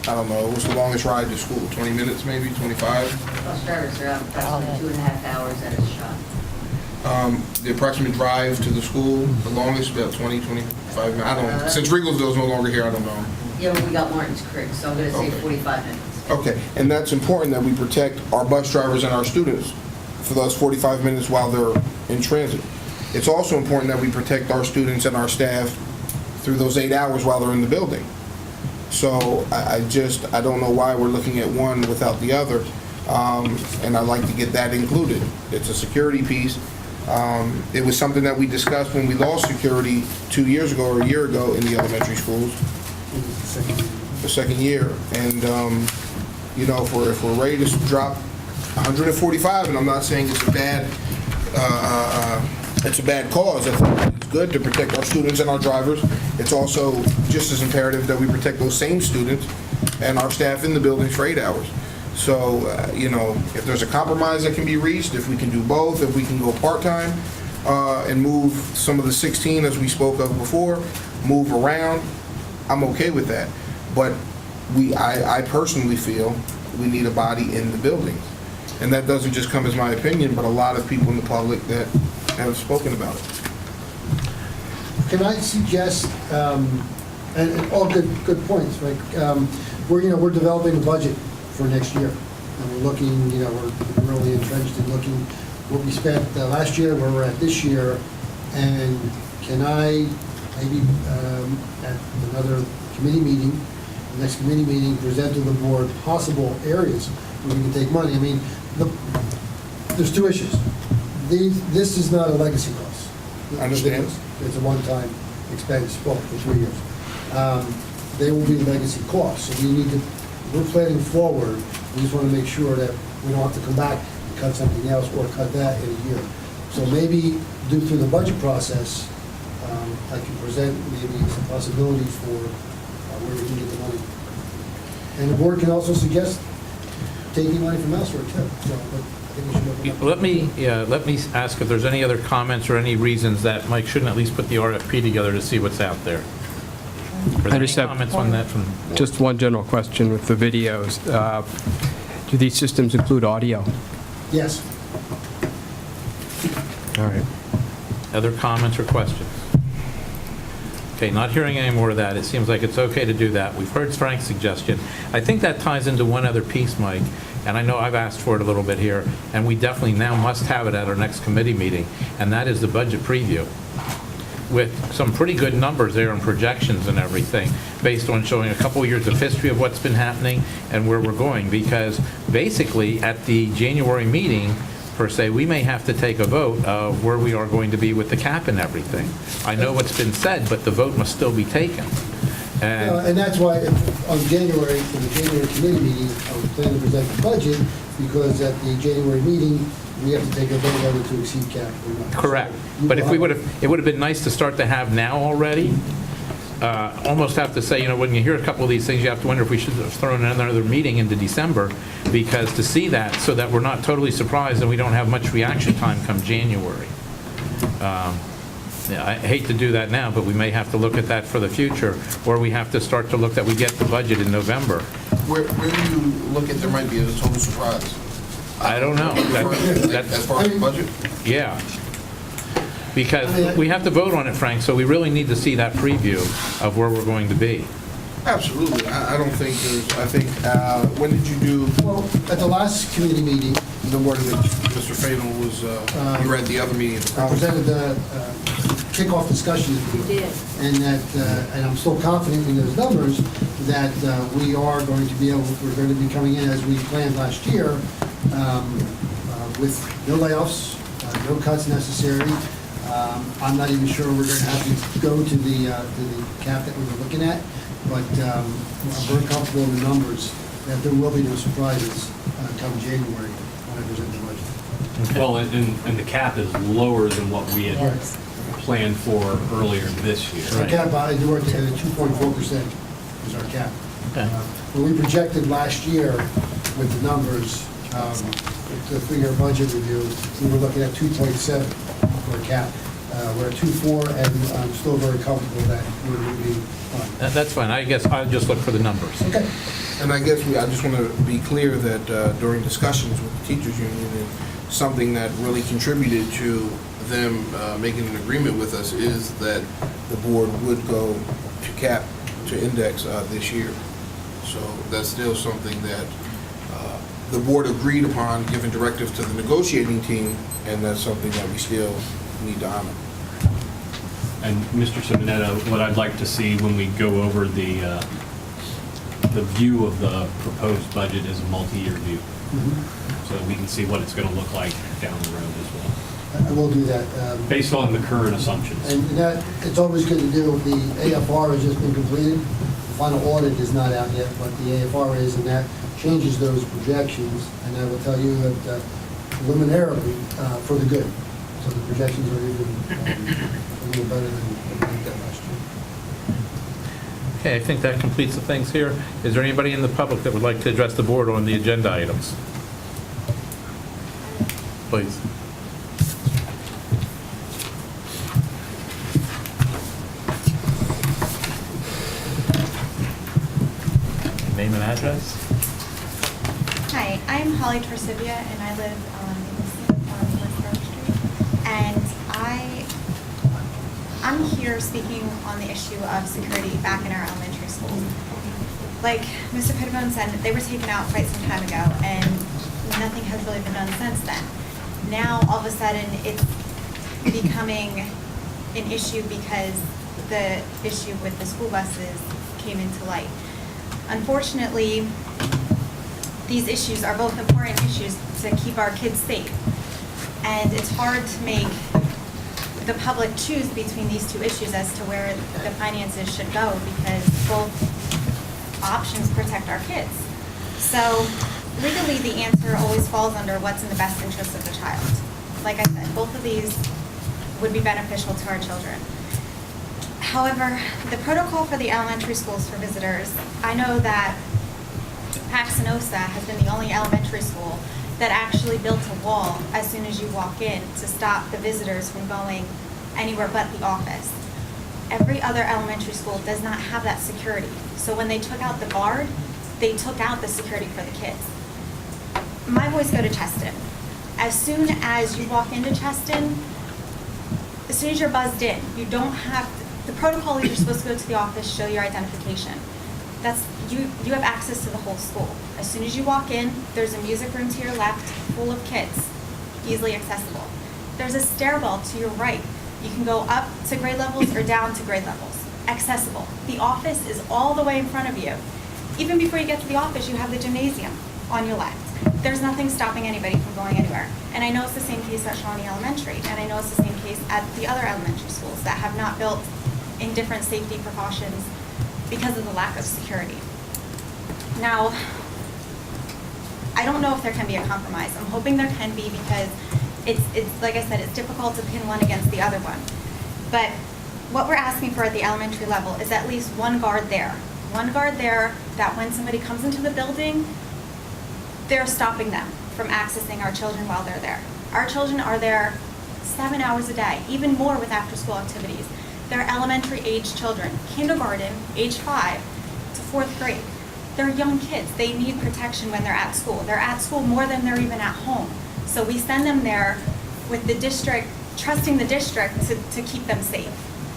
I don't know, what's the longest ride to school, 20 minutes maybe, 25? Bus drivers are out approximately 2.5 hours at a shot. The approximate drive to the school, the longest, about 20, 25 minutes, I don't know. Since Regalsville's no longer here, I don't know. Yeah, well, we got Martin's Creek, so I'm gonna say Okay. 45 minutes. Okay, and that's important that we protect our bus drivers and our students for those 45 minutes while they're in transit. It's also important that we protect our students and our staff through those 8 hours while they're in the building. So I don't know why we're looking at one without the other, and I'd like to get that included. It's a security piece. It was something that we discussed when we lost security 2 years ago or a year ago in the elementary schools, the second year. And, you know, if we're ready to drop 145, and I'm not saying it's a bad cause. I think it's good to protect our students and our drivers. It's also just as imperative that we protect those same students and our staff in the buildings for 8 hours. So, you know, if there's a compromise that can be reached, if we can do both, if we can go part-time and move some of the 16, as we spoke of before, move around, I'm okay with that. But I personally feel we need a body in the buildings. And that doesn't just come as my opinion, but a lot of people in the public that have spoken about it. Can I suggest, and all good points, like, we're developing a budget for next year. And we're looking, we're really entrenched in looking what we spent last year, where we're at this year. And can I maybe at another committee meeting, the next committee meeting, present to the board possible areas where we can take money? I mean, there's two issues. This is not a legacy cost. I understand. It's a one-time expense, well, for 3 years. They will be legacy costs, so we're planning forward. We just want to make sure that we don't have to come back and cut something else or cut that in a year. So maybe through the budget process, I can present maybe some possibilities for where we can get the money. And the board can also suggest taking money from elsewhere too. So, but I think we should open up. Let me ask if there's any other comments or any reasons that Mike shouldn't at least put the RFP together to see what's out there. Are there any comments on that from? Just one general question with the videos. Do these systems include audio? Yes. All right. Other comments or questions? Okay, not hearing any more of that. It seems like it's okay to do that. We've heard Frank's suggestion. I think that ties into one other piece, Mike, and I know I've asked for it a little bit here, and we definitely now must have it at our next committee meeting, and that is the budget preview, with some pretty good numbers there and projections and everything, based on showing a couple of years of history of what's been happening and where we're going. Because basically, at the January meeting, per se, we may have to take a vote of where we are going to be with the cap and everything. I know what's been said, but the vote must still be taken. And that's why on January, for the January committee meeting, I was planning to present the budget, because at the January meeting, we have to take a vote whether to exceed cap or not. Correct. But if we would have, it would have been nice to start to have now already. Almost have to say, when you hear a couple of these things, you have to wonder if we should have thrown another meeting into December, because to see that, so that we're not totally surprised and we don't have much reaction time come January. I hate to do that now, but we may have to look at that for the future, or we have to start to look that we get the budget in November. Where do you look at there might be a total surprise? I don't know. As far as the budget? Yeah. Because we have to vote on it, Frank, so we really need to see that preview of where we're going to be. Absolutely. I don't think when did you do? Well, at the last committee meeting, the one that Mr. Fatal was, you read the other meeting. I presented the kickoff discussion. You did. And and I'm still confident in those numbers, that we're going to be coming in as we planned last year, with no layoffs, no cuts necessary. I'm not even sure we're going to have to go to the cap that we were looking at, but I'm very comfortable in the numbers that there will be no surprises come January when I present the budget. Well, and the cap is lower than what we had Yes. planned for earlier this year. Our cap, I do work at 2.4% is our cap. When we projected last year with the numbers, the three-year budget review, we were looking at 2.7 for a cap. We're at 2.4, and I'm still very comfortable that we're going to be fine. That's fine. I guess I'll just look for the numbers. Okay. And I guess I just want to be clear that during discussions with the teachers union, and something that really contributed to them making an agreement with us is that the board would go to cap, to index this year. So that's still something that the board agreed upon, giving directives to the negotiating team, and that's something that we still need to honor. And Mr. Simonetta, what I'd like to see when we go over the view of the proposed budget is a multi-year view, so that we can see what it's going to look like down the road as well. I will do that. Based on the current assumptions. And that, it's always good to do. The AFR has just been completed. The final audit is not out yet, but the AFR is, and that changes those projections. And I will tell you that preliminarily, for the good. So the projections are even a little better than what we did last year. Okay, I think that completes the things here. Is there anybody in the public that would like to address the board on the agenda items? Please. Name and address? Hi, I'm Holly Torsivia, and I live in West Grove Street. And I'm here speaking on the issue of security back in our elementary schools. Like Mr. Pettibone said, they were taken out quite some time ago, and nothing has really been done since then. Now, all of a sudden, it's becoming an issue because the issue with the school buses came into light. Unfortunately, these issues are both important issues to keep our kids safe. And it's hard to make the public choose between these two issues as to where the finances should go, because both options protect our kids. So legally, the answer always falls under what's in the best interest of the child. Like I said, both of these would be beneficial to our children. However, the protocol for the elementary schools for visitors, I know that Paxenosa has been the only elementary school that actually built a wall as soon as you walk in to stop the visitors from going anywhere but the office. Every other elementary school does not have that security. So when they took out the guard, they took out the security for the kids. My boys go to Cheston. As soon as you walk into Cheston, as soon as you're buzzed in, you don't have, the protocol is you're supposed to go to the office, show your identification. That's, you have access to the whole school. As soon as you walk in, there's a music room to your left, full of kids, easily accessible. There's a stairwell to your right. You can go up to grade levels or down to grade levels, accessible. The office is all the way in front of you. Even before you get to the office, you have the gymnasium on your left. There's nothing stopping anybody from going anywhere. And I know it's the same case at Shawnee Elementary, and I know it's the same case at the other elementary schools that have not built in different safety precautions because of the lack of security. Now, I don't know if there can be a compromise. I'm hoping there can be, because it's like I said, it's difficult to pin one against the other one. But what we're asking for at the elementary level is at least one guard there. One guard there that when somebody comes into the building, they're stopping them from accessing our children while they're there. Our children are there 7 hours a day, even more with after-school activities. They're elementary age children, kindergarten, age 5 to 4th grade. They're young kids. They need protection when they're at school. They're at school more than they're even at home. So we send them there with the district, trusting the district to keep them safe.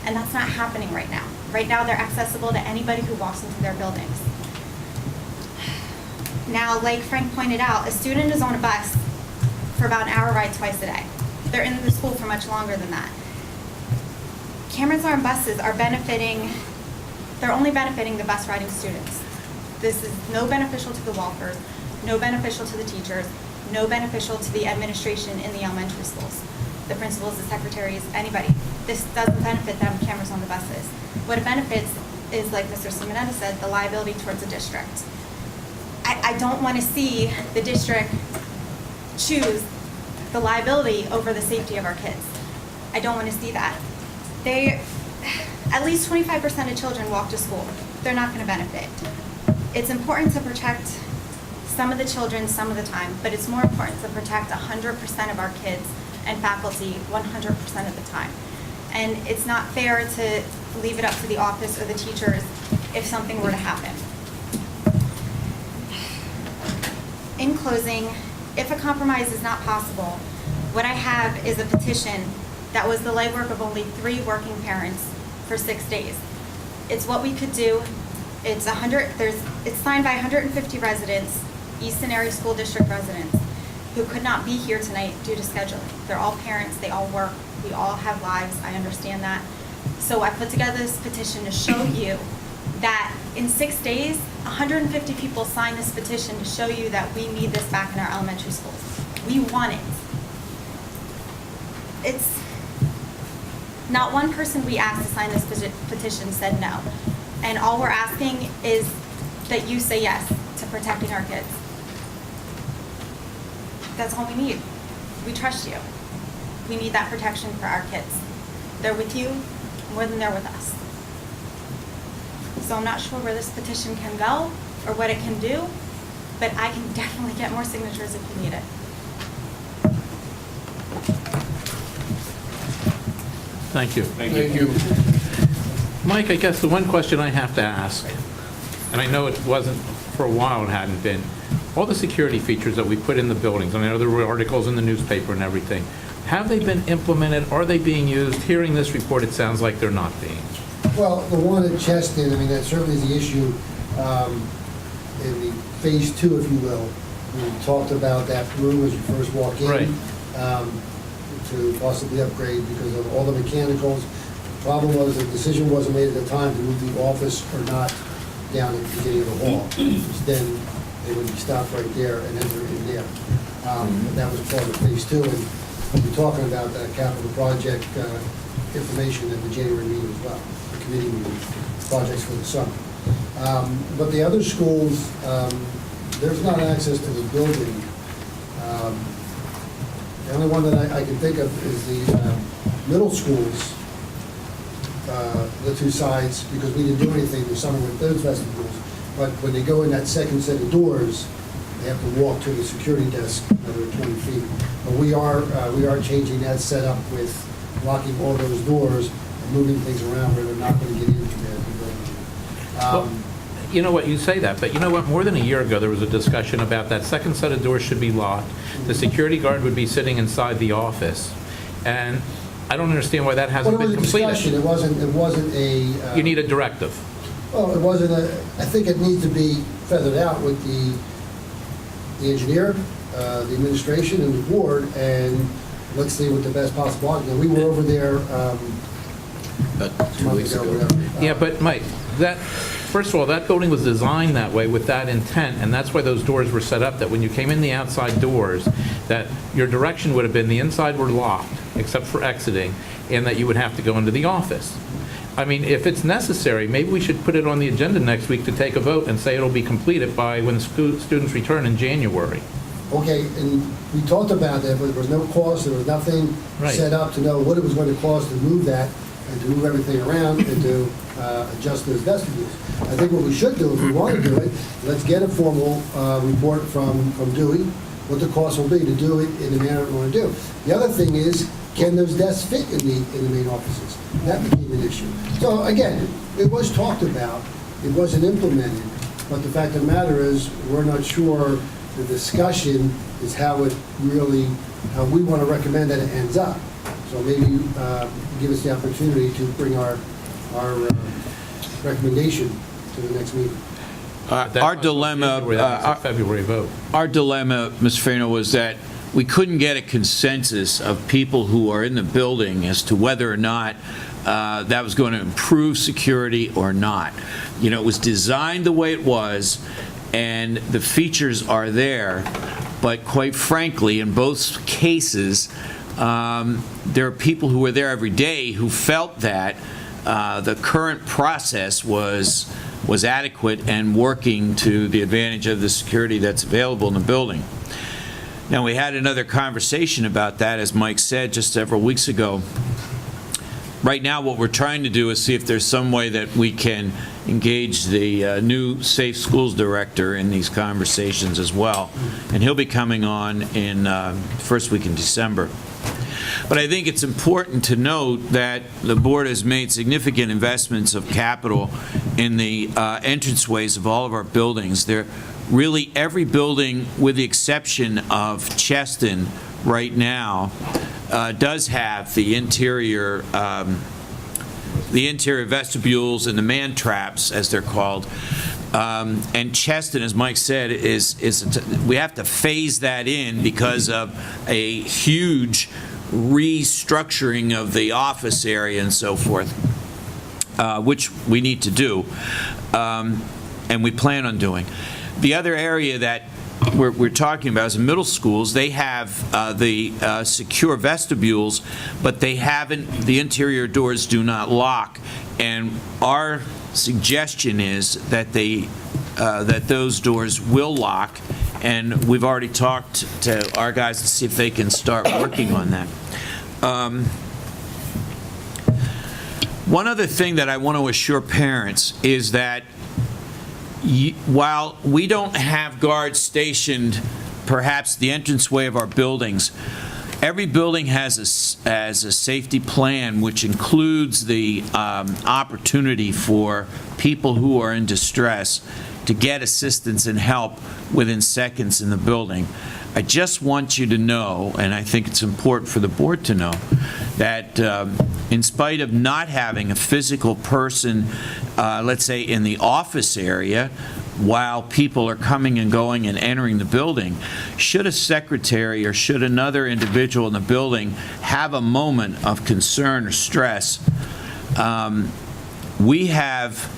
And that's not happening right now. Right now, they're accessible to anybody who walks into their buildings. Now, like Frank pointed out, a student is on a bus for about an hour ride twice a day. They're in the school for much longer than that. Cameron's Arm buses are benefiting, they're only benefiting the bus riding students. This is no beneficial to the walkers, no beneficial to the teachers. no beneficial to the administration in the elementary schools, the principals, the secretaries, anybody. This doesn't benefit them, cameras on the buses. What it benefits is, like Mr. Simonetta said, the liability towards the district. I don't want to see the district choose the liability over the safety of our kids. I don't want to see that. At least 25% of children walk to school. They're not going to benefit. It's important to protect some of the children some of the time, but it's more important to protect 100% of our kids and faculty 100% of the time. And it's not fair to leave it up to the office or the teachers if something were to happen. In closing, if a compromise is not possible, what I have is a petition that was the legwork of only 3 working parents for 6 days. It's what we could do. It's signed by 150 residents, Easton Area School District residents, who could not be here tonight due to scheduling. They're all parents, they all work, we all have lives, I understand that. So I put together this petition to show you that in 6 days, 150 people signed this petition to show you that we need this back in our elementary schools. We want it. It's not one person we asked to sign this petition said no. And all we're asking is that you say yes to protecting our kids. That's all we need. We trust you. We need that protection for our kids. They're with you more than they're with us. So I'm not sure where this petition can go or what it can do, but I can definitely get more signatures if you need it. Thank you. Thank you. Mike, I guess the one question I have to ask, and I know it wasn't for a while, it hadn't been, all the security features that we put in the buildings, I know there were articles in the newspaper and everything, have they been implemented? Are they being used? Hearing this report, it sounds like they're not being. Well, the one at Cheston, I mean, that certainly is the issue in the phase 2, if you will. We talked about that room as you first walk in. Right. To possibly upgrade because of all the mechanicals. The problem was the decision wasn't made at the time to move the office or not down at the beginning of the hall. Then they would be stopped right there and enter in there. But that was part of phase 2, and we'll be talking about that capital project information at the January meeting as well, the committee meeting, projects for the summer. But the other schools, there's not access to the building. The only one that I can think of is the middle schools, the 2 sides, because we didn't do anything this summer with those vestibules. But when they go in that second set of doors, they have to walk to the security desk another 20 feet. But we are changing that setup with locking all those doors and moving things around where they're not going to get into the building. You know what, you say that, but you know what, more than a year ago, there was a discussion about that second set of doors should be locked. The security guard would be sitting inside the office. And I don't understand why that hasn't been completed. It wasn't a... You need a directive. Well, it wasn't I think it needs to be feathered out with the engineer, the administration, and the board, and let's see what the best possible option. We were over there About 2 weeks ago. whatever. Yeah, but Mike, first of all, that building was designed that way with that intent, and that's why those doors were set up, that when you came in the outside doors, that your direction would have been the inside were locked, except for exiting, and that you would have to go into the office. I mean, if it's necessary, maybe we should put it on the agenda next week to take a vote and say it'll be completed by when students return in January. Okay, and we talked about that, but there was no cost, there was nothing set up to know what it was going to cost to move that, and to move everything around, and to adjust those vestibules. I think what we should do, if we want to do it, let's get a formal report from Dewey, what the cost will be to do it in the manner we want to do. The other thing is, can those desks fit in the main offices? That became an issue. So again, it was talked about, it wasn't implemented, but the fact of the matter is, we're not sure the discussion is how we want to recommend that it ends up. So maybe give us the opportunity to bring our recommendation to the next meeting. Our dilemma, February vote. Our dilemma, Ms. Farino, was that we couldn't get a consensus of people who are in the building as to whether or not that was going to improve security or not. You know, it was designed the way it was, and the features are there, but quite frankly, in both cases, there are people who were there every day who felt that the current process was adequate and working to the advantage of the security that's available in the building. Now, we had another conversation about that, as Mike said, just several weeks ago. Right now, what we're trying to do is see if there's some way that we can engage the new Safe Schools Director in these conversations as well. And he'll be coming on in first week in December. But I think it's important to note that the board has made significant investments of capital in the entranceways of all of our buildings. Really, every building, with the exception of Cheston right now, does have the interior vestibules and the man traps, as they're called. And Cheston, as Mike said, we have to phase that in because of a huge restructuring of the office area and so forth, which we need to do, and we plan on doing. The other area that we're talking about is middle schools. They have the secure vestibules, but they haven't, the interior doors do not lock. And our suggestion is that that those doors will lock, and we've already talked to our guys to see if they can start working on that. One other thing that I want to assure parents is that while we don't have guards stationed perhaps the entranceway of our buildings, every building has a safety plan which includes the opportunity for people who are in distress to get assistance and help within seconds in the building. I just want you to know, and I think it's important for the board to know, that in spite of not having a physical person, let's say in the office area, while people are coming and going and entering the building, should a secretary or should another individual in the building have a moment of concern or stress, we have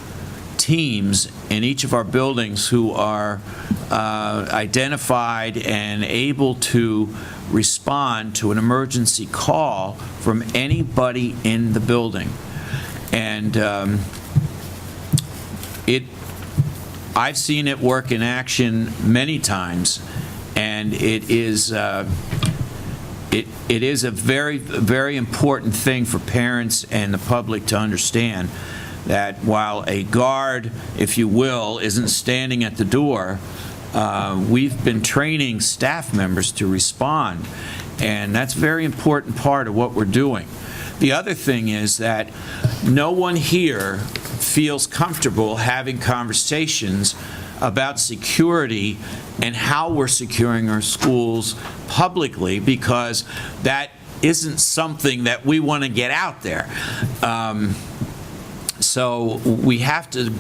teams in each of our buildings who are identified and able to respond to an emergency call from anybody in the building. And I've seen it work in action many times, and it is a very, very important thing for parents and the public to understand that while a guard, if you will, isn't standing at the door, we've been training staff members to respond, and that's a very important part of what we're doing. The other thing is that no one here feels comfortable having conversations about security and how we're securing our schools publicly, because that isn't something that we want to get out there. So we have to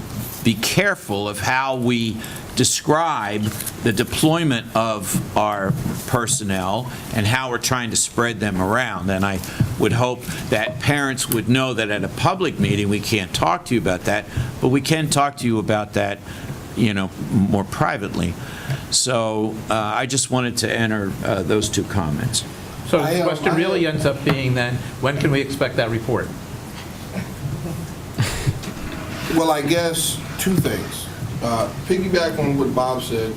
be careful of how we describe the deployment of our personnel and how we're trying to spread them around. And I would hope that parents would know that at a public meeting we can't talk to you about that, but we can talk to you about that, more privately. So I just wanted to enter those two comments. So the question really ends up being then, when can we expect that report? Well, I guess two things. Piggyback on what Bob said,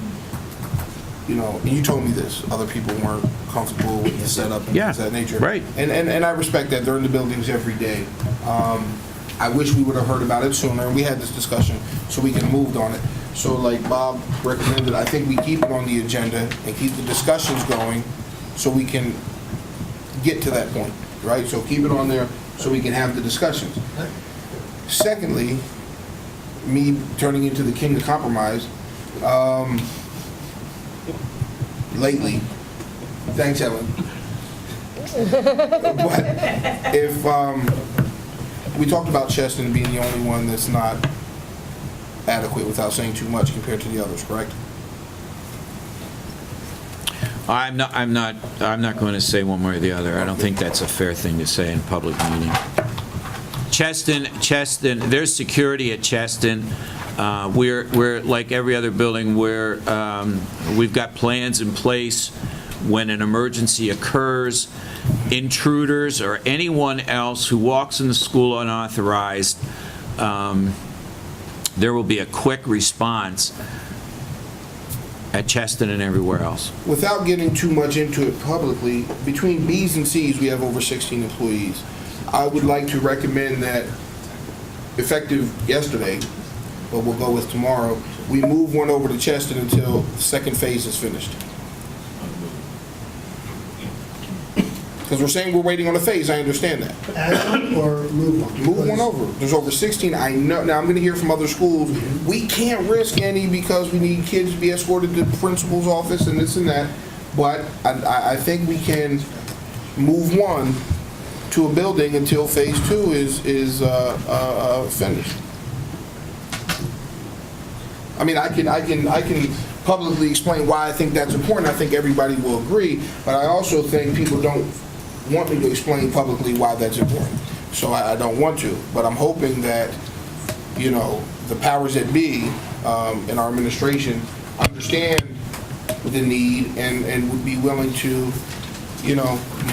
and you told me this, other people weren't comfortable with the setup and things of that nature. Right. And I respect that. They're in the buildings every day. I wish we would have heard about it sooner, and we had this discussion so we can move on it. So like Bob recommended, I think we keep it on the agenda and keep the discussions going so we can get to that point, right? So keep it on there so we can have the discussions. Secondly, me turning into the king of compromise, lately, thanks Ellen, but if we talked about Cheston being the only one that's not adequate without saying too much compared to the others, correct? I'm not going to say one way or the other. I don't think that's a fair thing to say in a public meeting. Cheston, there's security at Cheston. We're like every other building, we've got plans in place when an emergency occurs. Intruders or anyone else who walks in the school unauthorized, there will be a quick response at Cheston and everywhere else. Without getting too much into it publicly, between Bs and Cs, we have over 16 employees. I would like to recommend that, effective yesterday, but we'll go with tomorrow, we move one over to Cheston until the second phase is finished. Because we're saying we're waiting on a phase, I understand that. Add one or move one? Move one over. There's over 16. I know. Now I'm going to hear from other schools. We can't risk any because we need kids to be escorted to the principal's office and this and that. But I think we can move one to a building until phase 2 is finished. I mean, I can publicly explain why I think that's important. I think everybody will agree, but I also think people don't want me to explain publicly why that's important. So I don't want to, but I'm hoping that, the powers that be in our administration understand the need and would be willing to,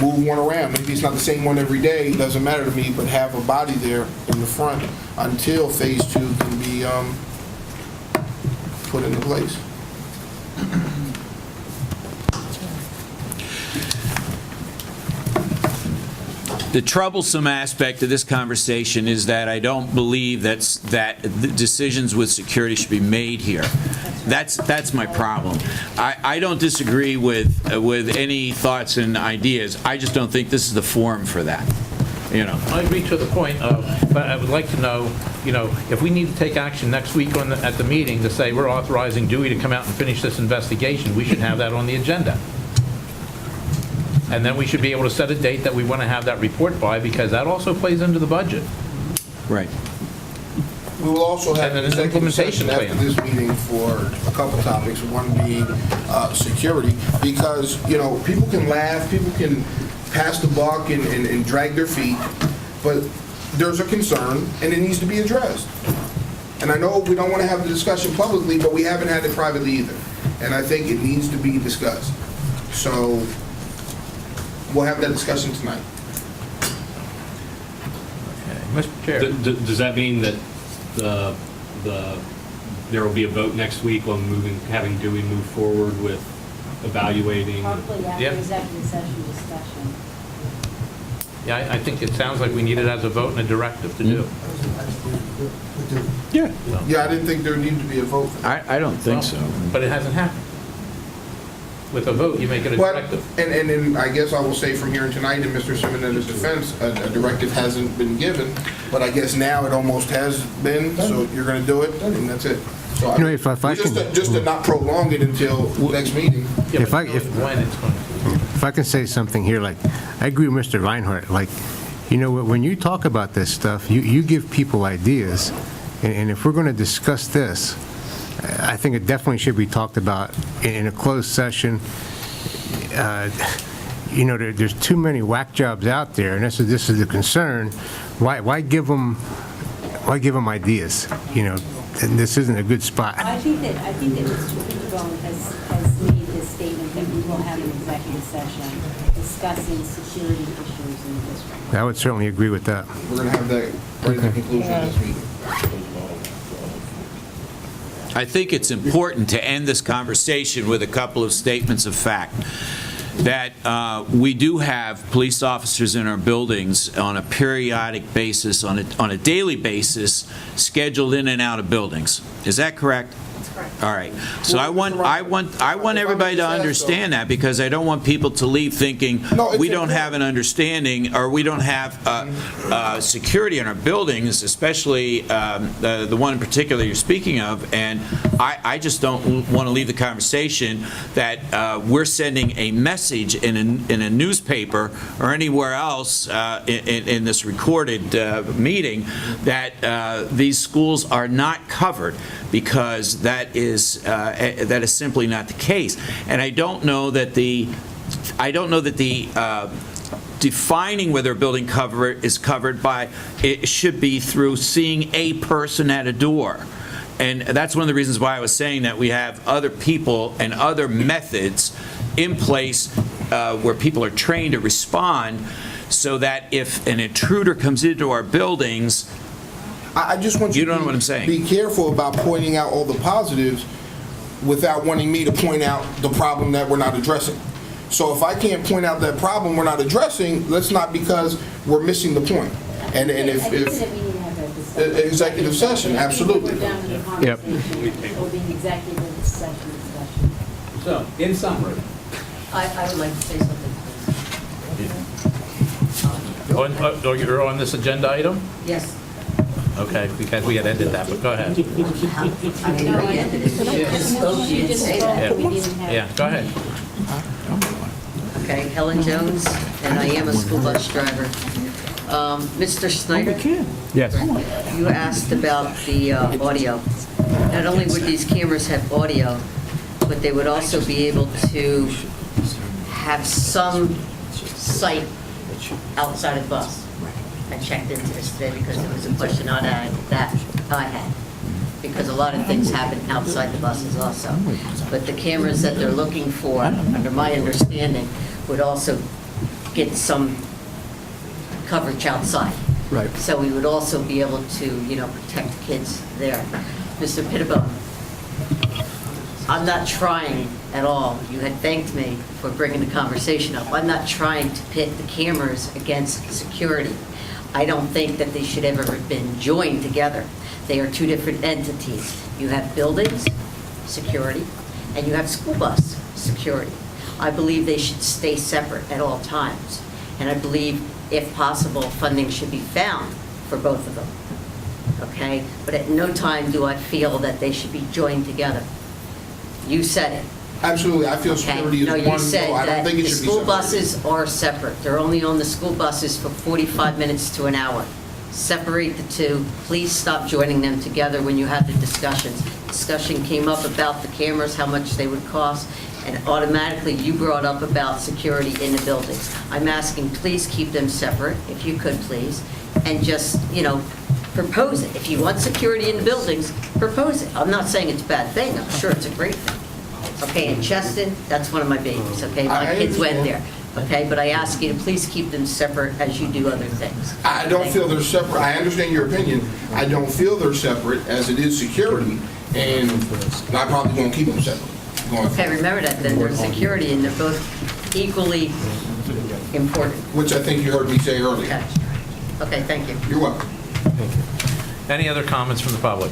move one around. Maybe it's not the same one every day, it doesn't matter to me, but have a body there in the front until phase 2 can be put into place. The troublesome aspect of this conversation is that I don't believe that the decisions with security should be made here. That's my problem. I don't disagree with any thoughts and ideas. I just don't think this is the forum for that. I agree to the point of, but I would like to know, if we need to take action next week at the meeting to say we're authorizing Dewey to come out and finish this investigation, we should have that on the agenda. And then we should be able to set a date that we want to have that report by, because that also plays into the budget. Right. We will also have And an an executive implementation session after plan. this meeting for a couple topics, one being security, because, people can laugh, people can pass the buck and drag their feet, but there's a concern and it needs to be addressed. And I know we don't want to have the discussion publicly, but we haven't had it privately either. And I think it needs to be discussed. So we'll have that discussion tonight. Mr. Chair. Does that mean that there will be a vote next week on having Dewey move forward with evaluating? Probably after Yep. executive session discussion. Yeah, I think it sounds like we need it as a vote and a directive to do. Yeah. Yeah, I didn't think there needed to be a vote. I don't think so. But it hasn't happened. With a vote, you make it a But, directive. and I guess I will say from here tonight, in Mr. Simonetti's defense, a directive hasn't been given, but I guess now it almost has been, so you're going to do it, and that's it. So if I can... Just to not prolong it until next meeting. Yeah, If but I- if- when it's going to. If I can say something here, I agree with Mr. Reinhardt, when you talk about this stuff, you give people ideas, and if we're going to discuss this, I think it definitely should be talked about in a closed session. There's too many whack jobs out there, and this is the concern. Why give them ideas? And this isn't a good spot. I think that Mr. Peterson has made this statement that we will have an executive session discussing security issues in the district. I would certainly agree with that. We're going to have that right at the conclusion of this meeting. I think it's important to end this conversation with a couple of statements of fact. That we do have police officers in our buildings on a periodic basis, on a daily basis, scheduled in and out of buildings. Is that correct? That's correct. All right. So I want everybody to understand that, because I don't want people to leave thinking we don't have an understanding, or we don't have security in our buildings, especially the one in particular you're speaking of. And I just don't want to leave the conversation that we're sending a message in a newspaper or anywhere else in this recorded meeting that these schools are not covered, because that is simply not the case. And I don't know that the defining whether a building cover is covered by, it should be through seeing a person at a door. And that's one of the reasons why I was saying that we have other people and other methods in place where people are trained to respond, so that if an intruder comes into our buildings, I just want you know what I'm saying. Be careful about pointing out all the positives without wanting me to point out the problem that we're not addressing. So if I can't point out that problem we're not addressing, let's not, because we're missing the point. And if executive session, absolutely. Yep. It'll be executive session discussion. So, in summary, I would like to say something, please. you're on this agenda item? Yes. Okay, because we had ended that, but go ahead. I mean, we ended it. You just spoke, you didn't say that. Yeah, go ahead. Okay, Helen Jones, and I am a school bus driver. Mr. Snyder? Yes. You asked about the audio. Not only would these cameras have audio, but they would also be able to have some sight outside of the bus. I checked into this today because it was a question I had. Because a lot of things happen outside the buses also. But the cameras that they're looking for, under my understanding, would also get some coverage outside. Right. So we would also be able to, protect kids there. Mr. Pittibone, I'm not trying at all, you had thanked me for bringing the conversation up, I'm not trying to pit the cameras against security. I don't think that they should ever have been joined together. They are two different entities. You have buildings, security, and you have school bus security. I believe they should stay separate at all times. And I believe, if possible, funding should be found for both of them. Okay? But at no time do I feel that they should be joined together. You said it. Absolutely, I feel Okay? security is No, one you goal. said I don't that think it the should be school separate. buses are separate. They're only on the school buses for 45 minutes to an hour. Separate the two. Please stop joining them together when you have the discussions. Discussion came up about the cameras, how much they would cost, and automatically you brought up about security in the buildings. I'm asking, please keep them separate, if you could, please, and just, propose it. If you want security in the buildings, propose it. I'm not saying it's a bad thing. I'm sure it's a great thing. Okay, in Cheston, that's one of my babies, okay? My kids went there, okay? But I ask you to please keep them separate as you do other things. I don't feel they're separate. I understand your opinion. I don't feel they're separate, as it is security, and I probably won't keep them separate going Okay, forward. remember that, then there's security, and they're both equally important. Which I think you heard me say earlier. Okay, okay, thank you. You're welcome. Any other comments from the public?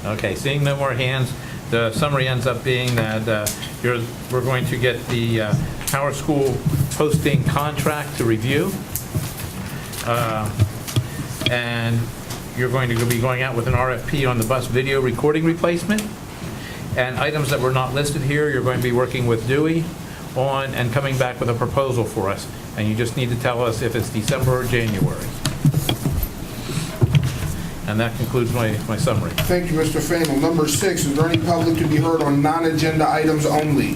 Okay, seeing no more hands, the summary ends up being that we're going to get the Howard School posting contract to review. And you're going to be going out with an RFP on the bus video recording replacement. And items that were not listed here, you're going to be working with Dewey on and coming back with a proposal for us. And you just need to tell us if it's December or January. And that concludes my summary. Thank you, Mr. Famel. Number 6, is there any public to be heard on non-agenda items only?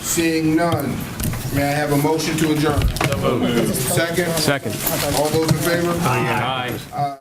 Seeing none, may I have a motion to adjourn? Second? Second. All those in favor? Aye.